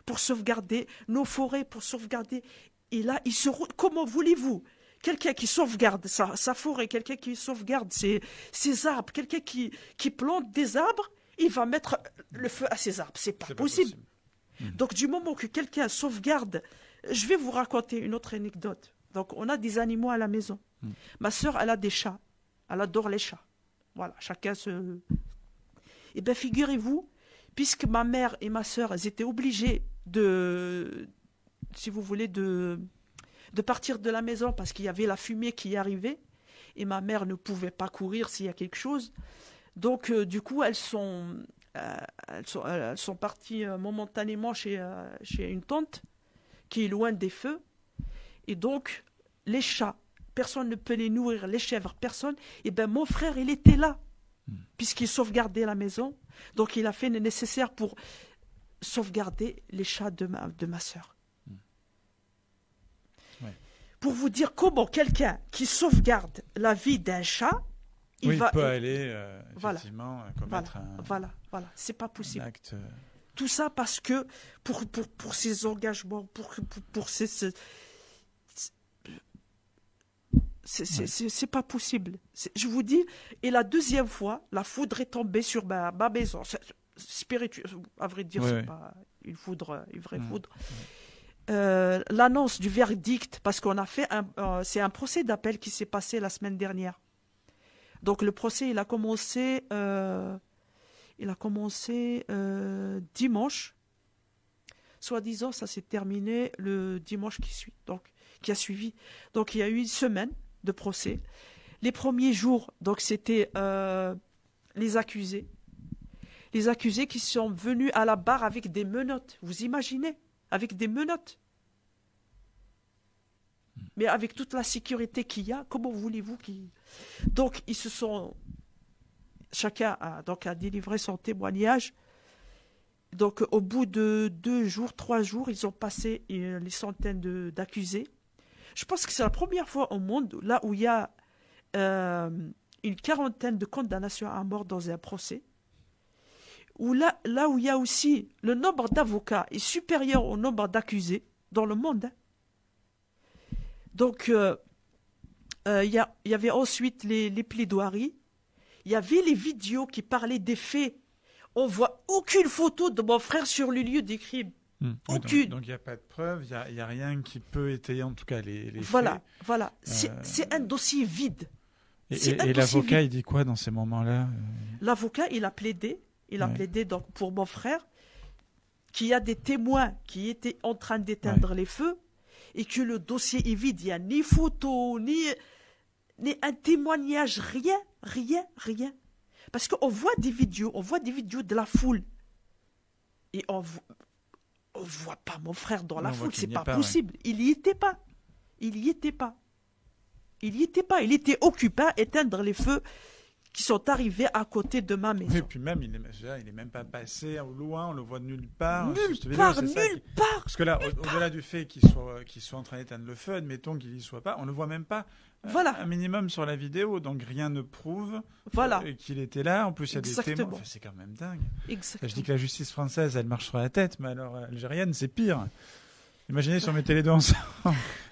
Speaker 19: pour sauvegarder nos forêts, pour sauvegarder. Et là, comment voulez-vous? Quelqu'un qui sauvegarde sa forêt, quelqu'un qui sauvegarde ses arbres, quelqu'un qui plante des arbres, il va mettre le feu à ses arbres. C'est pas possible. Donc, du moment que quelqu'un sauvegarde, je vais vous raconter une autre anecdote. Donc, on a des animaux à la maison. Ma sœur, elle a des chats. Elle adore les chats. Voilà, chacun se... Eh bien, figurez-vous, puisque ma mère et ma sœur, elles étaient obligées si vous voulez, de partir de la maison parce qu'il y avait la fumée qui arrivait et ma mère ne pouvait pas courir s'il y a quelque chose. Donc, du coup, elles sont parties momentanément chez une tante qui est loin des feux. Et donc, les chats, personne ne peut les nourrir, les chèvres, personne. Et bien, mon frère, il était là, puisqu'il sauvegardait la maison. Donc, il a fait le nécessaire pour sauvegarder les chats de ma sœur. Ouais. Pour vous dire comment quelqu'un qui sauvegarde la vie d'un chat, il
Speaker 16: peut aller effectivement commettre
Speaker 19: voilà, c'est pas possible.
Speaker 16: Un acte...
Speaker 19: Tout ça parce que pour ses engagements, pour ses c'est pas possible. Je vous dis, et la deuxième fois, la foudre est tombée sur ma maison. Spirituel, à vrai dire, c'est pas une vraie foudre. L'annonce du verdict, parce qu'on a fait c'est un procès d'appel qui s'est passé la semaine dernière. Donc le procès, il a commencé dimanche. Soi-disant, ça s'est terminé le dimanche qui a suivi. Donc il y a eu une semaine de procès. Les premiers jours, donc c'était les accusés. Les accusés qui sont venus à la barre avec des menottes. Vous imaginez? Avec des menottes. Mais avec toute la sécurité qu'il y a, comment voulez-vous qu'ils... Donc, ils se sont... Chacun a délivré son témoignage. Donc, au bout de 2 jours, 3 jours, ils ont passé les centaines d'accusés. Je pense que c'est la première fois au monde là où il y a une quarantaine de condamnations à mort dans un procès. Là où il y a aussi le nombre d'avocats est supérieur au nombre d'accusés dans le monde. Hein. Donc, il y avait ensuite les plaidoiries. Il y avait les vidéos qui parlaient des faits. On voit aucune photo de mon frère sur le lieu des crimes. Aucune.
Speaker 16: Donc il n'y a pas de preuve, il n'y a rien qui peut étayer en tout cas les
Speaker 19: faits. Voilà. C'est un dossier vide.
Speaker 16: Et l'avocat, il dit quoi dans ces moments-là
Speaker 19: L'avocat, il a plaidé. Il a plaidé donc, pour mon frère qu'il y a des témoins qui étaient en train d'éteindre les feux et que le dossier est vide. Il n'y a ni photo, ni un témoignage, rien. Parce qu'on voit des vidéos, de la foule. Et on voit pas mon frère dans la foule, c'est pas possible. Ouais. Il y était pas. Il était occupé à éteindre les feux qui sont arrivés à côté de ma maison.
Speaker 16: Et puis même, il est même pas passé au loin, on le voit de nulle part.
Speaker 19: Nulle part.
Speaker 16: Parce que là, au-delà du fait qu'il soit en train d'éteindre le feu, admettons qu'il y soit pas, on le voit même pas. Un minimum sur la vidéo, donc rien ne prouve qu'il était là. En plus, il y a des témoins. Enfin, c'est quand même dingue. Je dis que la justice française, elle marche sur la tête, mais alors algérienne, c'est pire. Imaginez si on mettait les deux ensemble.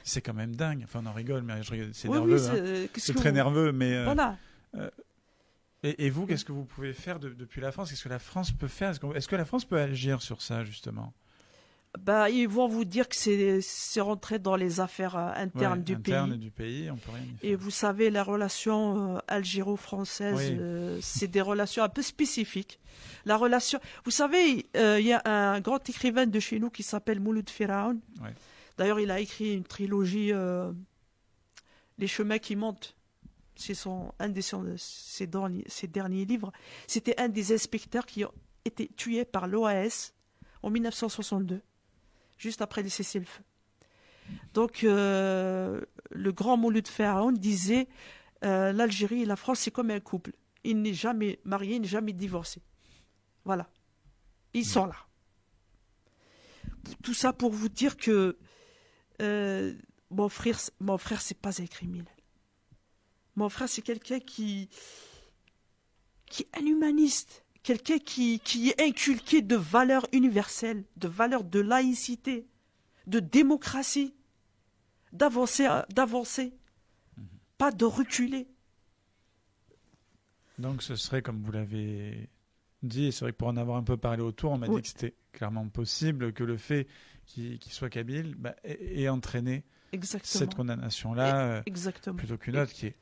Speaker 16: C'est quand même dingue. Enfin, on en rigole, mais c'est nerveux. C'est très nerveux, mais.
Speaker 19: Voilà.
Speaker 16: Et vous, qu'est-ce que vous pouvez faire depuis la France ? Qu'est-ce que la France peut faire ? Est-ce que la France peut agir sur ça, justement ?
Speaker 19: Ils vont vous dire que c'est rentré dans les affaires internes du pays.
Speaker 16: On peut rien y faire.
Speaker 19: Et vous savez, la relation algéro-française, c'est des relations un peu spécifiques. La relation, vous savez, il y a un grand écrivain de chez nous qui s'appelle Mouloud Firaoun.
Speaker 16: Ouais.
Speaker 19: D'ailleurs, il a écrit une trilogie, Les chemins qui montent. C'est un de ses derniers livres. C'était un des inspecteurs qui ont été tués par l'OAS en 1962, juste après le cessez-le-feu. Donc, le grand Mouloud Firaoun disait l'Algérie et la France, c'est comme un couple. Il n'est jamais marié, il n'est jamais divorcé. Voilà. Ils sont là. Tout ça pour vous dire que mon frère, c'est pas un criminel. Mon frère, c'est quelqu'un qui est un humaniste, quelqu'un qui est inculqué de valeurs universelles, de valeurs de laïcité, de démocratie, d'avancer, pas de reculer.
Speaker 16: Donc ce serait, comme vous l'avez dit, et c'est vrai que pour en avoir un peu parlé autour, on m'a dit que c'était clairement possible que le fait qu'il soit kabyle ait entraîné cette condamnation-là, plutôt qu'une autre qui est...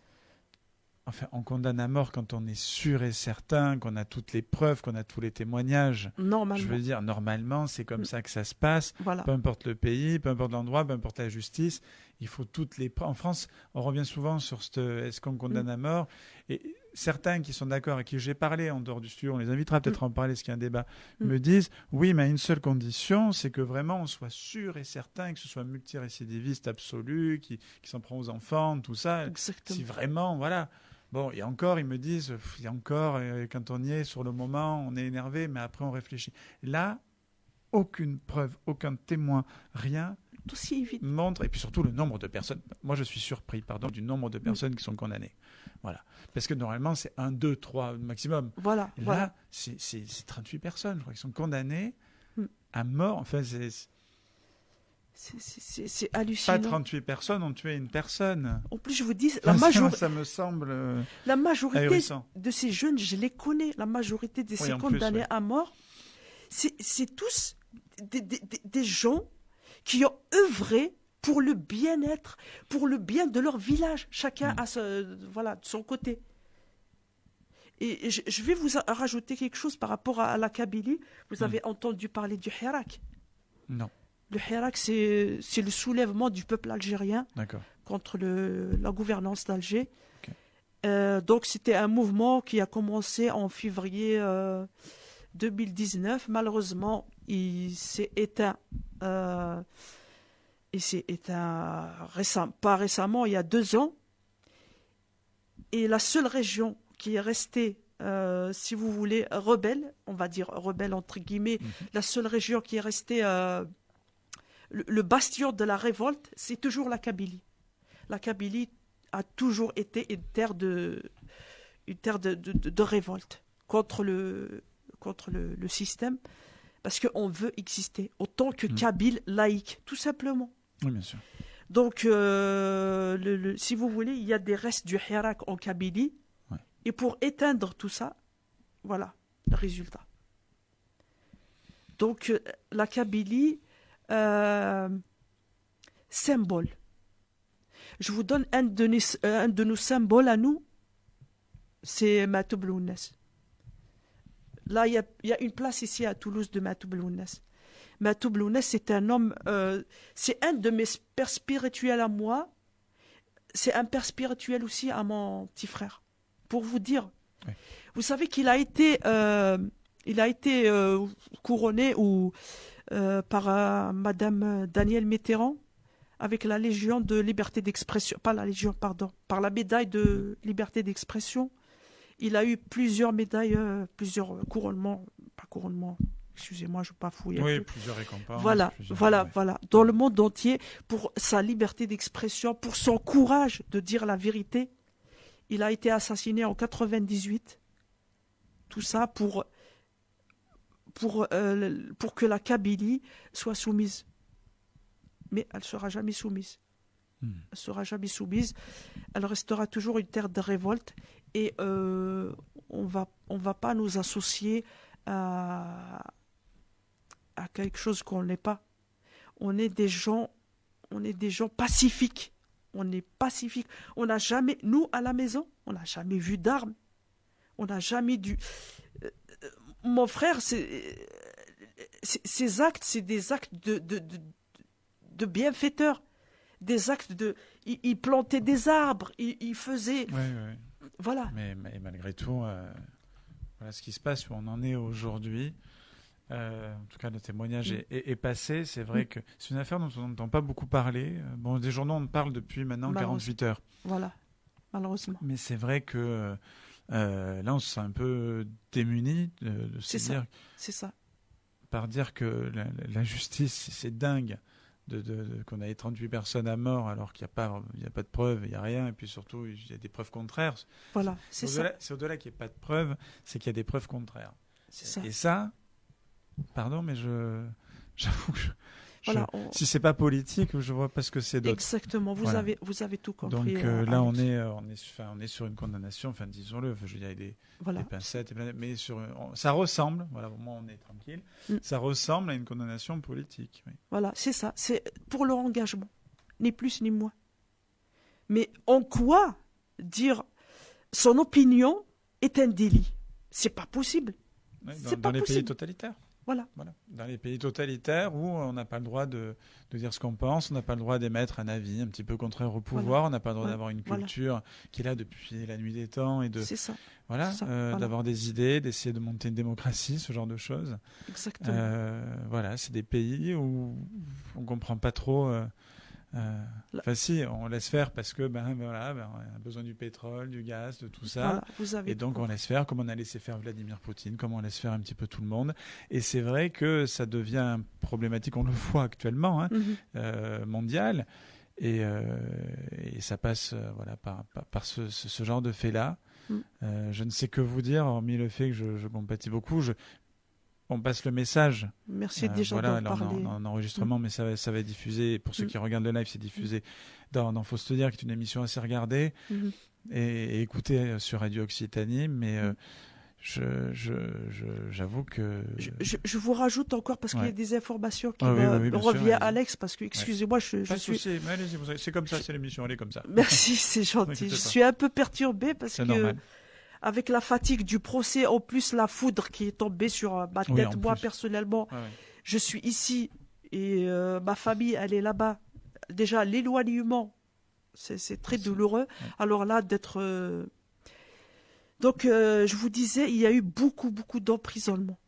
Speaker 16: Enfin, on condamne à mort quand on est sûr et certain, qu'on a toutes les preuves, qu'on a tous les témoignages.
Speaker 19: Normalement.
Speaker 16: Je veux dire, normalement, c'est comme ça que ça se passe.
Speaker 19: Voilà.
Speaker 16: Peu importe le pays, peu importe l'endroit, peu importe la justice. Il faut toutes les preuves. En France, on revient souvent sur est-ce qu'on condamne à mort. Et certains qui sont d'accord, à qui j'ai parlé en dehors du studio, on les invitera peut-être à en parler, parce qu'il y a un débat, me disent, oui, mais à une seule condition, c'est que vraiment on soit sûr et certain que ce soit multirécidiviste absolu, qui s'en prend aux enfants, tout ça.
Speaker 19: Exactement.
Speaker 16: Si vraiment, voilà... Bon, et encore, ils me disent, quand on y est, sur le moment, on est énervé, mais après, on réfléchit. Là, aucune preuve, aucun témoin, rien montre, et puis surtout le nombre de personnes. Moi, je suis surpris, du nombre de personnes qui sont condamnées. Voilà. Parce que normalement, c'est 1, 2, 3 maximum.
Speaker 19: Voilà.
Speaker 16: Et là, c'est 38 personnes, je crois, qui sont condamnées à mort. Enfin,
Speaker 19: c'est hallucinant.
Speaker 16: Pas 38 personnes ont tué une personne.
Speaker 19: En plus, je vous dis,
Speaker 16: ça me semble
Speaker 19: la majorité
Speaker 16: ahurissant.
Speaker 19: De ces jeunes, je les connais. La majorité de ces condamnés à mort, c'est tous des gens qui ont œuvré pour le bien-être, pour le bien de leur village. Chacun a de son côté. Et je vais vous rajouter quelque chose par rapport à la Kabylie. Vous avez entendu parler du Hirak?
Speaker 16: Non.
Speaker 19: Le Hirak, c'est le soulèvement du peuple algérien contre la gouvernance d'Alger. Okay. Donc, c'était un mouvement qui a commencé en février 2019. Malheureusement, il s'est éteint. Pas récemment, il y a 2 ans. Et la seule région qui est restée si vous voulez, rebelle, on va dire rebelle entre guillemets. La seule région qui est restée le bastion de la révolte, c'est toujours la Kabylie. La Kabylie a toujours été une terre de révolte contre le système, parce qu'on veut exister autant que Kabyle laïque, tout simplement.
Speaker 16: Oui, bien sûr.
Speaker 19: Donc, si vous voulez, il y a des restes du Hirak en Kabylie, et pour éteindre tout ça, voilà le résultat. Donc, la Kabylie, symbole. Je vous donne un de nos symboles à nous, c'est Matoub Lounes. Là, il y a une place ici à Toulouse de Matoub Lounes. Matoub Lounes, c'est un homme, c'est un de mes pères spirituels à moi, c'est un père spirituel aussi à mon petit frère. Pour vous dire, vous savez qu'il a été, couronné par Madame Danielle Mitterrand avec la Légion de liberté d'expression, pas la Légion, pardon, par la médaille de liberté d'expression. Il a eu plusieurs médailles, plusieurs couronnements, pas couronnements, excusez-moi, je ne bafouille.
Speaker 16: Oui, plusieurs récompenses.
Speaker 19: Voilà, dans le monde entier, pour sa liberté d'expression, pour son courage de dire la vérité. Il a été assassiné en 98. Tout ça pour que la Kabylie soit soumise. Mais elle ne sera jamais soumise. Elle ne sera jamais soumise. Elle restera toujours une terre de révolte. Et on va pas nous associer à quelque chose qu'on n'est pas. On est des gens pacifiques. On est pacifique. On n'a jamais, nous à la maison, on n'a jamais vu d'armes. On n'a jamais dû. Mon frère, ces actes, c'est des actes de bienfaiteurs. Des actes de. Il plantait des arbres, il faisait.
Speaker 16: Oui.
Speaker 19: Voilà.
Speaker 16: Mais malgré tout, voilà ce qui se passe, où on en est aujourd'hui. En tout cas, le témoignage est passé. C'est vrai que c'est une affaire dont on n'entend pas beaucoup parler. Bon, des journaux, on en parle depuis maintenant 48 heures.
Speaker 19: Voilà, malheureusement.
Speaker 16: Mais c'est vrai que là, on se sent un peu démuni de se dire.
Speaker 19: C'est ça.
Speaker 16: Par dire que la justice, c'est dingue. Qu'on ait 38 personnes à mort alors qu'il n'y a pas de preuves, il n'y a rien, et puis surtout il y a des preuves contraires.
Speaker 19: Voilà, c'est ça.
Speaker 16: C'est au-delà qu'il n'y ait pas de preuves, c'est qu'il y a des preuves contraires.
Speaker 19: C'est ça.
Speaker 16: Et ça, pardon, mais j'avoue que si c'est pas politique, je vois pas ce que c'est d'autre.
Speaker 19: Exactement, vous avez tout compris.
Speaker 16: Donc là, on est sur une condamnation, enfin disons-le, je veux dire, il y a des pincettes, mais ça ressemble, voilà, au moins on est tranquille, ça ressemble à une condamnation politique. Oui.
Speaker 19: Voilà, c'est ça, c'est pour leur engagement, ni plus ni moins. Mais en quoi dire son opinion est un délit? C'est pas possible.
Speaker 16: Oui, dans les pays totalitaires.
Speaker 19: Voilà.
Speaker 16: Dans les pays totalitaires où on n'a pas le droit de dire ce qu'on pense, on n'a pas le droit d'émettre un avis un petit peu contraire au pouvoir, on n'a pas le droit d'avoir une culture qui est là depuis la nuit des temps et d'avoir des idées, d'essayer de monter une démocratie, ce genre de choses.
Speaker 19: Exactement.
Speaker 16: Voilà, c'est des pays où on comprend pas trop. Enfin si, on laisse faire parce que on a besoin du pétrole, du gaz, de tout ça. Et donc on laisse faire, comme on a laissé faire Vladimir Poutine, comme on laisse faire un petit peu tout le monde. Et c'est vrai que ça devient problématique, on le voit actuellement, mondial. Et ça passe par ce genre de fait-là. Je ne sais que vous dire, hormis le fait que je compatis beaucoup. On passe le message.
Speaker 19: Merci déjà d'en parler.
Speaker 16: En enregistrement, mais ça va être diffusé. Pour ceux qui regardent le live, c'est diffusé dans Faut se dire, qui est une émission assez regardée et écoutée sur Radio Occitanie. Mais j'avoue que...
Speaker 19: Je vous rajoute encore, parce qu'il y a des informations qui reviennent à Alex, parce que, excusez-moi, je suis...
Speaker 16: Allez-y, c'est comme ça, c'est l'émission, elle est comme ça.
Speaker 19: Merci, c'est gentil. Je suis un peu perturbée parce que... Normal. Avec la fatigue du procès, en plus la foudre qui est tombée sur ma tête, moi personnellement, je suis ici et ma famille, elle est là-bas. Déjà, l'éloignement, c'est très douloureux. Alors là, d'être... Donc, je vous disais, il y a eu beaucoup d'emprisonnement.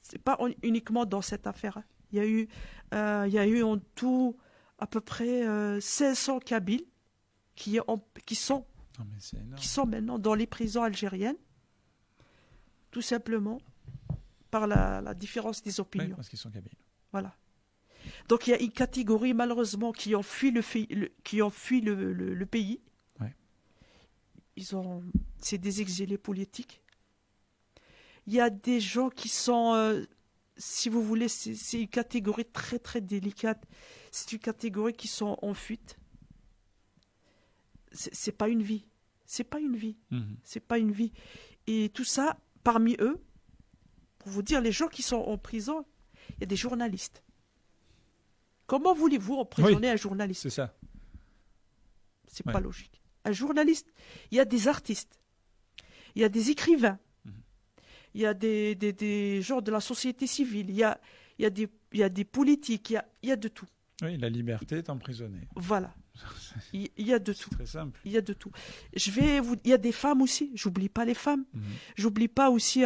Speaker 19: C'est pas uniquement dans cette affaire. Il y a eu en tout à peu près 500 Kabyles qui sont maintenant dans les prisons algériennes. tout simplement par la différence des opinions.
Speaker 16: Oui, parce qu'ils sont kabyles.
Speaker 19: Voilà. Donc il y a une catégorie malheureusement qui ont fui le pays.
Speaker 16: Ouais.
Speaker 19: C'est des exilés politiques. Il y a des gens qui sont, si vous voulez, c'est une catégorie très très délicate. C'est une catégorie qui sont en fuite. C'est pas une vie. C'est pas une vie. C'est pas une vie. Et tout ça, parmi eux, pour vous dire, les gens qui sont en prison, il y a des journalistes. Comment voulez-vous emprisonner un journaliste?
Speaker 16: C'est ça.
Speaker 19: C'est pas logique. Un journaliste, il y a des artistes, il y a des écrivains, il y a des gens de la société civile, il y a des politiques, il y a de tout.
Speaker 16: Oui, la liberté est emprisonnée.
Speaker 19: Voilà. Il y a de tout.
Speaker 16: C'est très simple.
Speaker 19: Il y a de tout. Il y a des femmes aussi. J'oublie pas les femmes. J'oublie pas aussi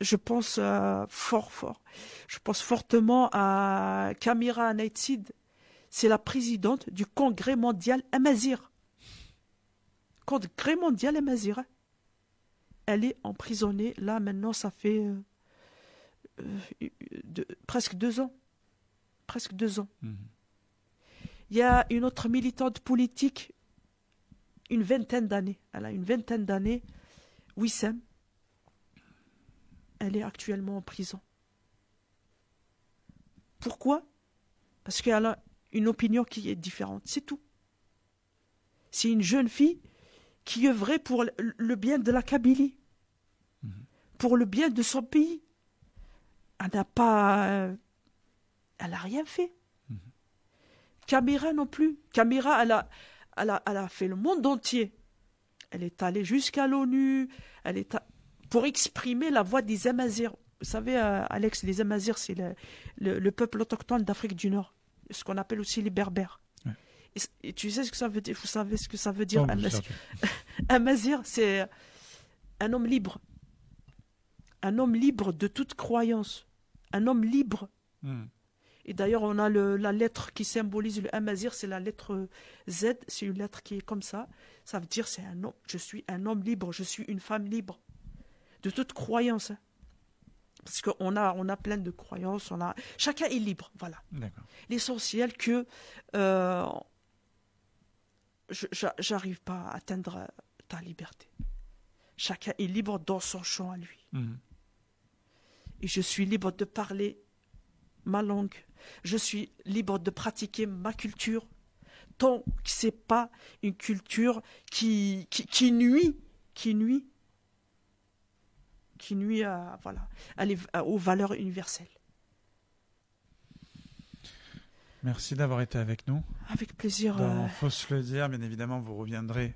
Speaker 19: je pense je pense fortement à Kamira Naïtsid. C'est la présidente du Congrès mondial Amazir. Congrès mondial Amazir. Elle est emprisonnée. Là, maintenant, ça fait presque 2 ans. Presque 2 ans. Il y a une autre militante politique, une vingtaine d'années. Elle a une vingtaine d'années. Wissem. Elle est actuellement en prison. Pourquoi? Parce qu'elle a une opinion qui est différente. C'est tout. C'est une jeune fille qui œuvrait pour le bien de la Kabylie. Pour le bien de son pays. Elle n'a pas... elle n'a rien fait. Kamira non plus. Kamira, elle a fait le monde entier. Elle est allée jusqu'à l'ONU. Pour exprimer la voix des Amazirs. Vous savez, Alex, les Amazirs, c'est le peuple autochtone d'Afrique du Nord. Ce qu'on appelle aussi les Berbères. Ouais. Et tu sais ce que ça veut dire? Vous savez ce que ça veut dire? Amazir, c'est un homme libre. Un homme libre de toute croyance. Un homme libre. Et d'ailleurs, on a la lettre qui symbolise le Amazir, c'est la lettre Z. C'est une lettre qui est comme ça. Ça veut dire, je suis un homme libre, je suis une femme libre. De toute croyance. Parce qu'on a plein de croyances. Chacun est libre. Voilà. L'essentiel que j'arrive pas à atteindre ta liberté. Chacun est libre dans son champ à lui. Et je suis libre de parler ma langue. Je suis libre de pratiquer ma culture. Tant que c'est pas une culture qui nuit aux valeurs universelles.
Speaker 16: Merci d'avoir été avec nous.
Speaker 19: Avec plaisir.
Speaker 16: Il faut se le dire, bien évidemment, vous reviendrez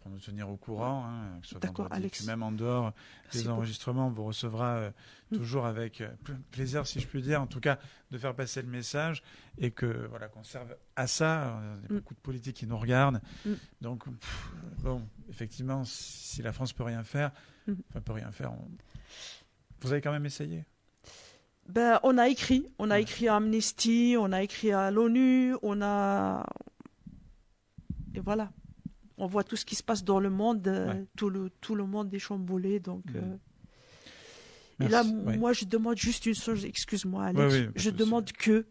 Speaker 16: pour nous tenir au courant. Que ce soit
Speaker 19: D'accord,
Speaker 16: vendredi,
Speaker 19: Alex.
Speaker 16: puis même en dehors des enregistrements, on vous recevra toujours avec plaisir, si je puis dire, en tout cas, de faire passer le message et que voilà, qu'on serve à ça. Il y a beaucoup de politiques qui nous regardent. Donc, bon, effectivement, si la France peut rien faire, peut rien faire. Vous avez quand même essayé.
Speaker 19: On a écrit à Amnesty, on a écrit à l'ONU, et voilà. On voit tout ce qui se passe dans le monde, tout le monde est chamboulé, donc. Et là, moi, je demande juste une chose, excuse-moi, Alex, je demande que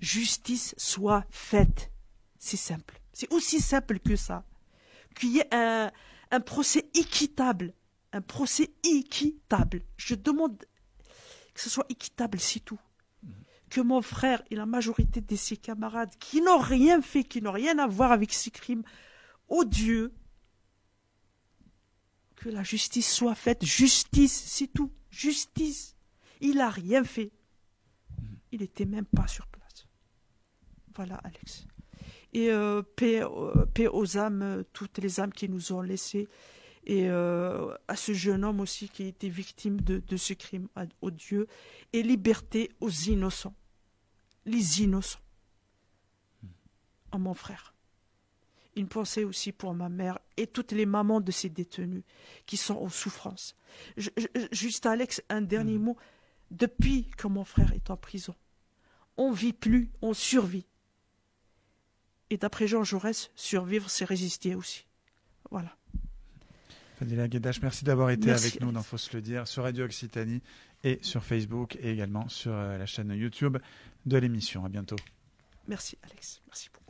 Speaker 19: justice soit faite. C'est simple. C'est aussi simple que ça. Qu'il y ait un procès équitable. Un procès équitable. Je demande que ce soit équitable, c'est tout. Que mon frère et la majorité de ses camarades qui n'ont rien fait, qui n'ont rien à voir avec ces crimes odieux, que la justice soit faite. Justice, c'est tout. Justice. Il n'a rien fait. Il n'était même pas sur place. Voilà, Alex. Et paix aux âmes, toutes les âmes qui nous ont laissés. Et à ce jeune homme aussi qui a été victime de ce crime odieux. Et liberté aux innocents. Les innocents. À mon frère. Une pensée aussi pour ma mère et toutes les mamans de ces détenus qui sont en souffrance. Juste, Alex, un dernier mot. Depuis que mon frère est en prison, on ne vit plus, on survit. Et d'après Jean Jaurès, survivre, c'est résister aussi. Voilà.
Speaker 16: Fadila Guedache, merci d'avoir été
Speaker 19: Merci,
Speaker 16: avec nous dans Faut se le dire sur Radio Occitanie et sur Facebook et également sur la chaîne YouTube de l'émission. À bientôt.
Speaker 19: Merci Alex, merci beaucoup.